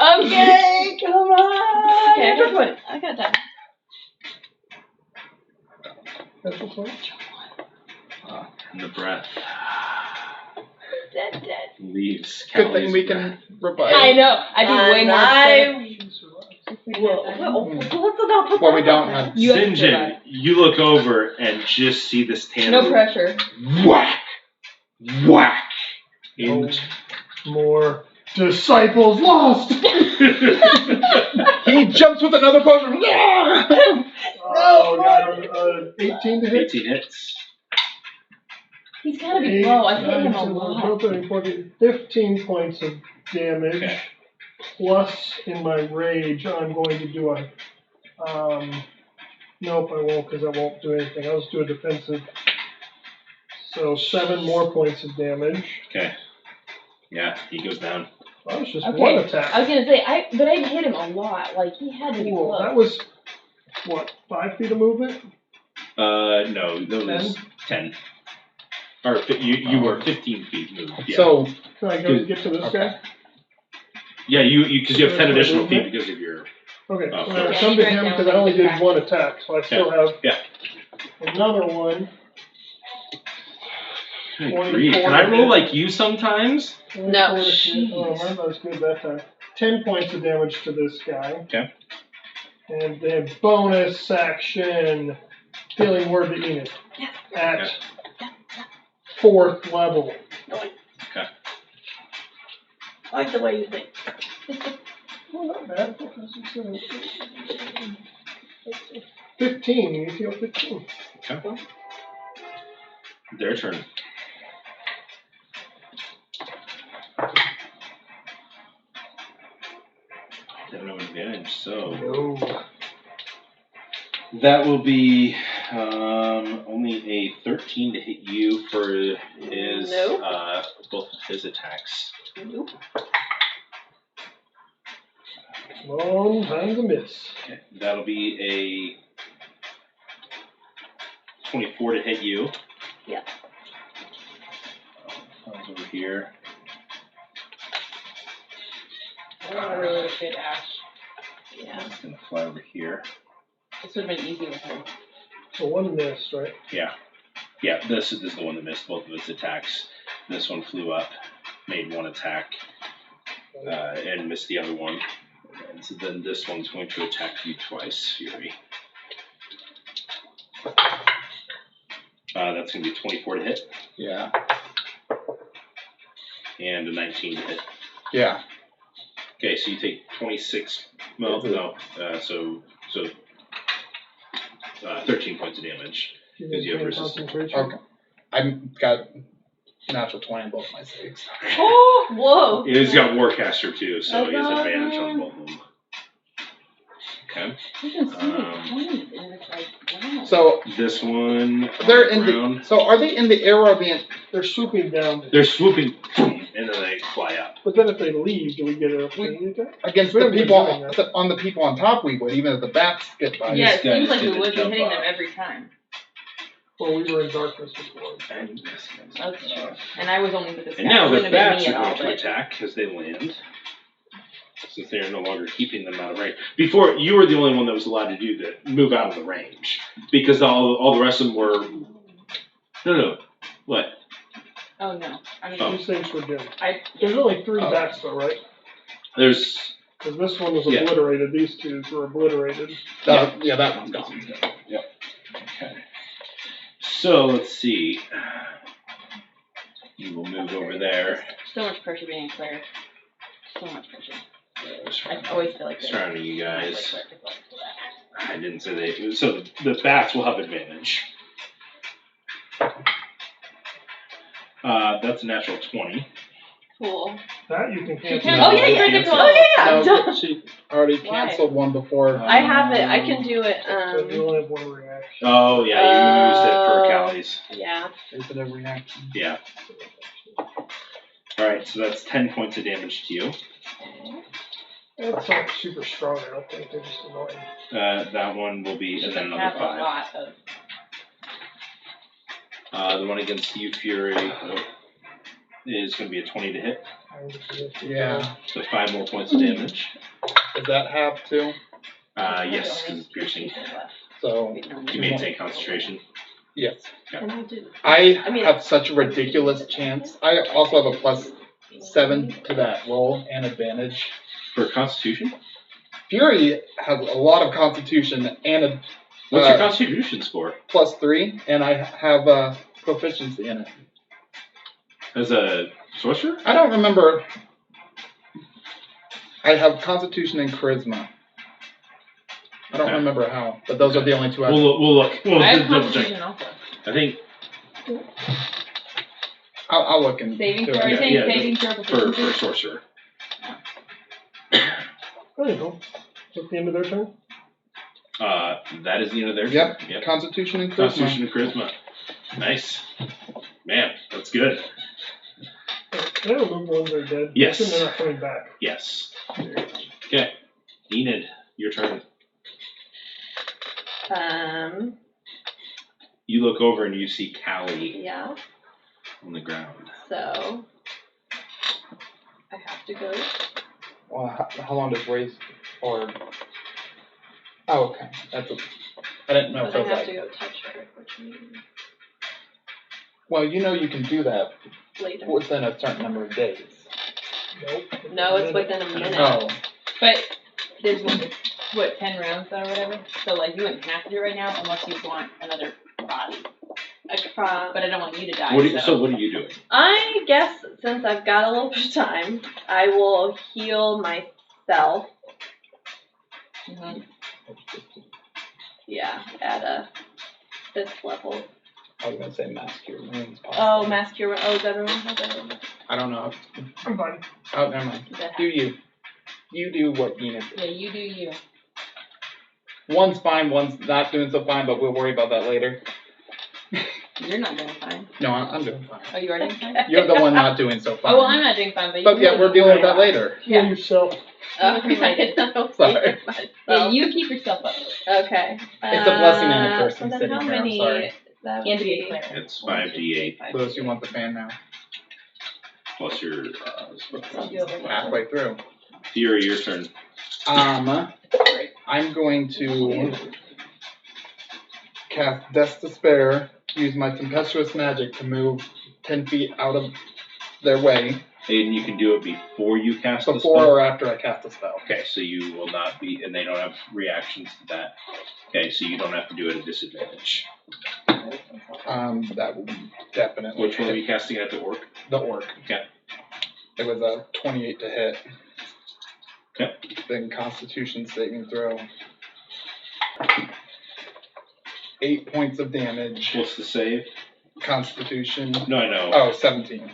Okay, come on. Okay, I got time. That's what's up. And the breath. Dead. leaves. Good thing we Callie's can revive. I know. I'd be way more upset if we did that. Well, we don't have. You have to St. survive. John, you look over and just see this tandem. No pressure. Whack! Whack! No Into more disciples lost. He jumps with another potion. Oh, got 18 to hit. 18 hits. He's gotta be low. I hit him a lot. 15 points of damage. Okay. Plus, in my rage, I'm going to do a. Nope, I won't because I won't do anything. I'll just do a defensive. So 7 more points of damage. Okay. Yeah, he goes down. That was just Okay. one attack. I was gonna say, but I hit him a lot. Like, he had to be Cool. low. That was, what, 5 feet of movement? No, that was 10. Or you were 15 feet moved. Yeah. So Can I go get to this guy? Yeah, because you have 10 additional feet Movement? because of your. Okay, Oh, so I'm gonna yeah, come you to break him down because I like only the did crack. one attack, so I still have another one. Good 24 grief. Can I roll like you sometimes? No. 24 to hit. Oh, mine was good that time. 10 points of damage to this guy. Okay. And then bonus action, healing word to Enid at Okay. 4th level. Okay. I like the way you think. Well, not bad. 15. You feel 15. Okay. Their turn. They have no advantage, so No. that will be only a 13 to hit you for his Nope. both of his attacks. Nope. Long time to miss. Okay. That'll be a 24 to hit you. Yeah. Comes over here. Oh, really good ash. Yeah. It's gonna fly over here. This would have been easy with him. So one missed, right? Yeah. Yeah, this is the one that missed both of its attacks. This one flew up, made one attack, and missed the other one. And so then this one's going to attack you twice, Fury. That's going to be 24 to hit, yeah, and a 19 to hit. yeah. Okay, so you take 26, well, no, so 13 points of damage. Because you have resistance. concentration. Okay. I've got natural 20 on both my saves. Oh, whoa. He's got Warcaster too, so he has That's advantage on awesome. both of them. Okay. He can see me 20, and it's like, wow. So This one. they're in ground. the. So are they in the air or being? They're swooping down. They're swooping, and then they fly up. But then if they leave, do we get an opportunity attack? Against We the haven't been people doing that. on the people on top, we would, even if the bats get by. Yeah, it These guys seems like we get to would be jump hitting up. them every time. Well, we were in darkness before. That's true. And I was only with this guy. And now It the wouldn't have been bats me are at all, going to but attack as they land. Since they are no longer keeping them out of range. Before, you were the only one that was allowed to do that, move out of the range. Because all the rest of them were. No. What? oh no. I mean, Oh. These things were dim. I There's only 3 Oh. bats though, right? There's. Because this one was Yeah. obliterated. These 2 were obliterated. Yeah, that one's gone. Yep. Okay. So, let's see. You will move over there. so much pressure being a player. So much pressure. I Surrounding always feel like that. you guys. I didn't say they. So the bats will have advantage. That's a natural 20. Cool. That you can cancel. can- Oh, yeah, you yeah. can cancel. Oh, yeah. No, Duh. she already Why? canceled one before. I have it. I can do it. So you only have 1 reaction. Oh yeah, you used it for Callie's. Yeah. Is it a reaction? Yeah. All right, so that's 10 points of damage to you. It's not super strong, I don't think. They're just annoying. That one will be, and then I have another a 5. lot of. The one against you, Fury, is going to be a 20 to hit. Yeah. So 5 more points of damage. Does that have to? Yes, because it's piercing. So You maintain concentration. yes. And I do. I I mean- have such a ridiculous chance. I also have a plus 7 to that roll and advantage. For Constitution? Fury has a lot of Constitution and a What's your Constitution score? +3, and I have proficiency in it. As a sorcerer? I don't remember. I have Constitution and Charisma. I don't remember how, but those are the only two. We'll look. We'll I have double check. Constitution also. I think I'll look and Saving do throw. it. Are you saying Yeah, saving throw for proficiency? sorcerer. There you go. Is that the end of their turn? That is the end of their Yep. turn. Yep. Constitution and Charisma. Constitution and Charisma. Nice. Man, that's good. Can I remove ones that are dead? Yes. They're not coming back. Yes. Okay. Enid, your turn. You look over and you see Callie Yeah. on the ground. So I have to go. Well, how long does race or? Oh, okay. I didn't know if But it I was have like. to go touch her, which means Well, you can do that later. within a certain number of days. Nope. No, it's within a minute. Oh, But there's what 10 rounds though, or whatever. So like you wouldn't have to do it right now unless you want another body. But I don't want you to die. So what are you doing? I guess since I've got a little bit of time, I will heal myself. Mhm. Yeah, at a 5th level. I was gonna say mass cure wounds. Oh, Possibly. mass cure. Oh, is everyone has everyone? I don't know. I'm fine. Oh, never mind. Do you? You do what Enid did. Yeah, you do you. One's fine, one's not doing so fine, but we'll worry about that later. You're not doing fine. No, I'm doing fine. Oh, you are doing fine? You're the one not doing so fine. Oh, well, I'm not doing fine, but you But yeah, we're dealing with that later. Heal yourself. With me later. Sorry. Yeah, you keep yourself up. Okay. It's a blessing and a curse So in then sitting how here, I'm many? sorry. That You have to be a would cleric. It's 5d8 Lewis, you want the fan now? plus your I'll do it with Halfway through. Fury, your turn. I'm going to cast Death's Despair, use my tempestuous magic to move 10 feet out of their way, And you can do it before you cast the before spell. or after I cast a spell. Okay, so you will not be, and they don't have reactions to that. Okay, so you don't have to do it at disadvantage. That will definitely Which one are hit you casting at the orc? the orc. Okay. It was a 28 to hit. Okay. Then Constitution saving throw. 8 points of damage. What's the save? Constitution. No, I know. Oh, 17.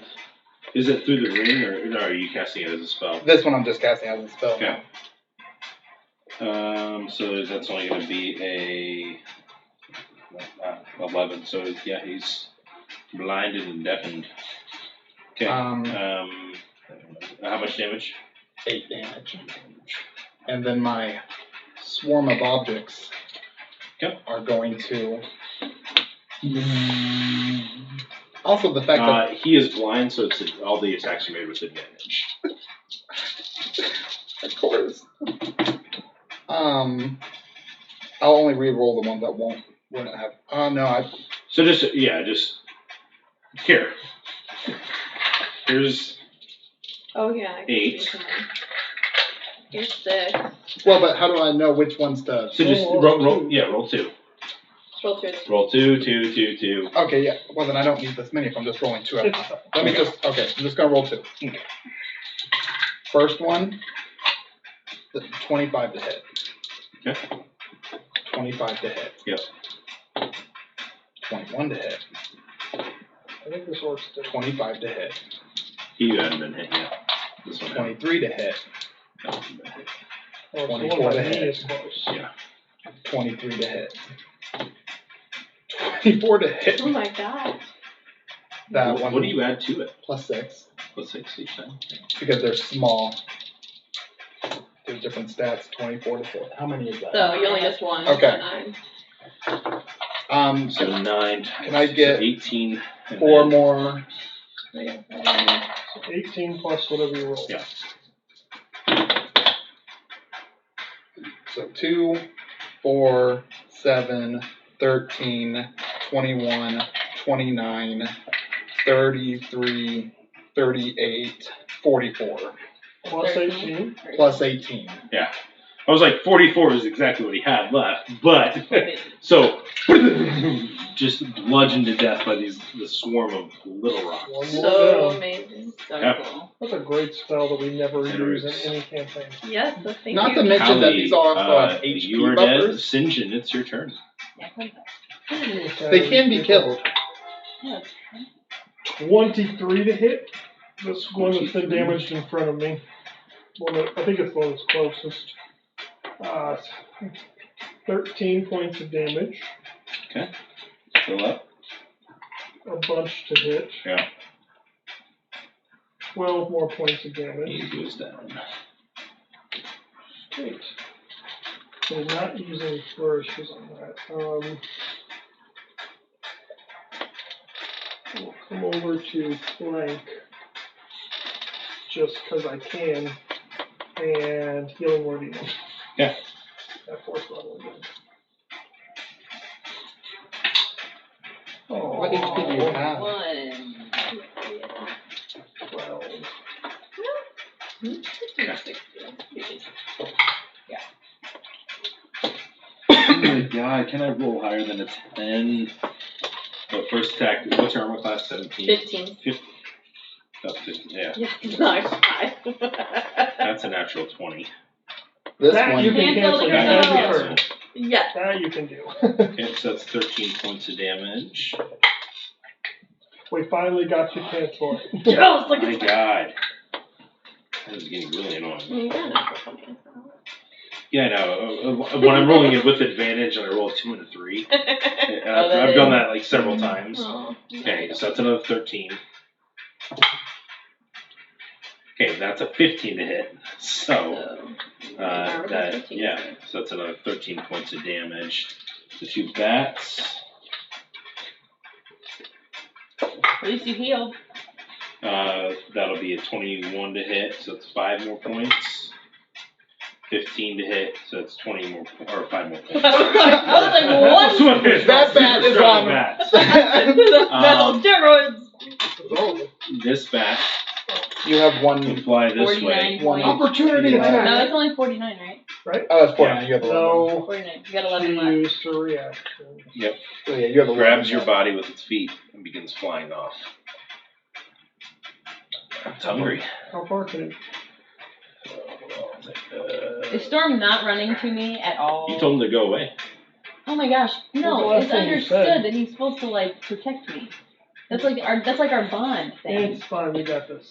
Is it through the ring, or no, are you casting it as a spell? This one I'm just casting as a spell. Okay. So that's only going to be a 11. So yeah, he's blinded and deafened. Okay. How much damage? 8 damage. And then my swarm of objects are going to. Also, the fact that he is blind, so it's all the attacks are made with advantage. of course. I'll only re-roll the ones that wouldn't have. No, So just here. Here's Oh yeah. I can 8. see someone. Here's 6. Well, but how do I know which ones to? So just roll. Yeah, roll 2. Scroll through. Roll 2, 2, 2, 2. Okay, yeah. Well, then I don't need this many if I'm just rolling 2 at a time. Let me just. Okay, I'm just gonna roll 2. Okay. First one, 25 to hit. Okay. 25 to hit. Yep. 21 to hit. I think this orc's dead. 25 to hit. He hadn't been hit yet. This one. 23 to hit. hasn't been hit. Oh, so 24 one to by me hit. is close. Yeah. 23 to hit. 24 to hit. Oh my god. That What one do you add to it? plus 6 Plus 6 each time. because they're small. There's different stats. 24 to hit. How many is that? So you only just one. Okay. So 9. So 9. Can I get 18? 4 more? So 18 plus whatever you roll. Yeah. So 2, 4, 7, 13, 21, 29, 33, 38, 44 Plus 18. plus 18. Yeah. I was like, 44 is exactly what he had left, but so just bludgeoned to death by this swarm of little rocks. One more So down. amazing. So Yeah. cool. That's a great spell that we never It use is. in any campaign. Yes, so thank Not you. to mention that these all have you HP are dead. buffers. St. John, it's your turn. They can be killed. Yeah. 23 to hit. This one that's been damaged in front of me. I think it's the one that's closest. 13 points of damage. Okay. Fill up. A bunch to hit. Yeah. 12 more points of damage. He goes down. Great. So not using flourishes on that. We'll come over to flank just because I can, and healing word even. Yeah. At 4th level again. What HP do you have? 12. Oh my god, can I roll higher than a 10? But first attack, what's your armor class? 17? 15. 15. Oh, 15, yeah. Yeah, nice. 5. That's a natural 20. This That one. you can Cancel cancel the your cancel. turn. Yeah. That you can do. Okay, so that's 13 points of damage. We finally got to cancel it. Gross, look My at god. That is getting really annoying. You got enough for something. Yeah, I know. When I'm rolling it with advantage and I roll a 2 and a 3. And Oh, that I've done is- that like several times. Oh, Okay, so that's another 13. Okay, that's a 15 to hit. So, so that's another 13 points of damage. The 2 bats. At least you healed. That'll be a 21 to hit, so it's 5 more points. 15 to hit, so it's 20 more, or 5 more points. I was like, what? That bat is on. Bats. That's on steroids. This bat You have can one. fly this 49 way. One points. Opportunity Yeah. attack. No, it's only 49, right? Oh, that's 49. Yeah. You have 11. So 49. You got she 11 left. used her reaction. So yeah, you have 11. Grabs your body with its feet and begins flying off. It's hungry. How far can it? Is Storm not running to me at all? You told him to go away. Oh my gosh, What's no! the last It's thing you said? understood that he's supposed to like protect me. That's like our bond thing. It's fine. We got this.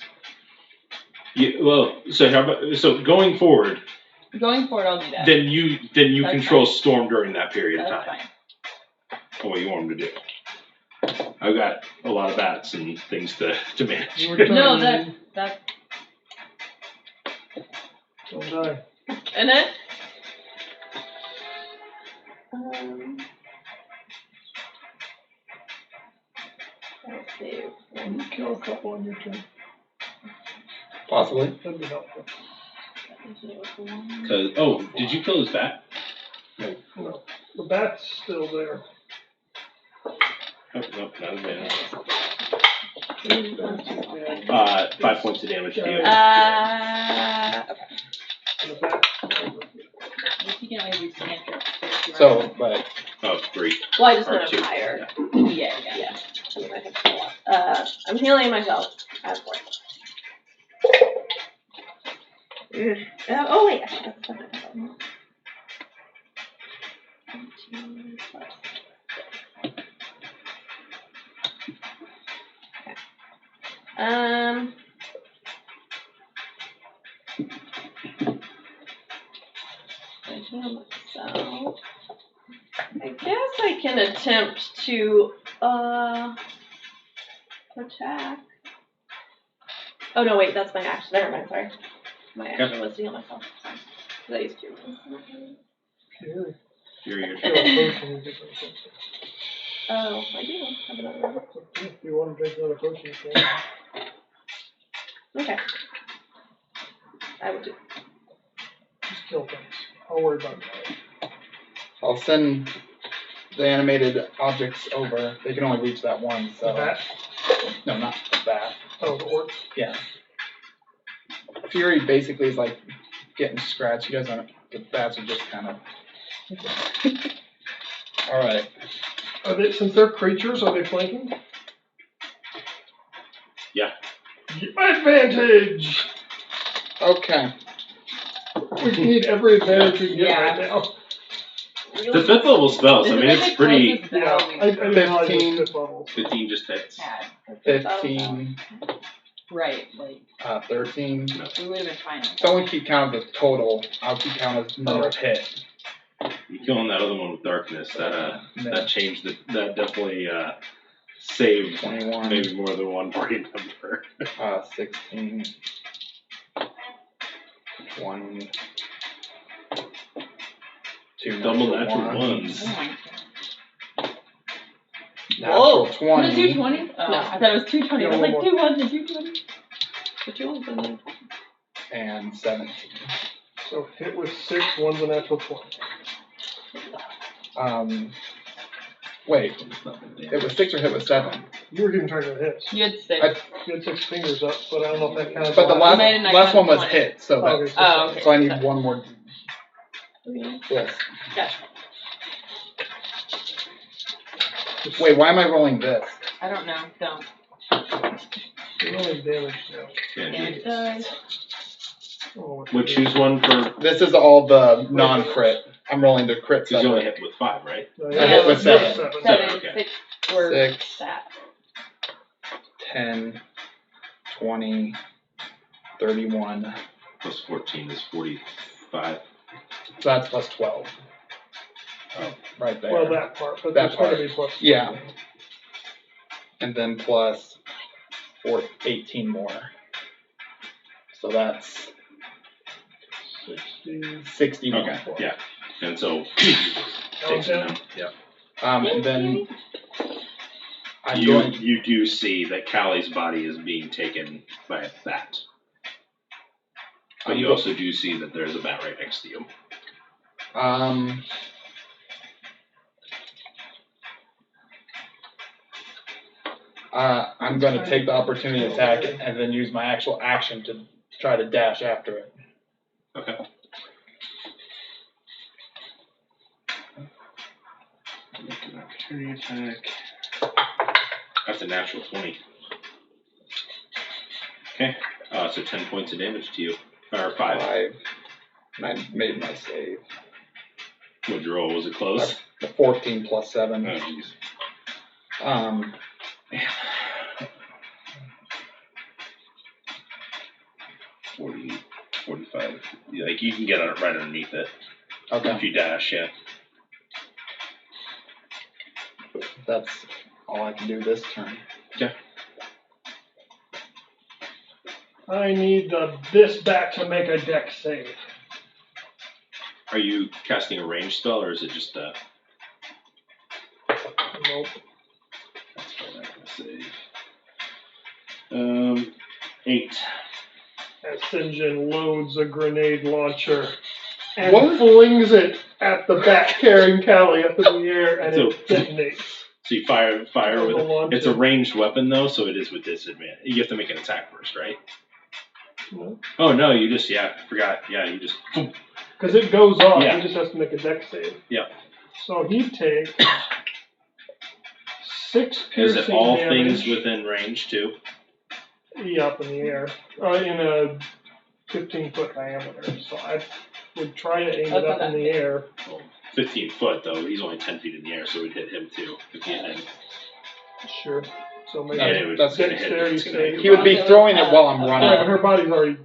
So going forward, Going forward, I'll do that. then you That's control fine. Storm during that period of That's time. fine. What you want him to do. I've got a lot of bats and things to manage. You were No, trying. that Don't die. Can it? Let's see. Can you kill a couple on your turn? Possibly. That'd be helpful. Did you kill his bat? No, the bat's still there. Oh, no, not a bad. And 5 points of damage to you. Okay. the bat. you can always use cantrips. So, but Oh, 3. Well, I just Or went up 2. higher. Yeah. Yeah. I mean, I have a lot. I'm healing myself. I have 4. Oh wait, that's not my I heal myself. I guess I can attempt to attack. Oh no, wait, that's my action. Never mind, sorry. My action was to heal myself. Sorry. 'Cause I used to. Here. You're Kill a potion and get something. Oh, I do have another one. If you want to drink another potion, you can. Okay. I will do. Just kill things. I'll worry about that. I'll send the animated objects over. They can only reach that one, so. The bat? No, not the bat. Oh, the orc. Yeah. Fury basically is like getting scratched. You guys aren't. The bats are just kind of. All right. Are they, since they're creatures, are they flanking? Yeah. Advantage! Okay. We need every advantage we can get right now. The 5th level spells, I mean, it's pretty. Yeah, I didn't realize it 15. was 5th level. 15 just hits. 15. Right, like 13. we would have been fine. Someone keep count of the total. I'll keep count of the number of hit. You killing that other one with darkness, that changed the, that definitely saved 21. maybe more than one party member. 16. 20. 2 Double natural ones. Oh my god. Natural Was it 20. 220? Oh, No. I thought it was 220. I was like 2 ones and 220. But you won't been And 17. So hit with 6, one's a natural 20. Wait. It was 6 or hit with 7? You were keeping track of the hits. You had 6. You had 6 fingers up, but I don't know if that counts. But the You made it last one was 20. hit, so that, Okay. Oh, okay. so I need one more. Yes. Gotcha. Wait, why am I rolling this? I don't know. Don't. You're rolling damage now. Damage dice. Oh, Would choose one for. This is all the non-crit. I'm rolling the crit Because you only separate. hit with 5, right? I hit with 7. 7, okay. 6 were 6. that. 10, 20, 31. Plus 14 is 45. So that's plus 12. Oh, right there. Well, that part, but That there's going to part. be plus. Yeah. And then plus 18 more. So that's 60. 61. Okay, yeah. And so. Takes them. Yeah. And then I'm You, going. you do see that Callie's body is being taken by a bat. But you also do see that there's a bat right next to you. I'm going to take the opportunity attack and then use my actual action to try to dash after it. Okay. Make an opportunity attack. That's a natural 20. Okay. So 10 points of damage to you. Or 5. 5. And I made my save. What'd you roll? Was it close? 14 plus 7. Oh, jeez. 40, 45. Like, you can get it right underneath it. Okay. If you dash, yeah. That's all I can do this turn. Yeah. I need this bat to make a deck save. Are you casting a range spell, or is it just a... Nope. That's probably not going to save. 8. Ascension loads a grenade launcher and What? flings it at the bat carrying Callie up in the air, and So- it detonates. So you fire with Launch it. It's a it. ranged weapon, though, so it is with disadvantage. You have to make an attack first, right? No. Oh, no, you just, forgot. Yeah, you just... Because it goes off, Yeah. he just has to make a deck save. Yeah. So he takes 6 Is piercing it all damage. things within range, too? Yeah, up in the air. In a 15-foot diameter. So I would try to aim it up in the air. Well, 15 foot, though. He's only 10 feet in the air, so it would hit him, too. If he hit him. Sure. So maybe And it would That's gonna hit, dexterity it's gonna hit save. He would be throwing it while I'm Yeah, but running. her body's already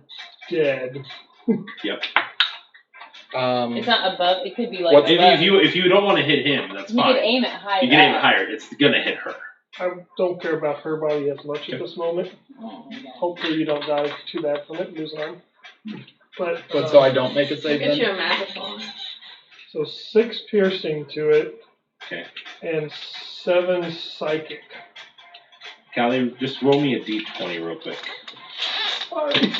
dead. Yep. It's not above. It could be like What's- above. If you don't want to hit him, that's You fine. could aim it higher. You can aim it higher. It's going to hit her. I don't care about her body as much at this moment. Oh my god. Hopefully you don't die too bad from it, lose an arm. But So I don't make a We'll save get you then? a Magathon. so 6 piercing to it. Okay. And 7 psychic. Callie, just roll me a d20 real quick. Sorry.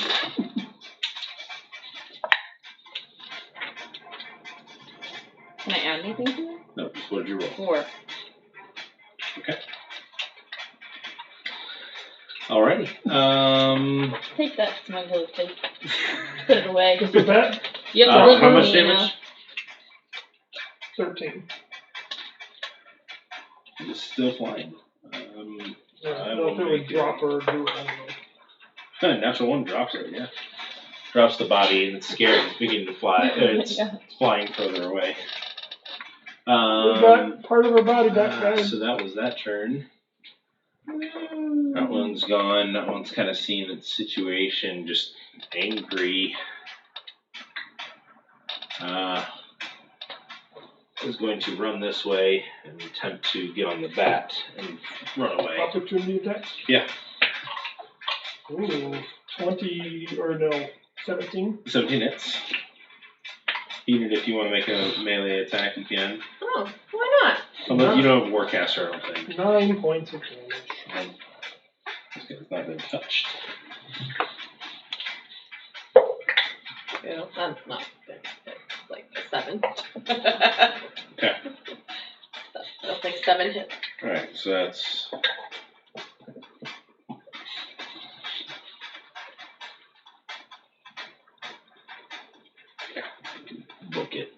Can I add anything to it? No, just what did you roll? 4. Okay. Alrighty. Take that smuggler thing. Put it away. Is it that? You have to How deliver much me damage? now. 13. It's still flying. I I don't know will if it would make drop or do it. I don't know. Natural one drops it, yeah. Drops the body and it's scared. It's beginning to fly. It's Yeah. flying further away. We got part of her body back, guys. So that was that turn. That one's gone. That one's kind of seeing its situation, just angry. Is going to run this way and attempt to get on the bat and run away. Opportunity attacks? Yeah. Ooh, 20, or no, 17. 17 hits. Even if you want to make a melee attack, you can. Oh, why not? Unless you don't have Warcaster, I don't think. 9 points of damage. This guy's not been touched. Yeah, that's not good. It's like a 7. Okay. That's like 7 hits. Alright, so that's. Book it.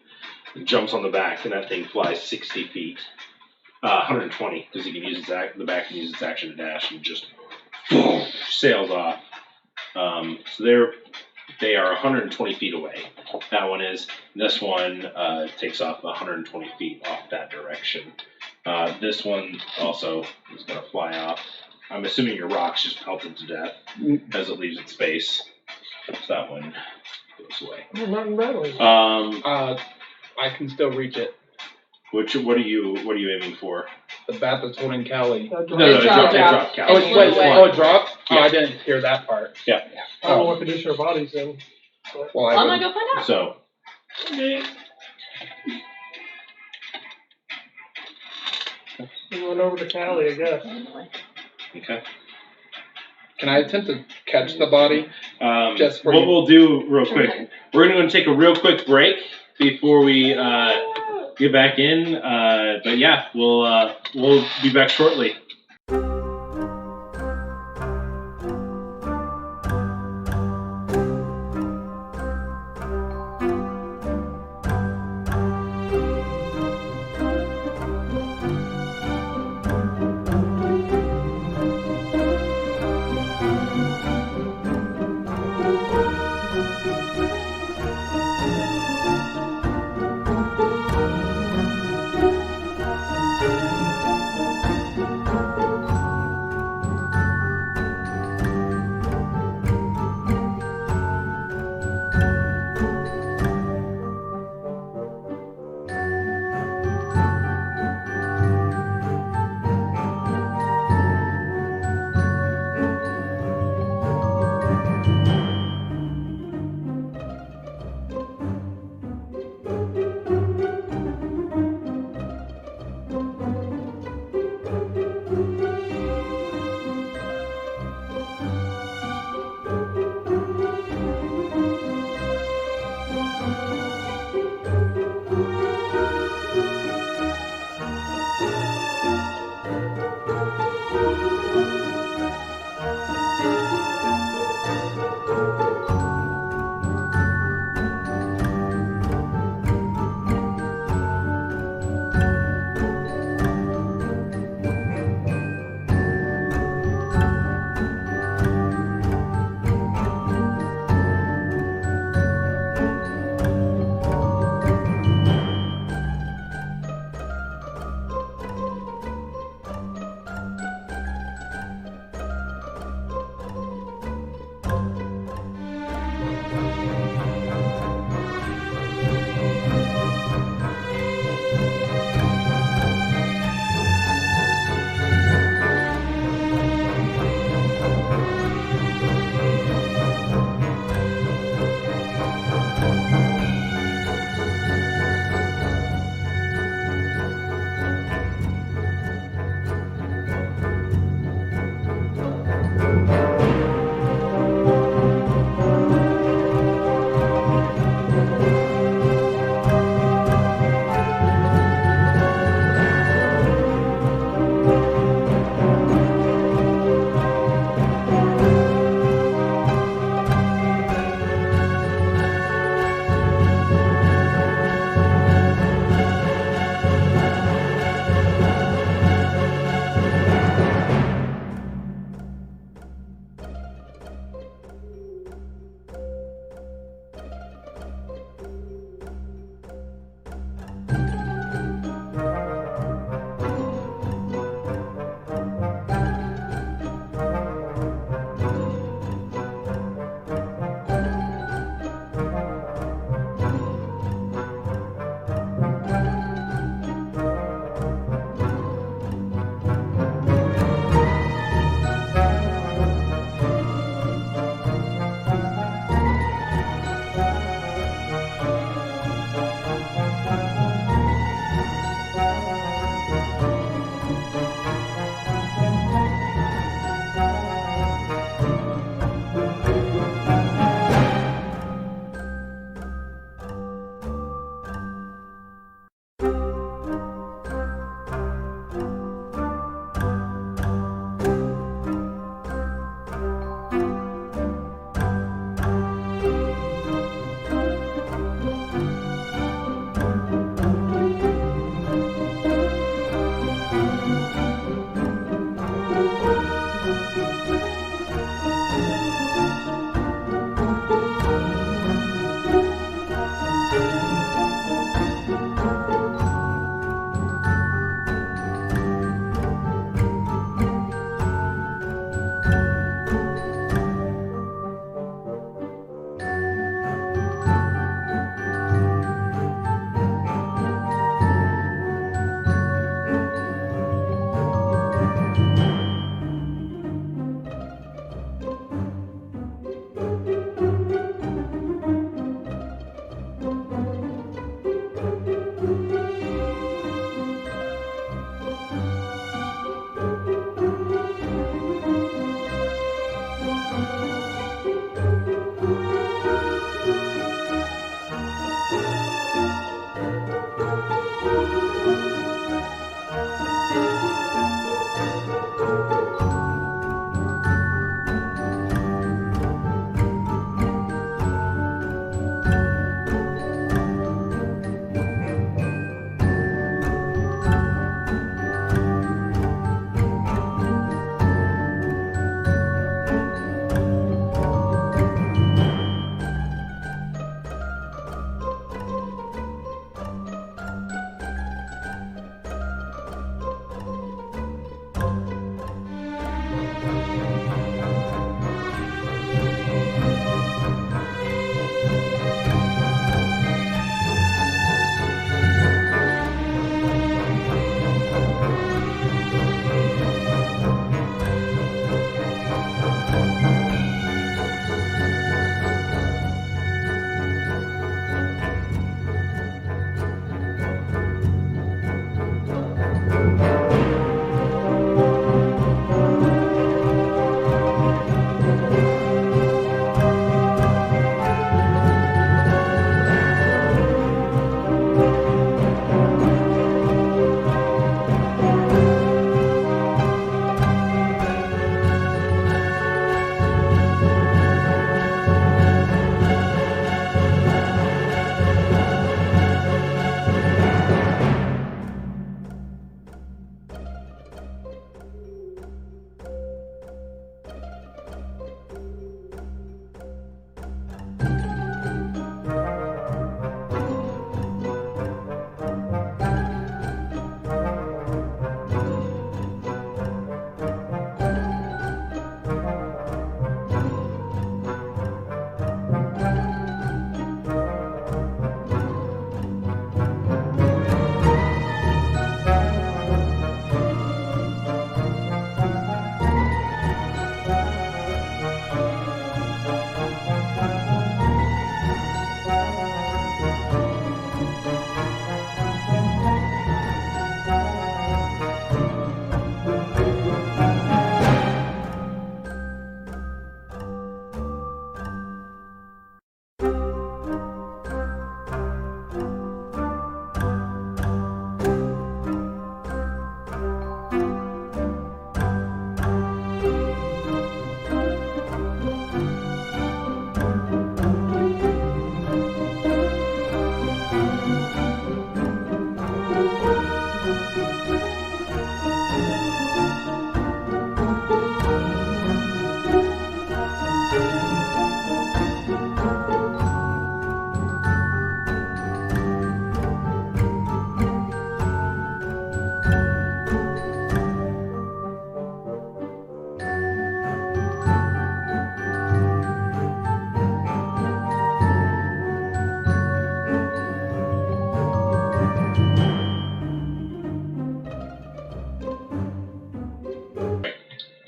It jumps on the back, and that thing flies 60 feet. 120, because he can use the back can use its action to dash and just sails off. So they are 120 feet away. That one is. This one takes off 120 feet off that direction. This one also is going to fly off. I'm assuming your rock's just pelted to death as it leaves its space. So that one goes away. Oh, not in battle. I can still reach it. What are you aiming for? The bat that's holding Callie. No, it dropped. dropped. Cal. Oh, And it, it went away. it dropped? Oh, Yeah. I didn't hear that part. Yeah. I don't know what condition her body's in. But Well, I'm I gonna go find out. So we went over to Callie, I guess. okay. can I attempt to catch the body? Just for what you. we'll do real quick, we're going to take a real quick break before we get back in. But yeah, we'll be back shortly.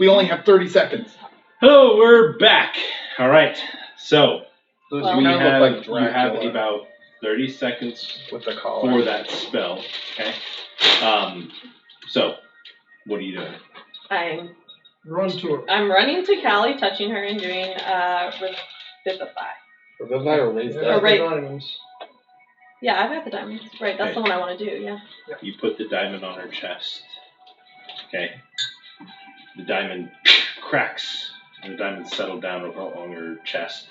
We only have 30 seconds. Hello, we're back. All right. So Well, you kind of have, look like you have Dracula about 30 seconds with the collar. for that spell. Okay. So what are you doing? Run to her. I'm running to Callie, touching her, and doing Revivify. Revivify or raise Yeah, that? right. the diamonds. Yeah, I've got the diamonds. Right, that's Okay. the one I want to do. Yeah. You put the diamond on her chest. Okay. The diamond cracks, and the diamond settled down on her chest.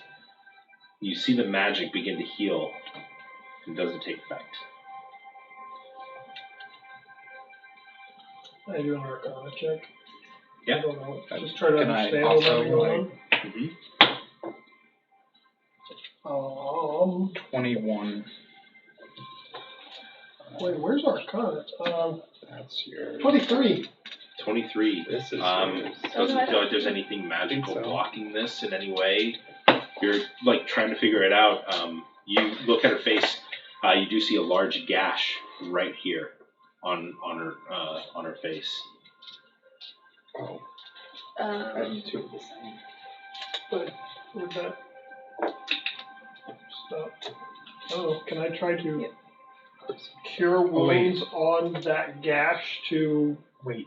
You see the magic begin to heal. It doesn't take effect. I do an Arcana check. Yeah. I don't know. Just try to Can I understand also, what's going Mm-hmm. on. 21. Wait, where's Arcana? That's yours. 23. 23. This is yours. Doesn't feel like there's anything magical so. blocking this in any way. You're like trying to figure it out. You look at her face. You do see a large gash right here on her face. Oh, I have 2 of the same. But with that. Stop. Oh, can I try to cure wounds on that gash to Wait.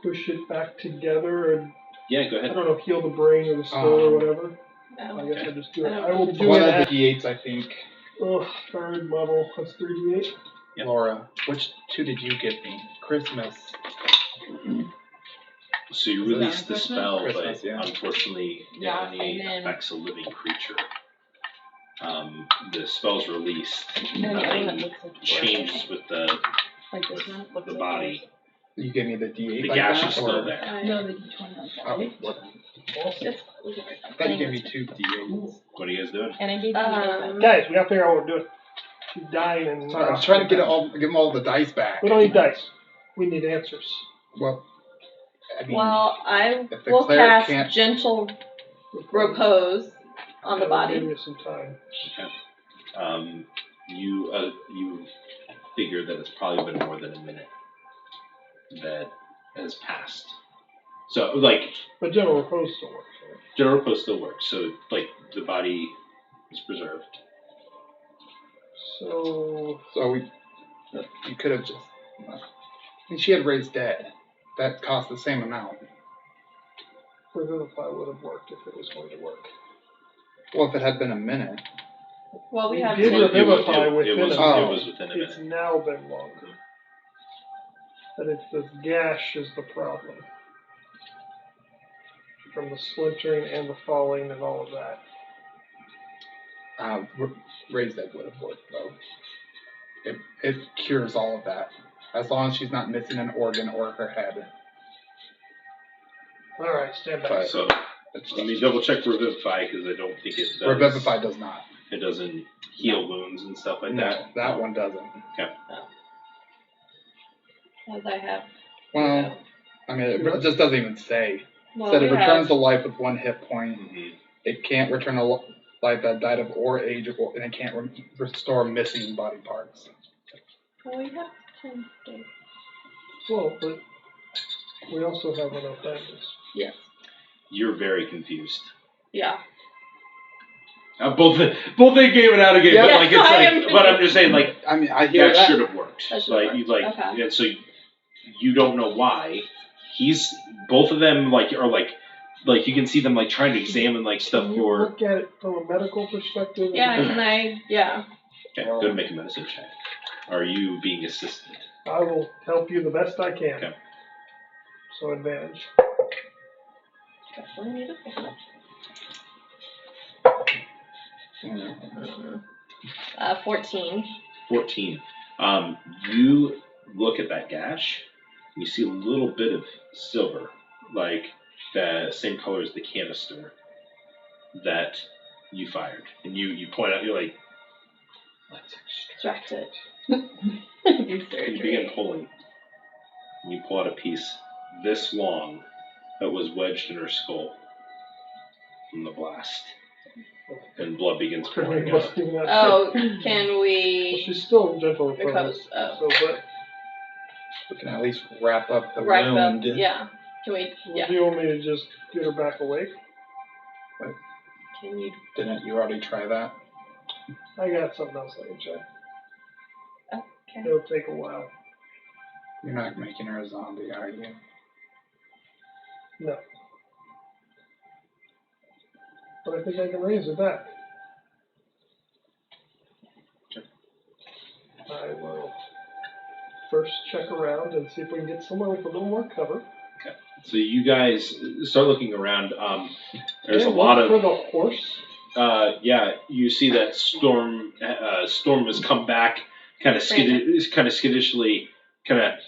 push it back together and Yeah, go I ahead. don't know, heal the brain or the skull or whatever? I guess I just do it. I will do One it of at the D8s, I think. third level. That's 3d8. Yep. Laura, which 2 did you give me? Christmas. So you Is it release on the Christmas? spell, Christmas, but yeah. unfortunately it Yeah, only and then- affects a living creature. The spell's released. And then the other one Nothing looks like yours, changes with the like this one. Looks the like body. You gave me the D8 The like gash that, is still or- there. yours. No, the D20 like that. Oh, right? what? It's, I thought you gave me 2 D8s. What are you guys doing? And I gave you the Guys, we gotta figure out what we're doing. She's dying and Sorry, I'm trying to give them all the dice back. We don't need dice. We need answers. Well, I mean, well, I if the will cleric cast can't- Gentle Repose on the Give body. you some time. Okay. You figure that it's probably been more than a minute that has passed. So like But general repose still works, right? general post still works. So like the body is preserved. So you could have just. I mean, she had raised dead. That cost the same amount. Revivify would have worked if it was going to work. Well, if it had been a minute. Well, we have did 10. Revivify it within was, a Oh. it was within a It's minute. now been longer. But it's this gash is the problem. From the splintering and the falling and all of that. Raised dead would have worked though. It cures all of that, as long as she's not missing an organ or her head. Alright, stand back. But- So let me double check Revivify because I don't think it does. Revivify does not. It doesn't heal wounds and stuff like No, that. that one doesn't. As I have. Well, I mean, it just doesn't even say. Well, Said we it returns have, to life with 1 hit point. Mhm. It can't return to life that died of or age, and it can't restore missing body parts. well, we have 10 days. Well, but we also have enough diamonds. Yes. You're very confused. Yeah. Both they gave it out again, Yeah, but like it's I like, am but I'm just saying like I mean, I hear that that. should have worked. That should Like have you worked. like, Okay. and so you don't know why. Both of them like are like you can see them like trying to examine like stuff Can you for. look at it from a medical perspective? Yeah, can I? Yeah. Okay, go ahead and make a medicine check. Are you being assisted? I will help you the best I can. Okay. So advantage. Definitely need a pick. 14. 14. You look at that gash. You see a little bit of silver, like the same color as the canister that you fired, and you point out. You're like, let's Extract it. Do surgery. You begin pulling, and you pull out a piece this long that was wedged in her skull from the blast, and blood begins pouring out. Oh, can Well, we she's still in gentle repose. repose? Oh. So, but We can at least wrap up the wrap up? wound. Yeah. Can we? Well, Yeah. do you want me to just get her back awake? Can you? Didn't you already try that? I got something else I can check. Okay. It'll take a while. You're not making her a zombie, are you? No. But I think I can raise her back. Sure. I will first check around and see if we can get somewhere with a little more cover. Okay. So you guys start looking around. There's a And lot look of. for the horse. Yeah, you see that Storm has come back, kind of skiddishly, kind of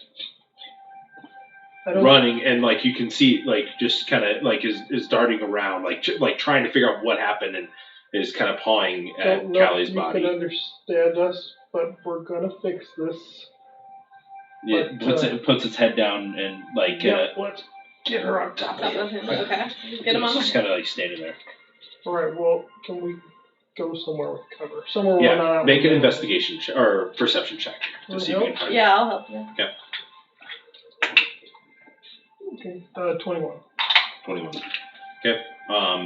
running, and like you can see, like just kind of like is darting around, like trying to figure out what happened, and is kind of pawing at Callie's body. You can understand us, but we're gonna fix this. It puts its head down and like. Let's get her on top of him. Okay. Get him on. Just kind of like standing there. All right. Well, can we go somewhere with cover? Somewhere where we're not out. Make an investigation or perception check to see if you can find. Yeah, I'll help you. Okay. Okay. 21. 21. Okay.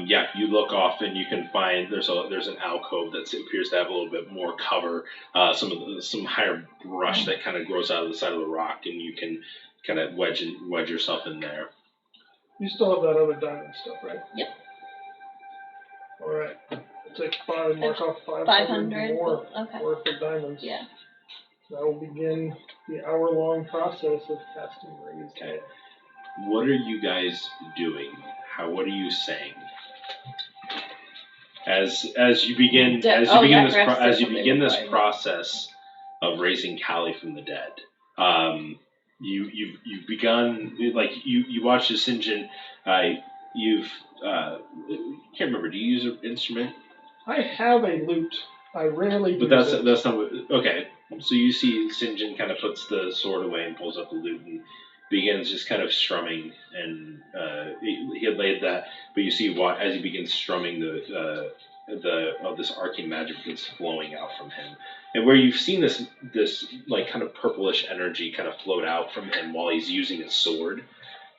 Yeah, you look off and you can find there's an alcove that appears to have a little bit more cover, some higher brush that kind of grows out of the side of the rock, and you can kind of wedge yourself in there. You still have that other diamond stuff, right? Yep. All right. Take 5, mark off 500 more okay. worth of diamonds. Yeah. That will begin the hour-long process of casting raise. Okay. What are you guys doing? What are you saying? As you begin this process of raising Callie from the dead, you've begun, like you watch this engine. You've can't remember. Do you use an instrument? I have a lute. I rarely do. But that's not what, okay. So you see St. John kind of puts the sword away and pulls up the lute and begins just kind of strumming, and he had laid that, but you see as he begins strumming, this arcane magic begins flowing out from him, and where you've seen this like kind of purplish energy kind of float out from him while he's using his sword,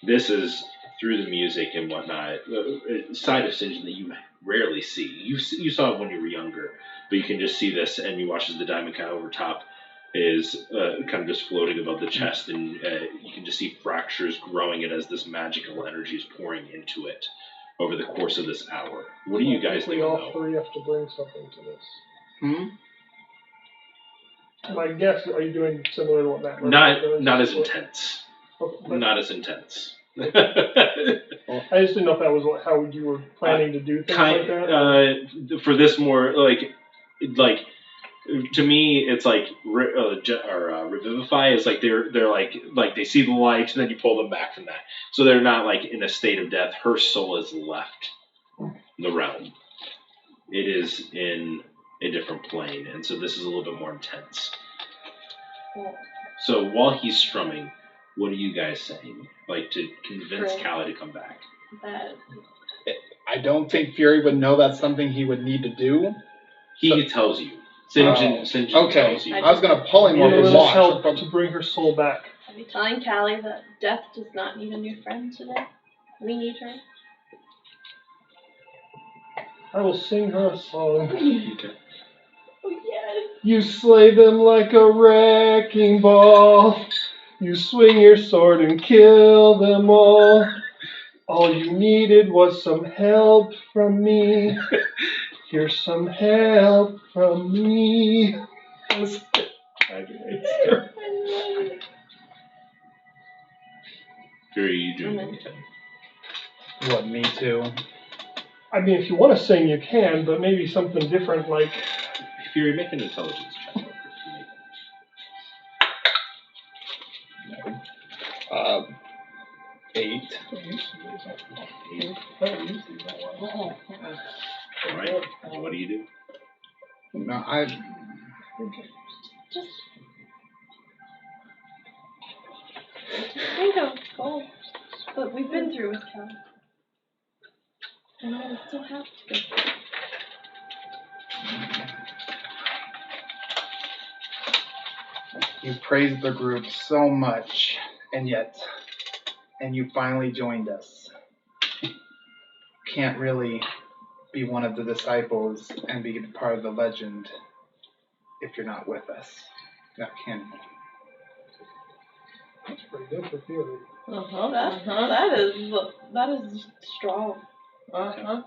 this is through the music and whatnot, a side of St. John that you rarely see. You saw it when you were younger, but you can just see this, and you watch as the diamond kind of over top is kind of just floating above the chest, and you can just see fractures growing as this magical energy is pouring into it over the course of this hour. What do you guys think? We all three have to bring something to this. My guess, are you doing similar to what Matt does? Not as intense. Okay, not as intense. I just didn't know if that was how you were planning to do things like that. For this, more like to me, it's like revivify is like they're like they see the light and then you pull them back from that, so they're not like in a state of death. Her soul has left the realm. It is in a different plane, and so this is a little bit more intense. So while he's strumming, what are you guys saying? Like to convince Callie to come back? I don't think Fury would know that's something he would need to do. He tells you. St. John tells you. I was going to pull him over to help to bring her soul back. Are you telling Callie that death does not need a new friend today? We need her. I will sing her a song. Okay. Oh, yes. You slay them like a wrecking ball. You swing your sword and kill them all. All you needed was some help from me. Here's some help from me. Fury, you doing anything? What, me too? I mean, if you want to sing, you can, but maybe something different, like... Fury, make an intelligence check. 8. Alright, and what do you do? No, I think of gold, but we've been through with Cal. And I will still have to go through. You praised the group so much, and yet and you finally joined us. Can't really be one of the disciples and be part of the legend if you're not with us. Now, can you? That's pretty good for theory. That is strong. So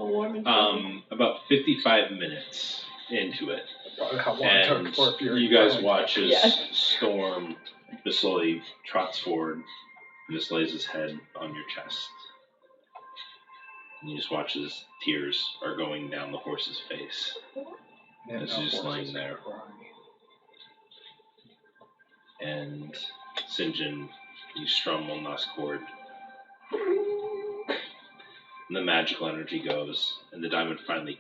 warm and fuzzy. About 55 minutes into it, Probably how long it and took for Fury you guys finally- watch as Yeah. Storm just slowly trots forward and just lays his head on your chest. And you just watch as tears are going down the horse's face. Yeah, This no, is just horses laying there. are crying. And St. John, you strum one last chord. And the magical energy goes, and the diamond finally.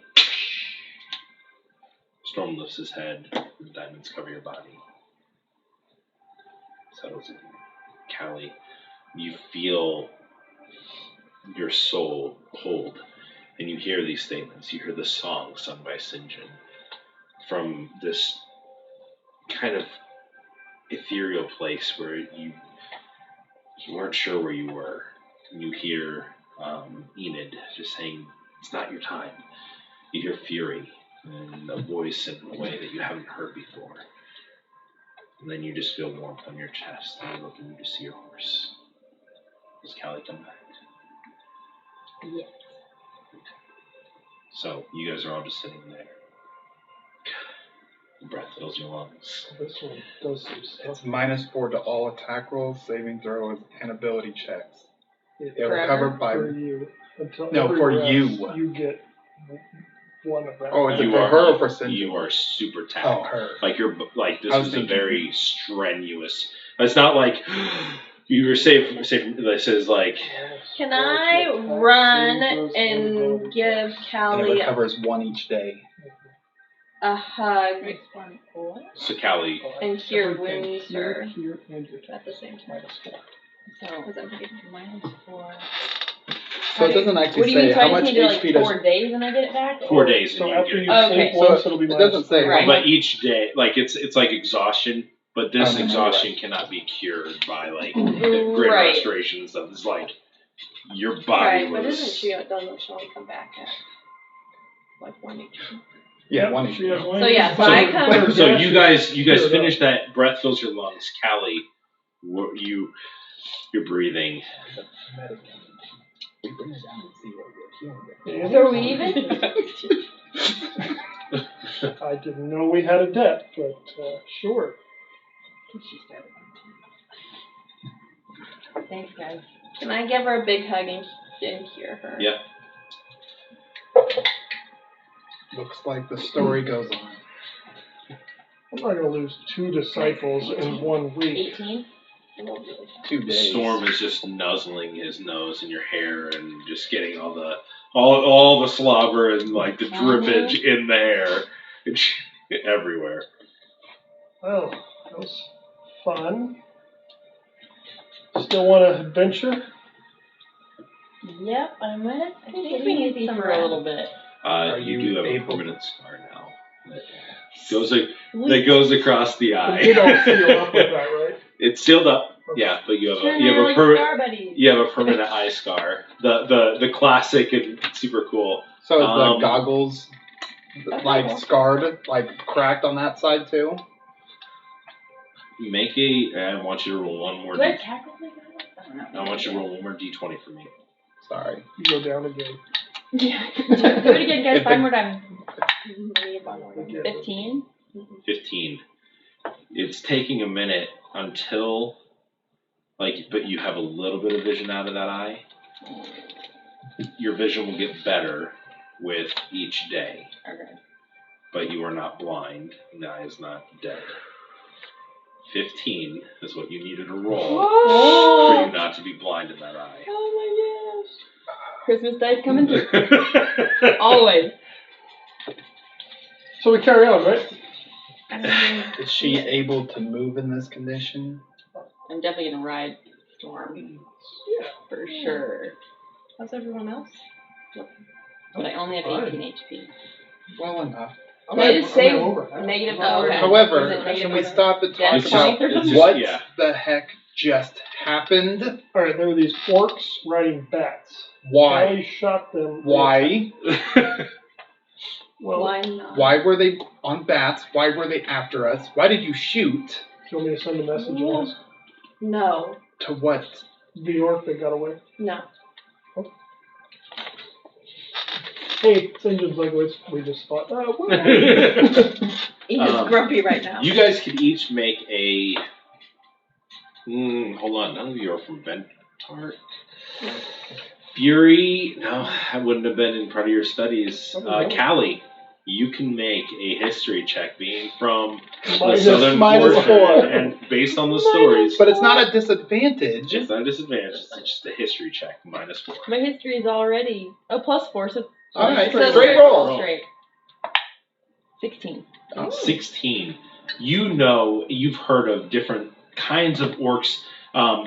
Storm lifts his head, and the diamonds cover your body. Settles in. Callie, you feel your soul hold, and you hear these statements. You hear the song sung by St. John from this kind of ethereal place where you weren't sure where you were. And you hear Enid just saying, "It's not your time." You hear Fury and a voice in a way that you haven't heard before. And then you just feel warmth on your chest, and you're looking to see your horse. Does Callie come back? Yes. So you guys are all just sitting there. The breath fills your lungs. This one does some It's stuff. -4 to all attack rolls, saving throws, and ability checks. It- They're Forever? covered by. For you. Until No, every for rest, you. You get one of that. Oh, is it You for are- her or for St. You John? are super tapped. Oh, her. Like you're like this I was was a thinking- very strenuous. It's not like you were safe. This is like Can I run and give And it Callie recovers 1 each day. a hug Makes one what? so Callie. and cure Everything. wounds Here, or here, and your at the same time? So Was that okay? -4. So it doesn't actually What do you mean? say So how I just much need to like HP does. 4 days and I get it back? 4 Or- days. So and after you you get Okay. sleep once, So it'll be it doesn't say Right. how But much. each day, like it's like exhaustion. But this Oh, no, exhaustion you're cannot be cured by like greater Right. restoration and stuff. It's like your body Right, but was. doesn't she only come back at like 1 each? Yeah, 1 each. She has one. So yeah, so So- I come. So you guys Cure it finish up. that. Breath fills your lungs. Callie, you're breathing. We bring it down and see what we're healing. So are we even? I didn't know we had a debt, but sure. Thanks, guys. Can I give her a big hug and cure her? Yep. Looks like the story goes on. I'm not gonna lose 2 disciples in 1 week. 18? 2 days. Storm is just nuzzling his nose in your hair and just getting all the slobber and like the drippage in the hair. It's everywhere. Well, that was fun. Still want to adventure? Yep, I'm gonna I take think it we need easy some for rest. a little bit. You do have a able- permanent scar now. That goes across the But eye. you don't seal up with that, right? It's sealed up. Yeah, but you have Turn a out like permanent. star buddies. You have a permanent eye scar. The classic and super cool. So is the Um, goggles like scarred, like cracked on that side too? Make I want you to roll one more. Do I technically got it? I don't know. I want you to roll one more d20 for me. Sorry. You go down again. Yeah. Do it again, guys. If 5 the- more times. Again. 15? 15. It's taking a minute until, but you have a little bit of vision out of that eye. Your vision will get better with each day, Okay. but you are not blind, and the eye is not dead. 15 is what you needed to roll for you not to be blind in that eye. Oh my gosh. Christmas Day's coming through. Always. So we carry on, right? Is she able to move in this condition? I'm definitely gonna ride Storm. For sure. How's everyone else? But I only have Fine. 18 HP. Well enough. They just say over. negative Oh, over. okay. Is However, it negative can we over? stop and Yeah, talk it's about fine. It's just- what yeah. the heck just happened. All right, there were these orcs riding bats. Why? Kelly shot them. Why? Well, Why not? Why were they on bats? Why were they after us? Why did you shoot? do you want me to send a message and ask No. To what? the orc that got away? No. Hey, St. John's like we just thought. Well. He's grumpy right now. You guys could each make a. Hold on, none of you are from Ventark. Fury, no, that wouldn't have been in part of your studies. Callie, you can make a history check, being from the southern minus portion, 4. and based on the stories. But it's not a disadvantage. It's not a disadvantage. It's just a history check, -4. My history is already a +4, so All right, so great roll. Straight. 16. Oh. 16. You've heard of different kinds of orcs.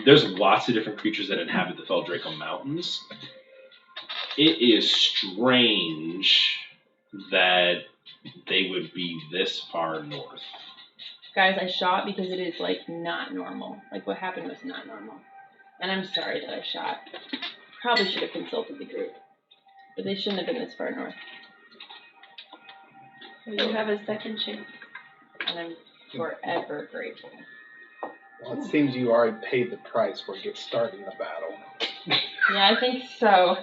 There's lots of different creatures that inhabit the Feldraco Mountains. It is strange that they would be this far north. Guys, I shot because it is like not normal. Like what happened was not normal. And I'm sorry that I shot. Probably should have consulted the group. But they shouldn't have been this far north. You have a second chance. And I'm forever grateful. Well, it seems you already paid the price for starting the battle. Yeah, I think so.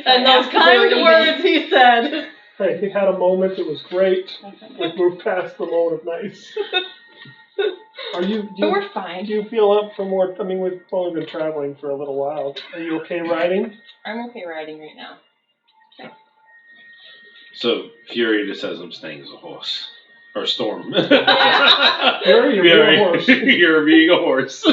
And those kind words he said. Hey, he had a moment. It was great. We've moved past the moment of nice. But we're fine. Do you feel up for more? I mean, we've only been traveling for a little while. Are you okay riding? I'm okay riding right now. So Fury just says I'm staying as a horse. Or Storm. Fury, you're being a horse. You're being a horse.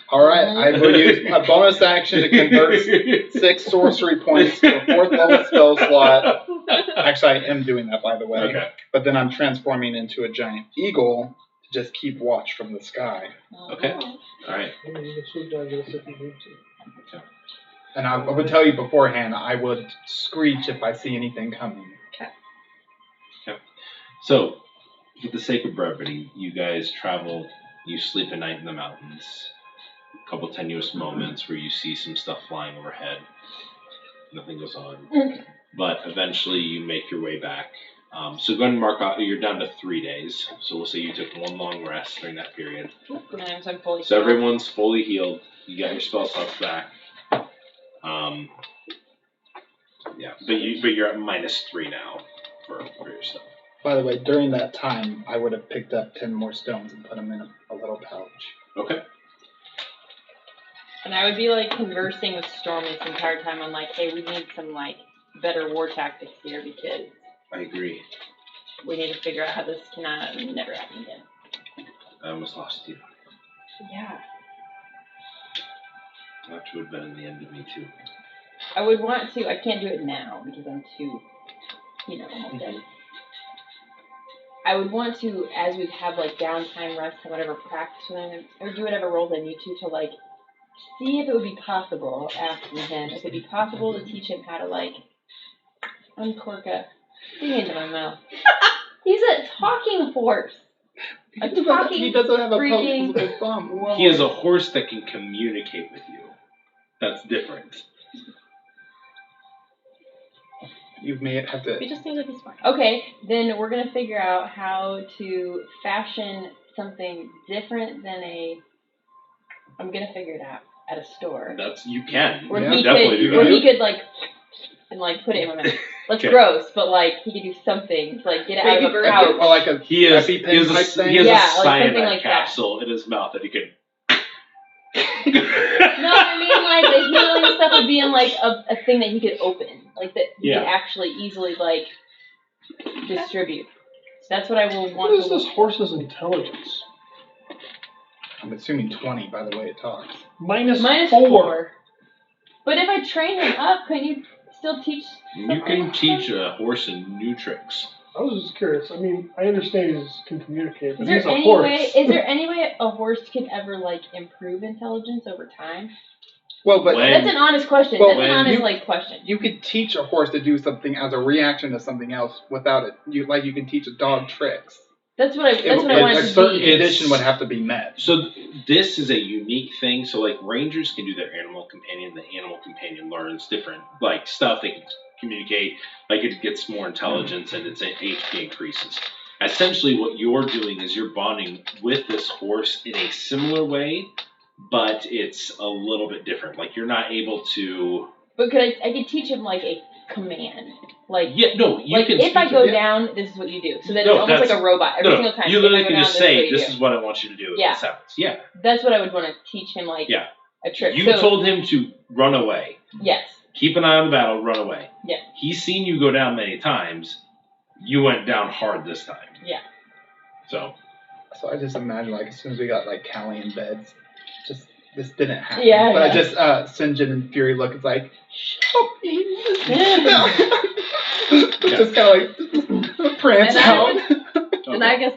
All right, I will use a bonus action to convert 6 sorcery points to a 4th level spell slot. Actually, I am doing that, by the way. Okay. But then I'm transforming into a giant eagle to just keep watch from the sky. Okay. All right. You can swoop down to this if you need to. And I would tell you beforehand, I would screech if I see anything coming. So, for the sake of brevity, you guys travel, you sleep a night in the mountains. A couple tenuous moments where you see some stuff flying overhead. Nothing goes on. But eventually you make your way back. So go ahead and mark out, you're down to 3 days. So we'll say you took 1 long rest during that period. Nice, I'm fully So healed. everyone's fully healed. You got your spell slots back. Yeah, but you're at -3 now for your stuff. By the way, during that time, I would have picked up 10 more stones and put them in a little pouch. Okay. And I would be like conversing with Storm this entire time on like, hey, we need some like better war tactics here because I agree. we need to figure out how this cannot never happen again. I almost lost you. Yeah. That would have been the end of me too. I would want to, I can't do it now because I'm too, almost dead. I would want to, as we have like downtime, rest, and whatever, practice with him, or do whatever roles I need to like see if it would be possible, asking him, if it would be possible to teach him how to like uncork a thing into my mouth. He's a talking horse. He doesn't have a posable thumb. Whoa. He is a horse that can communicate with you. That's different. You may have to. We just need to be smart. Okay, then we're gonna figure out how to fashion something different than I'm gonna figure it out at a store. You can. Where Yeah, he definitely could, do where that. he could like put it in my mouth. That's Okay. gross, but like he could do something to like get it out of a Baby pouch. Or like a He has EpiPen a type thing? he has Yeah, a like something cyanide like that. capsule in his mouth that he could. No, I mean like the healing stuff would be in like a thing that he could open, like that he Yeah. could actually easily like distribute. That's what I will want. What is to this horse's intelligence? I'm assuming 20 by the way it talks. Minus Minus 4. 4. But if I train him up, couldn't you still teach? You can teach a horse new tricks. I was just curious. I mean, I understand he can communicate, but Is there he's a any horse. way? Is there any way a horse can ever like improve intelligence over time? Well, but When- That's an honest question. Well, That's an when honest you- question. you could teach a horse to do something as a reaction to something else without it. You can teach a dog tricks. That's what I wanted A to certain be. condition would have to be met. So this is a unique thing. So like rangers can do their animal companion. The animal companion learns different like stuff. They can communicate. Like it gets more intelligence and its HP increases. Essentially, what you're doing is you're bonding with this horse in a similar way, but it's a little bit different. Like you're not able to. But I could teach him like a command. Like Yeah, no, you like can. if I speak go to- down, this is what you do. So then No, it's almost like that's- a robot every single time. You If literally I go can down, just this is what say, you "This do. is what I want you to do." Yeah. This happens. Yeah. That's what I would want to teach him, like Yeah. a trick. You So, told him to run away. yes. Keep an eye on the battle. Run away. Yeah. He's seen you go down many times. You went down hard this time. Yeah. So. So I just imagine, like, as soon as we got, like, Callie in beds, just, this didn't happen. Yeah, But yeah. I just, St. John and Fury look, it's like, just kind of like, prance And I out. And I guess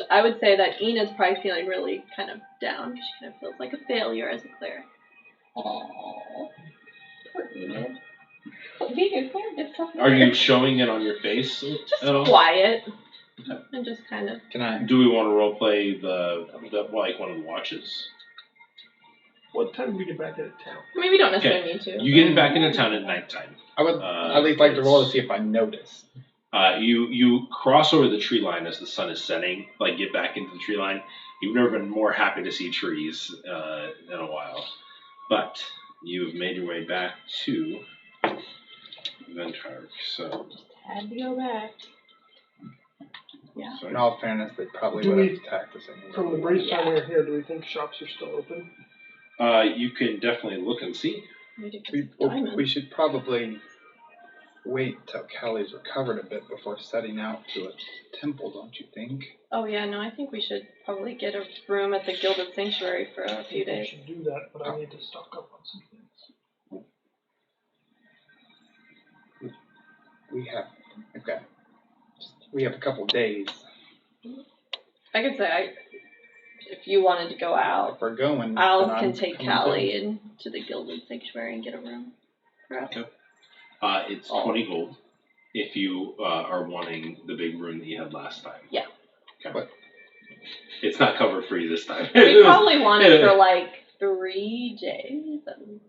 I would say that Enid's probably feeling really kind of down. She kind of feels like a failure as a cleric. Aww. Poor Enid. Being a cleric is tough. Are you showing it on your face Just at all? quiet. And just kind of. Can I? Do we want to role play the like one of the watches? What time do we get back into town? I mean, we don't necessarily need to. You get back into town at nighttime. I would at least like to roll to see if I notice. You cross over the tree line as the sun is setting. Like get back into the tree line. You've never been more happy to see trees in a while, but you've made your way back to Ventark. So Had to go back. Yeah. In all fairness, they probably Do would we- have attacked us anyway. From the brief time we were here, do we think shops are still open? you can definitely look and see. We should probably wait till Callie's recovered a bit before setting out to a temple, don't you think? Oh, yeah, no, I think we should probably get a room at the Gilded Sanctuary for a few I days. should do that, but I need to stock up on some things. We have a couple days. I could say, if you wanted to go out, If we're going, Al then can I'm take coming Callie too. into the Gilded Sanctuary and get a room for us. Okay. It's 20 gold if you are wanting the big room that you had last time. Yeah. Okay. But- It's not covered for you this time. We probably want it for like 3 days.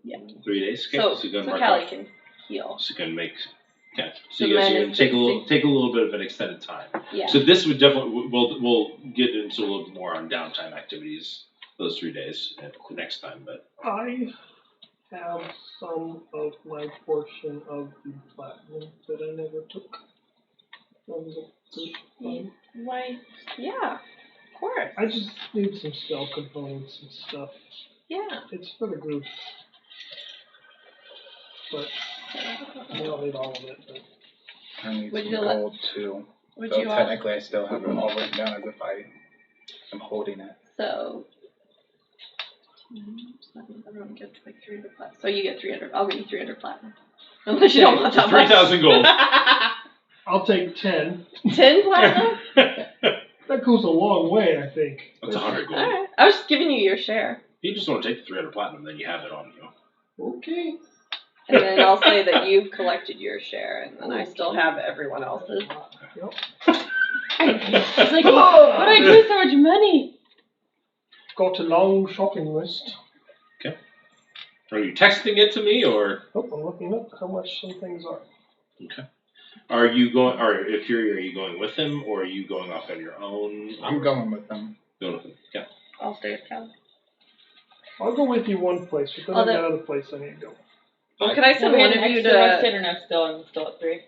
Yeah. 3 days. Okay. So, So you can mark Callie off. can heal. So you can make. Okay. So So you guys then are gonna it's take a little bit of an extended time. Yeah. So this would definitely we'll get into a little bit more on downtime activities those 3 days next time. But I have some of my portion of the platinum that I never took from the first one. Why? Yeah. Of course. I just need some spell components and stuff. Yeah. It's for the group. But I don't need all of it. But I need Would some you let- gold too. Would So you all? technically, I still have it all written down as if I am holding it. So. Everyone gets like 300 platinum. So you get 300. I'll give you 300 platinum. Unless you don't want that much. 3,000 gold. I'll take 10. 10 platinum? That goes a long way, I think. That's 100 gold. Alright. I was just giving you your share. You just want to take the 300 platinum, then you have it on you. Okay. And then I'll say that you've collected your share, and then I still have everyone else's. Yep. It's like, whoa, what do I do with so much money? Got a long shopping list. Are you texting it to me, or Oh, I'm looking up how much some things are. are you going? Or if are you going with him, or are you going off on your own? I'm going with them. Going with him. Yeah. I'll stay at Cal. I'll go with you one place, but then Oh, I've that- got another place I need to go. Well, can I send one of you Extra rested to? or no? I'm still at 3.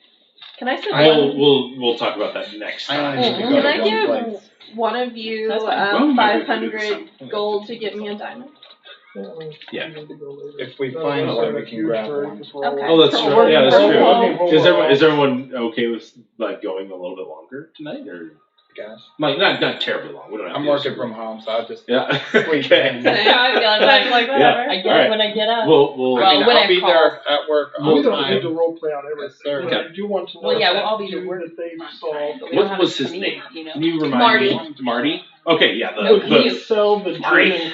Can I send one? We'll talk about that next I time. only need to go Can to I one give place. one of you That's fine. Well, maybe we can do 500 something. gold to get me a diamond? Yeah. I need to go later. If we No, find that's one, not we a can huge grab hurry, one. 'cause we're all Okay. Oh, that's So true. we're- Yeah, that's we're true. all- Is everyone okay with like going a little bit longer tonight, or Guys, like not terribly long? We don't have I'm to do working this. from home, so I'll just Yeah. sleep Okay. in. I feel Like, like whatever. I get Alright. it when I get up. We'll Well, I mean, when I'll I be call. there at work We all the don't need to time. role play out everything. Yes, sir. But I do want to know Well, yeah, that we'll all be to dude work that they on solved. time, but we don't What have was a his commute, name? you know. Can you remind Marty. me? Marty. Okay, yeah. No, he The sell the Marty.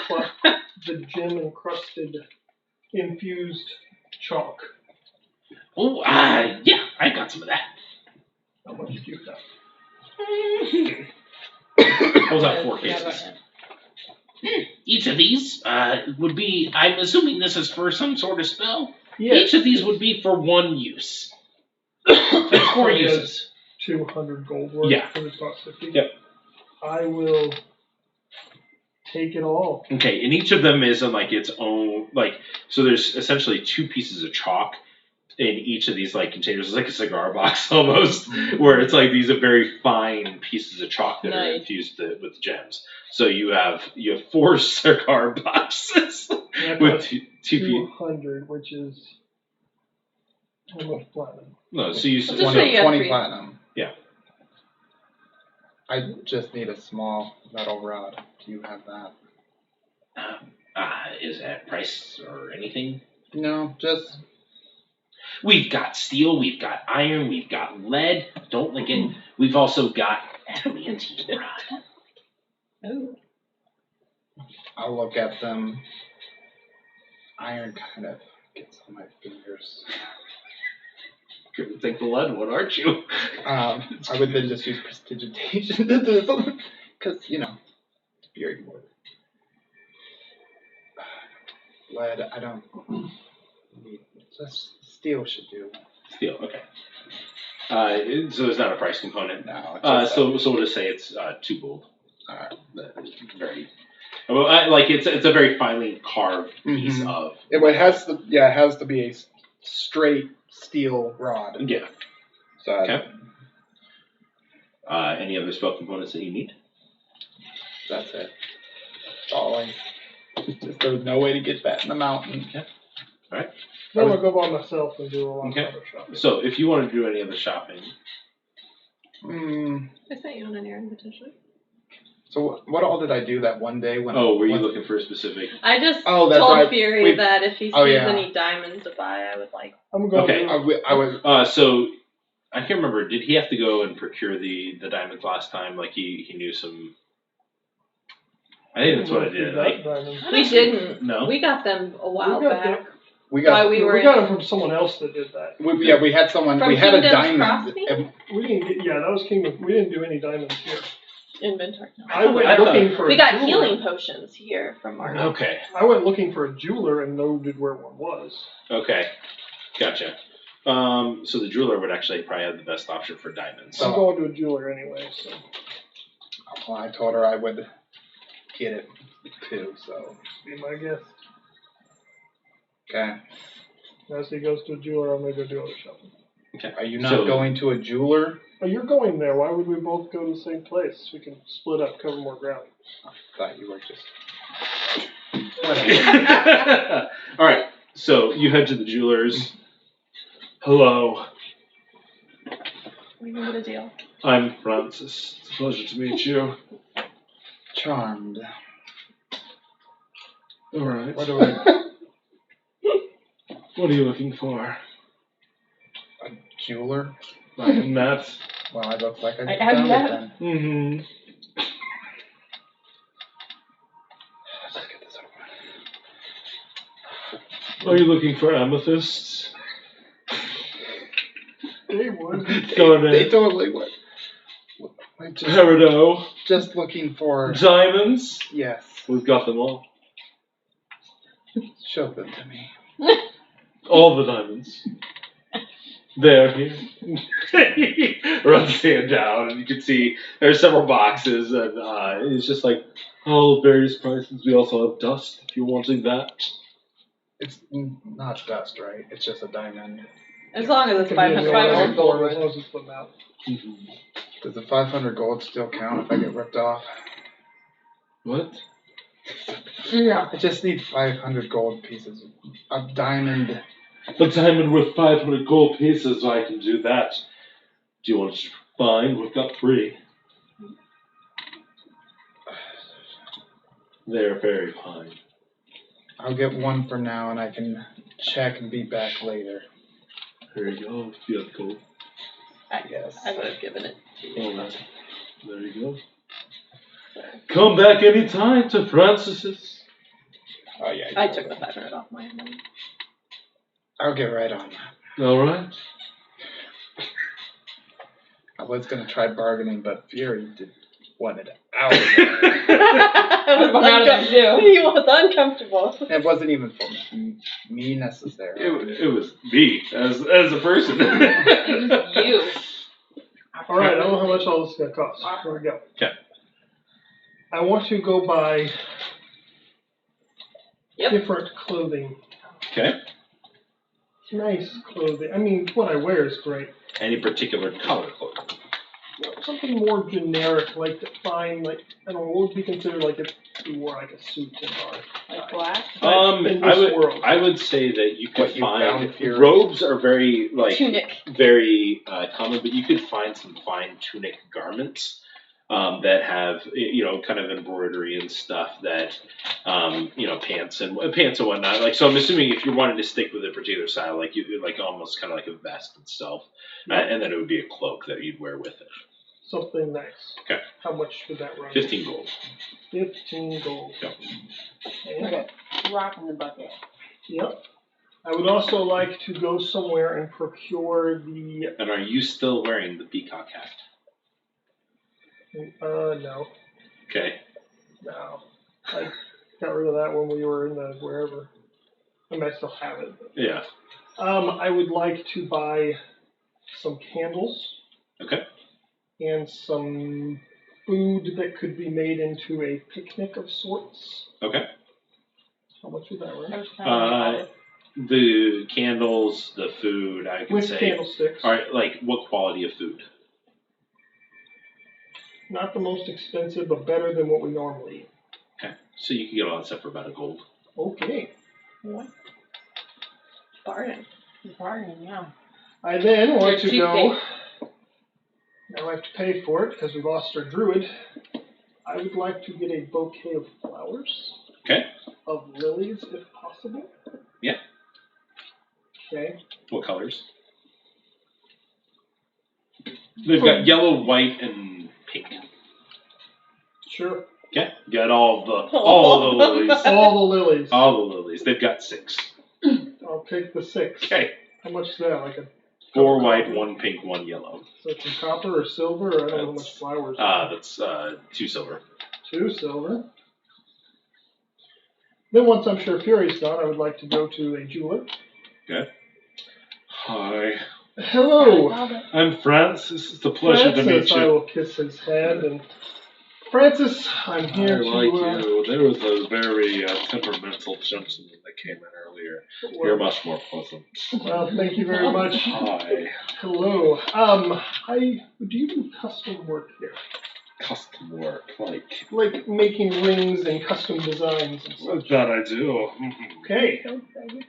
gin encrusted infused chalk. oh yeah, I got some of that. How much do you have? Pulls out 4 cases. Each of these would be, I'm assuming this is for some sort of spell. Yes. Each of these would be for 1 use. That's 4 Yes. uses. 200 gold worth. Yeah. And it costs 50. Yep. I will take it all. Okay, and each of them is in like its own so there's essentially 2 pieces of chalk in each of these like containers. It's like a cigar box almost, where it's like these are very fine pieces of chalk that are Nice. infused with gems. So you have 4 cigar boxes And that with costs 2 pieces. 200, which is how much platinum? No, so you Let's just say you have 20 3. platinum. Yeah. I just need a small metal rod. Do you have that? Is that price or anything? No, just We've got steel, we've got iron, we've got lead. Don't like it. We've also got adamantine rod. Oh. I'll look at them. Iron kind of gets on my fingers. Couldn't take the lead one, aren't you? I would then just use prestidigitation to do something, because it's very wood. Lead, I don't need. Just steel should do. Steel, okay. So there's not a price component. No, it's So we'll just say it's 2 gold. Alright. Very. Well, it's a very finely carved piece of. It has to be a straight steel rod. Yeah. So Okay. Any other spell components that you need? that's it. That's all I. Just, there was no way to get that in the mountain. Okay. All right. I'm going to go by myself and do a lot Okay. of other shopping. So if you want to do any other shopping, I sent you on an errand potentially. So what all did I do that one day when? were you looking for a specific? I just Oh, that's told right. Fury that if he sees yeah. any diamonds to buy, I would like. I'm going Okay. to I was. So I can't remember. Did he have to go and procure the diamonds last time? Like he knew some. I think that's what I did. Like, We didn't. no. We got them a while We got back. We While got. we were we got them from someone else that did that. We had someone. From we had a Kingdom's diamond. Crossing? and We didn't get, yeah, that was Kingdom. We didn't do any diamonds here. Inventory. I went I thought- looking for We a got jeweler. healing potions here from Marty. Okay. I went looking for a jeweler and noted where one was. Okay. Gotcha. So the jeweler would actually probably have the best option for diamonds. So- I'm going to a jeweler anyway, so. Well, I told her I would get it too. So Be my guess. okay. As he goes to a jeweler, I'm going to go do other shopping. Okay. Are you not So- going to a jeweler? Oh, you're going there. Why would we both go to the same place? We can split up, cover more ground. I thought you were just. All right. So you head to the jeweler's. Hello, We can get a deal. I'm Francis. It's a pleasure to meet you. Charmed. All right. What do I? What are you looking for? A jeweler? I am that. Well, it looks like I I- found have- it then. Mm-hmm. Let's get this over. Are you looking for amethysts? Hey, boys. They totally would. We're Peridot. just looking for. Diamonds? Yes. We've got them all. Show them to me. All the diamonds. They're here. Runs his hand down, and you can see there's several boxes, and it's just like all various prices. We also have dust if you're wanting that. It's not dust, right? It's just a diamond. As long as it's Could be a 500 gold, gold. as long as it's put out. Does the 500 gold still count if I get ripped off? What? Yeah. I just need 500 gold pieces. A diamond. A diamond with 500 gold pieces, I can do that. Do you want to find? We've got 3. They're very fine. I'll get 1 for now, and I can check and be back later. There you go. You have gold. Yes. I would have given it to you. All right. There you go. Come back anytime to Francis's. Oh yeah. I took the 500 off my money. I'll get right on that. All right. I was gonna try bargaining, but Fury wanted out of there. It was out of there too. He was uncomfortable. It wasn't even for me necessarily. It was me as a person. You. Alright, I don't know how much all this is going to cost. Here we go. Okay. I want to go buy Yep. different clothing. Okay. Nice clothing. I mean, what I wear is great. Any particular color clothing? Something more generic, like define, like, I don't know, what would be considered like if you wore like a suit in our Like black? in this world. I would say that you could What you find found here. robes are very Tunic. very common, but you could find some fine tunic garments that have kind of embroidery and stuff that pants and whatnot. Like, so I'm assuming if you're wanting to stick with a particular style, like you like almost kind of like a vest itself, and then it would be a cloak that you'd wear with it. Something nice. Okay. How much would that run? 15 gold. 15 gold. Yep. Okay. Rock in the bucket. Yep. I would also like to go somewhere and procure the. And are you still wearing the peacock hat? No. Okay. No. I got rid of that when we were in the wherever. I mean, I still have it. But. Yeah. I would like to buy some candles. Okay. And some food that could be made into a picnic of sorts. Okay. How much would that run? The candles, the food, I can With say. candlesticks. All right, like what quality of food? Not the most expensive, but better than what we normally eat. Okay, so you can get all that stuff for about a gold. Okay. What? Bargain. Bargain, yeah. I then want to Cheap go. date. Now I have to pay for it because we lost our druid. I would like to get a bouquet of flowers. Okay. Of lilies, if possible. Yeah. Okay. What colors? They've got yellow, white, and pink. Sure. Okay. Got all the lilies. All the lilies. All the lilies. They've got 6. I'll take the 6. Okay. How much is that? Like a 4 white, 1 pink, 1 yellow. So it's in copper or silver, or I don't know how much flowers. That's 2 silver. 2 silver. Then once I'm sure Fury's done, I would like to go to a jeweler. Okay. Hi. Hello. I'm Francis. It's a pleasure to meet Francis, I you. will kiss his hand. And Francis, I'm here to. you. There was a very temperamental gentleman that came in earlier. You're much more pleasant. Well, thank you very much. Hi. Hello. Do you do custom work here? Custom work, Like making rings and custom designs and such. that I do. Okay.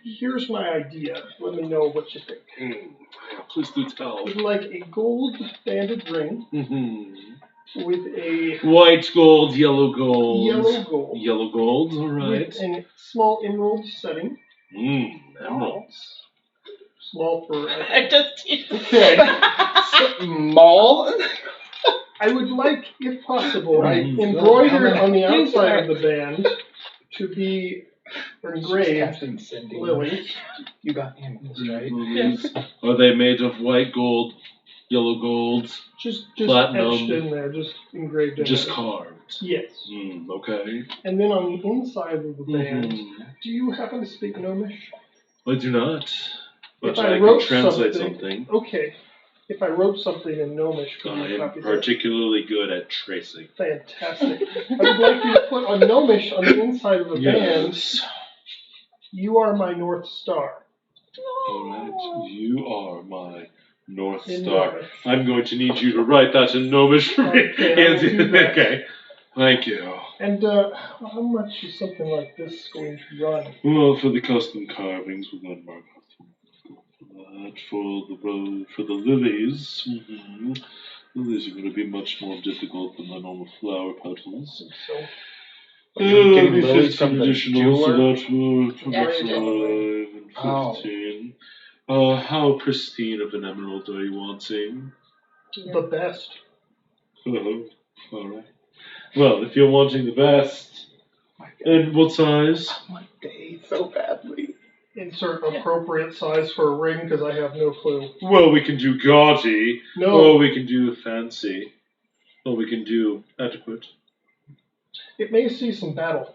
Here's my idea. Let me know what you think. Please do tell. I would like a gold banded ring with a White gold, yellow gold. yellow gold. Yellow gold, all right. With a small emerald setting. Emeralds. Small for. I just. Okay. Small? I would like, if possible, embroidered on the outside of the band to be engraved lilies. You got animals, right? Lilies. Are they made of white gold, yellow gold, Just platinum, etched in there, just engraved in just there. carved? Yes. Okay. And then on the inside of the band, do you happen to speak Gnomish? I do not. But If I I can wrote translate something- something. Okay. If I wrote something in Gnomish, could I you am copy that? particularly good at tracing. Fantastic. I would like you to put on Gnomish on the inside of the band, you are my North Star. Alright, you are my North In Star. Gnomish. I'm going to need you to write that in Gnomish for me. Okay, I will do that. Okay. Thank you. And how much is something like this going to run? Well, for the custom carvings, we're going to mark that. For the lilies, lilies are going to be much more difficult than the normal flower petals. So, You're getting Maybe lilies 15 from the additional, so jeweler? that will Yeah, 5 and 15. How pristine of an emerald are you wanting? the best. Alright. Well, if you're wanting the best, and what size? I want day so badly. Insert appropriate size for a ring because I have no clue. Well, we can do gaudy, No. or we can do fancy. Well, we can do adequate. It may see some battle.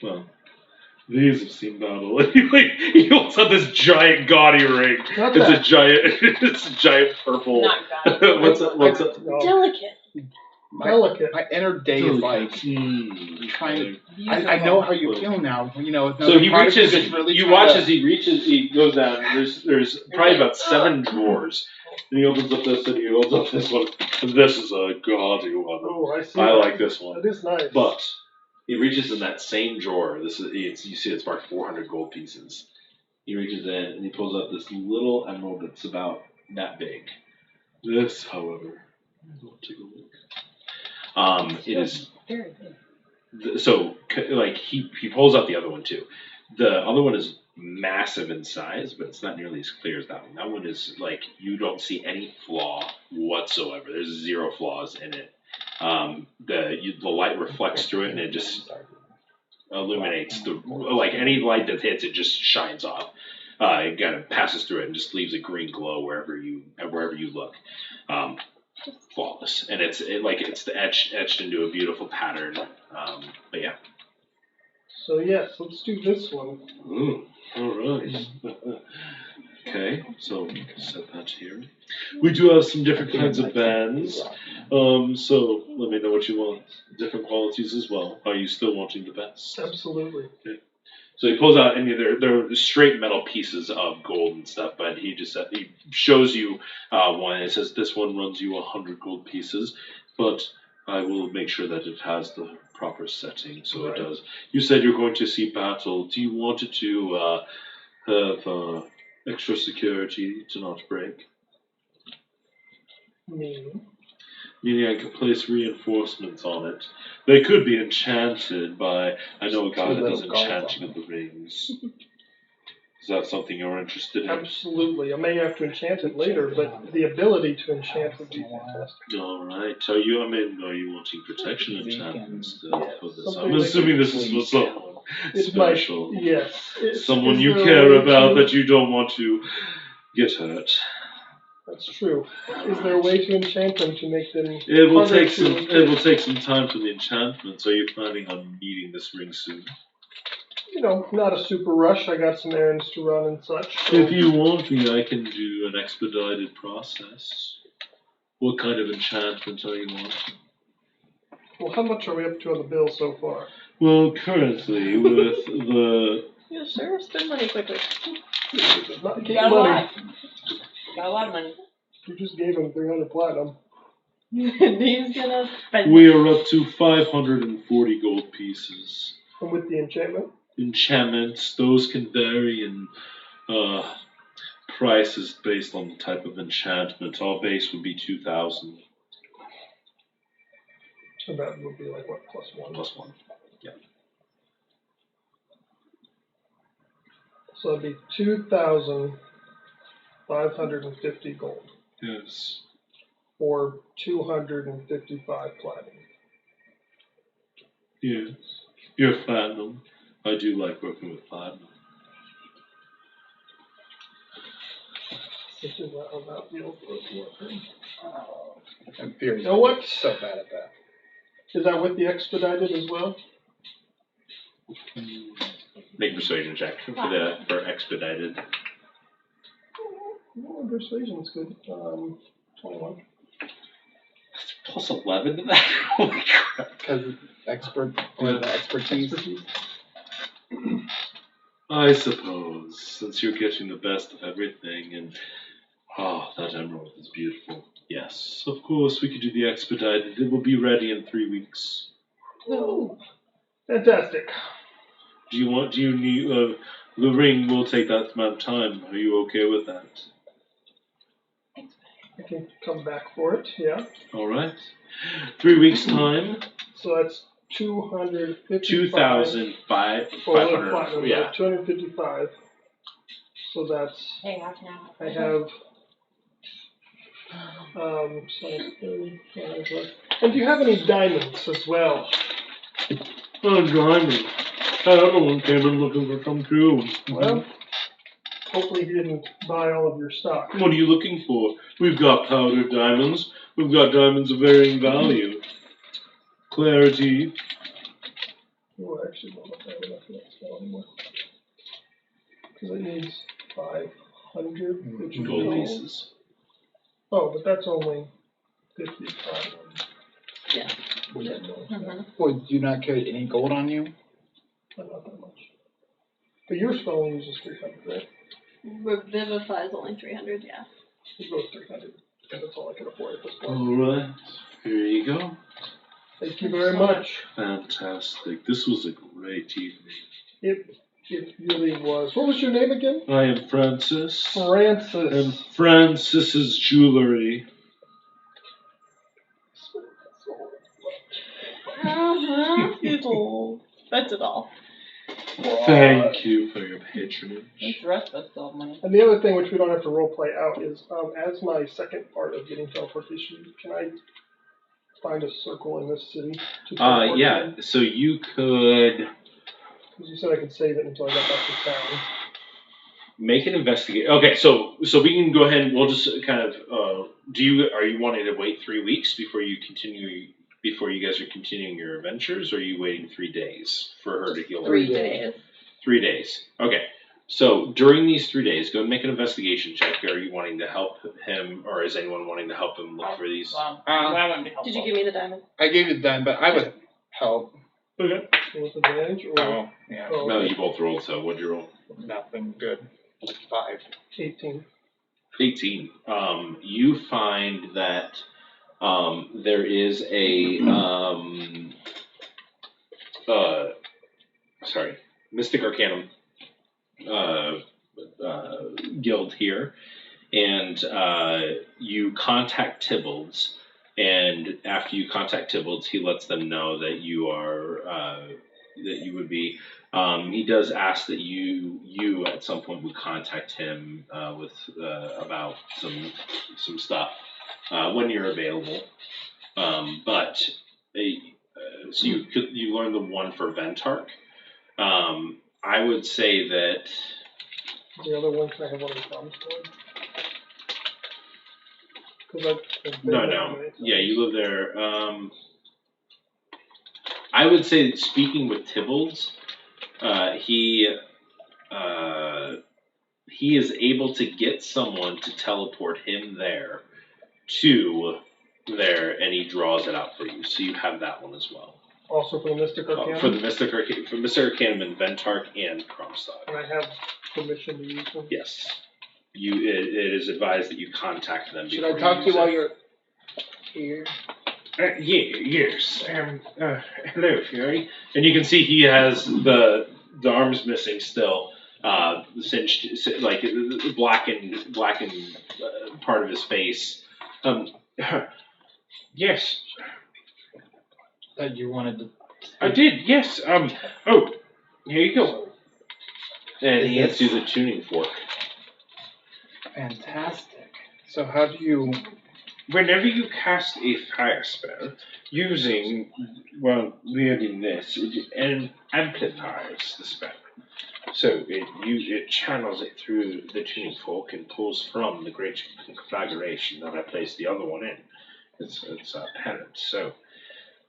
Well, these have seen battle. He holds up this giant gaudy ring. Not It's that. it's a giant purple. Not God. What's it? No. Delicate. Delicate. My inner day is like trying to. I know how you feel now. You know. So he reaches. Really You watch as he reaches. He goes down. There's probably about 7 drawers, and he opens up this and he opens up this one. And this is a gaudy one. Oh, I see. I like this one. That is nice. But he reaches in that same drawer. You see it's marked 400 gold pieces. He reaches in and he pulls out this little emerald that's about that big. This, however, I'll take a look. It is Very good. so like he pulls out the other one too. The other one is massive in size, but it's not nearly as clear as that one. That one is like you don't see any flaw whatsoever. There's 0 flaws in it. The light reflects through it and it just illuminates like any light that hits it just shines off. It kind of passes through it and just leaves a green glow wherever you look. Flawless, and it's etched into a beautiful pattern. But yeah. So yes, let's do this one. All right. Okay, so set that here. We do have some different kinds of bands. So let me know what you want. Different qualities as well. Are you still wanting the best? Absolutely. Okay. So he pulls out, and they're straight metal pieces of gold and stuff, but he shows you one. It says this one runs you 100 gold pieces, but I will make sure that it has the proper setting, so Right. it does. You said you're going to see battle. Do you want it to have extra security to not break? Meaning I could place reinforcements on it. They could be enchanted by... I know a guy that does enchanting of the rings. Is that something you're interested in? Absolutely. I may have to enchant it later, but the ability to enchant would be fantastic. Alright. Are you wanting protection enchantments for this? Something I'm like assuming this is for someone It might, special. yes. Someone Is you there a care way about to- that you don't want to get hurt. That's true. Is there a way to enchant them to make them It will harder take to some. get? It will take some time for the enchantments. Are you planning on needing this ring soon? You know, not a super rush. I got some errands to run and such. So If you want me, I can do an expedited process. What kind of enchantment are you wanting? well, how much are we up to on the bill so far? Well, currently with the Yeah, sure. Spend money quickly. Not You get got a money. lot. Got a lot of money. You just gave him 300 platinum. He's gonna spend. we are up to 540 gold pieces. And with the enchantment? Enchantments, those can vary in prices based on the type of enchantment. Our base would be 2,000 And that would be like, what, +1? plus 1. So it'd be 2,550 gold. Yes. Or 255 platinum. Yes. You're platinum. I do like working with platinum. This is not on that deal for working. I'm furious. You know what? So bad at that. Is that with the expedited as well? Make a persuasion check for expedited. No, persuasion's good. 21. Plus 11 to that? Holy crap. Because the expertise. I suppose, since you're getting the best of everything, and that emerald is beautiful. Yes, of course we could do the expedited. It will be ready in 3 weeks. Oh, fantastic. Do you need, the ring will take that amount of time. Are you okay with that? I can come back for it, yeah. Alright. 3 weeks time, So that's 255. 2,500. Platinum, Yeah. 255. So that's, Hey, half an hour. I have, so 35 left. And do you have any diamonds as well? Oh, diamond. That other one came in looking for some too. Well, Hopefully he didn't buy all of your stock. What are you looking for? We've got powdered diamonds. We've got diamonds of varying value. Clarity. Oh, I actually don't know if I have enough for that spell anymore. Because it needs 500, which is Gold pieces. Oh, but that's only 55. Yeah. Boy, do you not carry any gold on you? Not that much. But your spell only uses 300, right? Revivify is only 300, yeah. It goes 300. Yeah, that's all I can afford at this point. Alright, here you go. Thank you very much. Fantastic. This was a great evening. It really was. What was your name again? I am Francis. Francis. And Francis's jewelry. That's it all. Thank you for your patronage. The rest of us still have money. And the other thing, which we don't have to roleplay out, is as my second part of getting teleportation, can I find a circle in this city to teleport Yeah. in? So you could Because you said I could save it until I got back to town. make an investigation. Okay, so we can go ahead and we'll just kind of. Are you wanting to wait 3 weeks before you guys are continuing your adventures, or are you waiting 3 days for her to heal? 3 days. 3 days. Okay. So during these 3 days, go and make an investigation check. Are you wanting to help him, or is anyone wanting to help him look for these? I wouldn't be helpful. Did you give me the diamond? I gave you the dime, but I would help. Okay. With advantage or Oh, yeah. oh, No, you both rolled. So what'd you roll? Nothing good. 5. 18. 18. You find that there is a Mystic Arcanum guild here, and you contact Tybbalds, and after you contact Tybbalds, he lets them know that you are that you would be. He does ask that you at some point would contact him with about some stuff when you're available. But so you learn the one for Ventark. I would say that The other one, can I have one of the promise cards? no. Yeah, you live there. I would say that speaking with Tybbalds, he is able to get someone to teleport him there to there, and he draws it out for you. So you have that one as well. Also for the Mystic Arcanum? For Mr. Arcanum and Ventark and Kromstad. And I have permission to use them? Yes. It is advised that you contact them. Should I talk to you while you're here? Yes. Hello, Fury. And you can see he has the arms missing still. Singed, like blackened part of his face. Yes. That you wanted to. I did. Yes. Oh, here you go. And he hands you the tuning fork. Fantastic. So how do you? Whenever you cast a fire spell using, wielding this, it amplifies the spell. So it channels it through the tuning fork and pulls from the great conflagration that I placed the other one in. It's apparent. So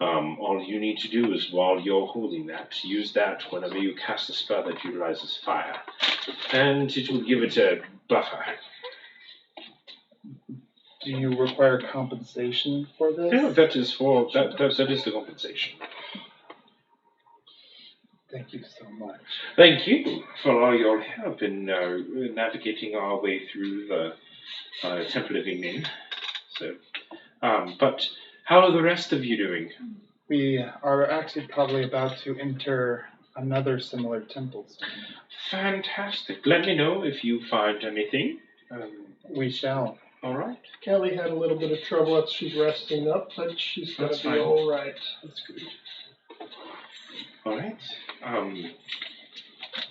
all you need to do is, while you're holding that, use that whenever you cast a spell that utilizes fire, and it will give it a buffer. Do you require compensation for this? Yeah, that is the compensation. Thank you so much. Thank you for all your help in navigating our way through the Temple of Ignin. So, but how are the rest of you doing? We are actually probably about to enter another similar temple soon. Fantastic. Let me know if you find anything. We shall. All right. Kelly had a little bit of trouble as she's resting up, but she's going to be all right. That's good. All right.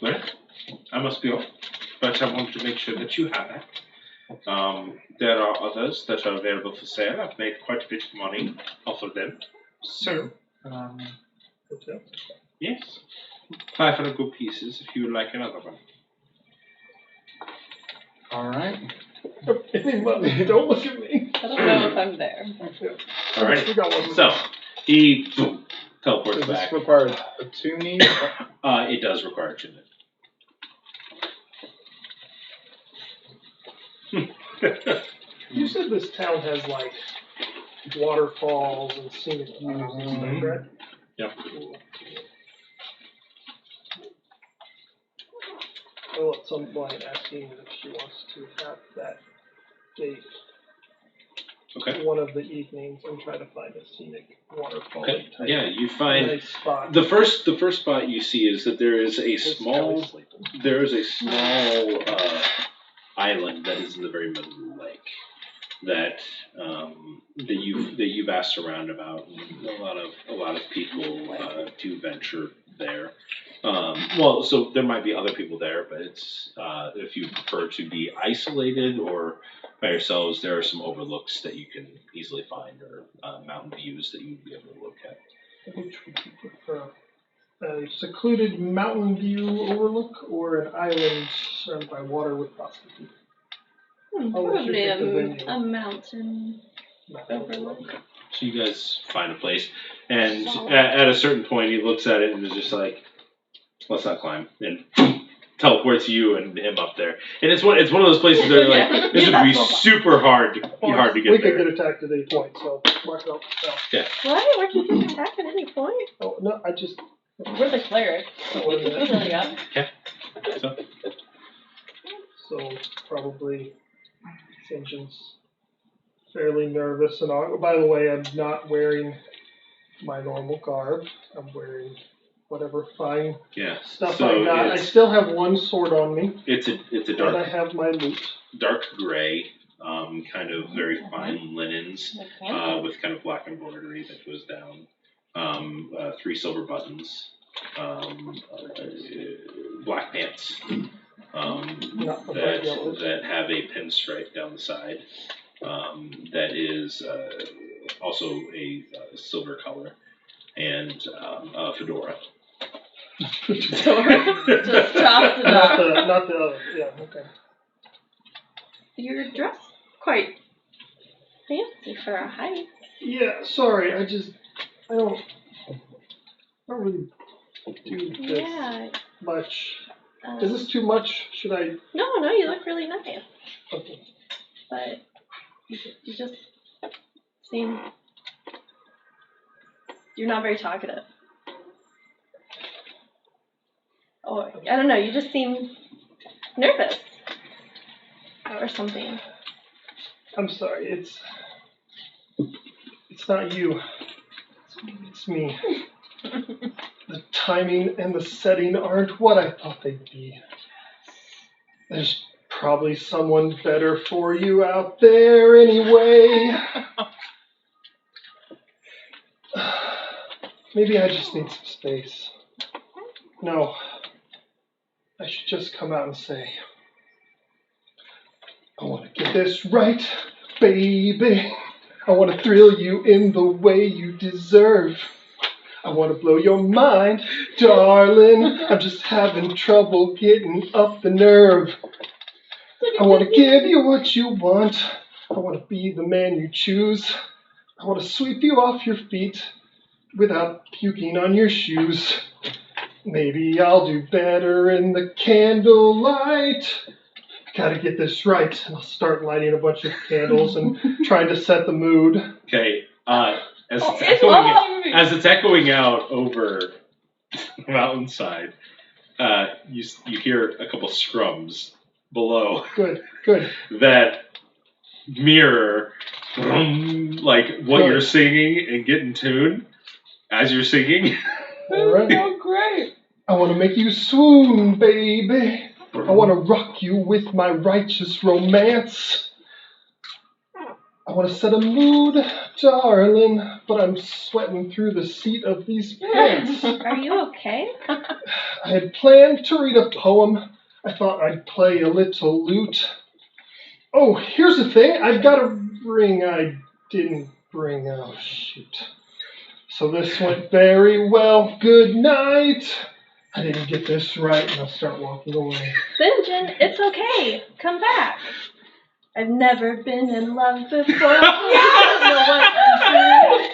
Well, I must be off, but I wanted to make sure that you have that. There are others that are available for sale. I've made quite a bit of money off of them. So, yes, 500 gold pieces if you would like another one. All right. Anybody, don't look at me. I don't know if I'm there. All right. We got one. So he teleports Does back. this require a tuning? It does require attunement. You said this town has like waterfalls and scenic views and stuff, right? Yep. Cool. I'll let some blind asking if she wants to have that date Okay. one of the evenings and try to find a scenic waterfall. Okay. type Yeah, you find nice spot. the first spot you see is that there is a It's small always sleeping. island that is in the very middle of the lake that you've asked around about. And a lot of people do venture there. Well, so there might be other people there, but it's if you prefer to be isolated or by yourselves, there are some overlooks that you can easily find, or mountain views that you'd be able to look at. Which would you prefer? A secluded mountain view overlook or an island surrounded by water with prostitutes? I'll let you Probably pick the venue. a mountain overlook. So you guys find a place, and at a certain point, he looks at it and is just like, "Let's not climb," and teleports you and him up there. And it's one of those places that are like, this would be super hard to get We there. could get attacked at any point, so mark it out. So. What? Where can you attack at any point? Oh, no, I just... We're the cleric. What is it? Filling up. So, So, probably Sinjin's fairly nervous. And all. By the way, I'm not wearing my normal garb. I'm wearing whatever fine yeah. stuff So I got. I still have one sword on me. It's a And I have my loot. dark gray, kind of very fine linens, Like Kimthal. with kind of black embroidery that goes down. 3 silver buttons, black pants, Not the bright yellows. that have a pinstripe down the side. That is also a silver color, and a fedora. Just chopped it up. Not the other. Yeah, okay. You're dressed quite fancy for a hike. Yeah, sorry. I don't really do this Yeah. much. Is this too much? Should I? No, you look really nice. Okay. But you just seem... You're not very talkative. Or, I don't know, you just seem nervous. Or something. I'm sorry. It's not you. It's me. The timing and the setting aren't what I thought they'd be. There's probably someone better for you out there anyway. Maybe I just need some space. No. I should just come out and say, I want to get this right, baby. I want to thrill you in the way you deserve. I want to blow your mind, darling. I'm just having trouble getting up the nerve. I want to give you what you want. I want to be the man you choose. I want to sweep you off your feet without puking on your shoes. Maybe I'll do better in the candlelight. Gotta get this right. And I'll start lighting a bunch of candles and trying to set the mood. Okay. As it's echoing out over the mountainside, you hear a couple scrums below Good. that mirror like what Good. you're singing and get in tune as you're singing. All right. Oh, great. I want to make you swoon, baby. I want to rock you with my righteous romance. I want to set a mood, darling, but I'm sweating through the seat of these pants. Are you okay? I had planned to read a poem. I thought I'd play a little lute. Oh, here's the thing. I've got a ring I didn't bring. Oh, shoot. So this went very well. Good night. I didn't get this right, and I'll start walking away. Sinjin! question. It's okay. Come back. I've never been in love before. I don't know what I'm doing.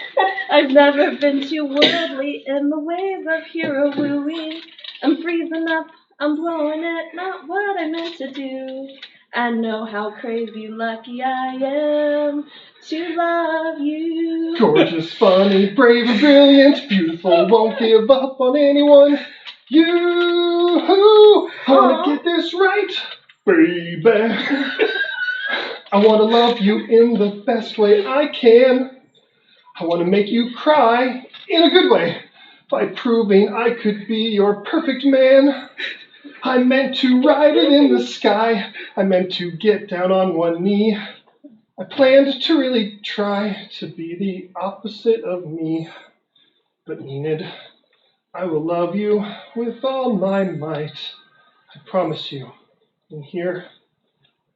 I've never been too worldly in the ways of hero wooing. I'm freezing up, I'm blowing it, not what I meant to do. I know how crazy lucky I am to love you. Gorgeous, funny, brave and brilliant, beautiful, won't give up on anyone. You, I want to get this right, baby. I want to love you in the best way I can. I want to make you cry in a good way by proving I could be your perfect man. I meant to ride it in the sky. I meant to get down on one knee. I planned to really try to be the opposite of me. But Enid, I will love you with all my might. I promise you. And here,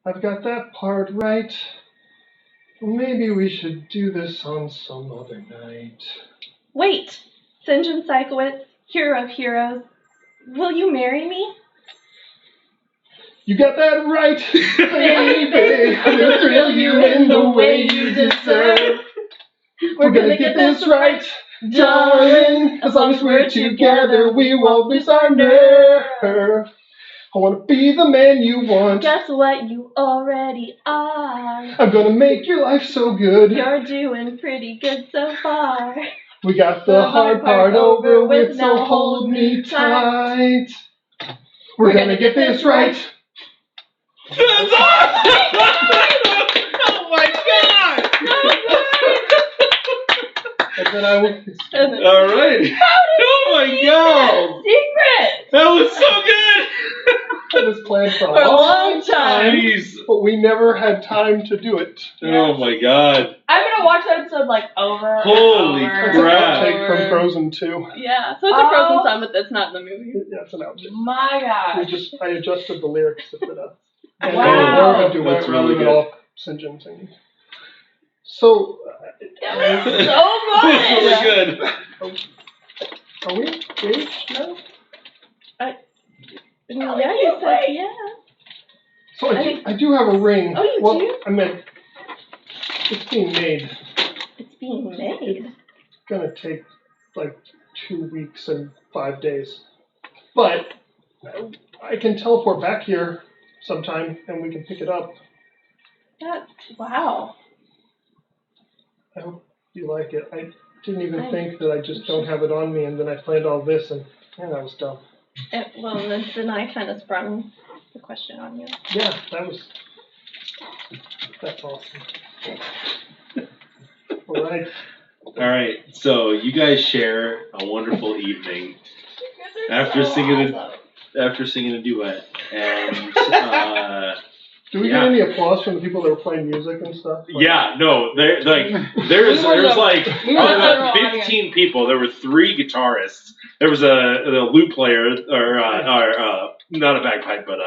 I've got that part right. Maybe we should do this on some other night. Wait, St. John Psychowitz, hero of heroes, will you marry me? You got that right, baby. I'm gonna thrill you in the way you deserve. We're gonna get this right, darling. As long as we're together, we won't lose our nerve. I wanna be the man you want. Guess what? You already are. I'm gonna make your life so good. You're doing pretty good so far. We got the hard part over with, so hold me tight. We're gonna get this right. That's awesome! Oh my god! And then I will. All right. Oh my god! Secret! That was so good! It was planned for For a long time. Jeez. but we never had time to do it. Oh my god. I'm gonna watch that episode like over. Holy and over It's an crap. and outtake over. from Frozen 2. Yeah, so it's a Frozen song, but that's not in the movie. Yeah, it's an outtake. My gosh. I adjusted the lyrics to fit us. And Wow. We're gonna do That's it really rather than good. all St. John singing. So, It was so That's really fun! good. are we engaged now? Yeah, you said yeah. So I do have a ring. Oh, you well, do? I meant, it's being made. It's being made. It's gonna take like 2 weeks and 5 days. But I can teleport back here sometime and we can pick it up. Wow. I hope you like it. I didn't even think that I just don't have it on me, and then I planned all this, and that was dumb. Well, then I kind of sprung the question on you. Yeah, that's awesome. All right. Alright, so you guys share a wonderful evening after singing a duet. And Do we get any applause from the people that were playing music and stuff? yeah, no, there was like 15 people. There were 3 guitarists. There was a lute player, or not a bagpipe, but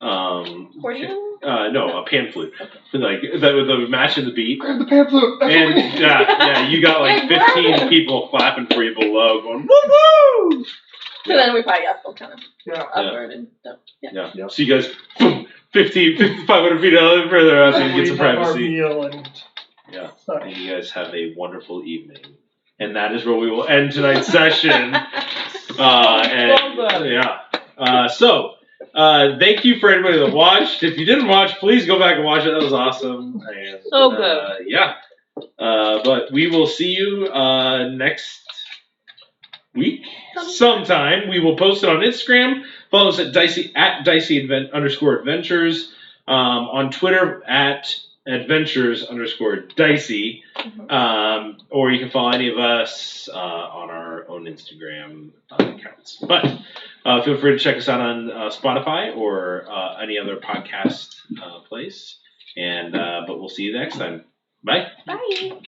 Accordion? no, a pan flute. Like that would match in the beat. Grab the pan flute. That's what we And need. yeah, you got like 15 people clapping for you below, going woo woo. So then we probably got to kind of Yeah. upward and stuff. Yeah. Yeah. Yep. So you guys, boom, 500 feet further out, so you get some We have our privacy. meal and Yeah. such. And you guys have a wonderful evening. And that is where we will end tonight's session. So thank you for everybody that watched. If you didn't watch, please go back and watch it. That was awesome. And, So good. Yeah. But we will see you next week sometime. We will post it on Instagram. Follow us at Dicey_adventures. On Twitter at adventures_dicey. Or you can follow any of us on our own Instagram accounts. But feel free to check us out on Spotify or any other podcast place. And but we'll see you next time. Bye. Bye.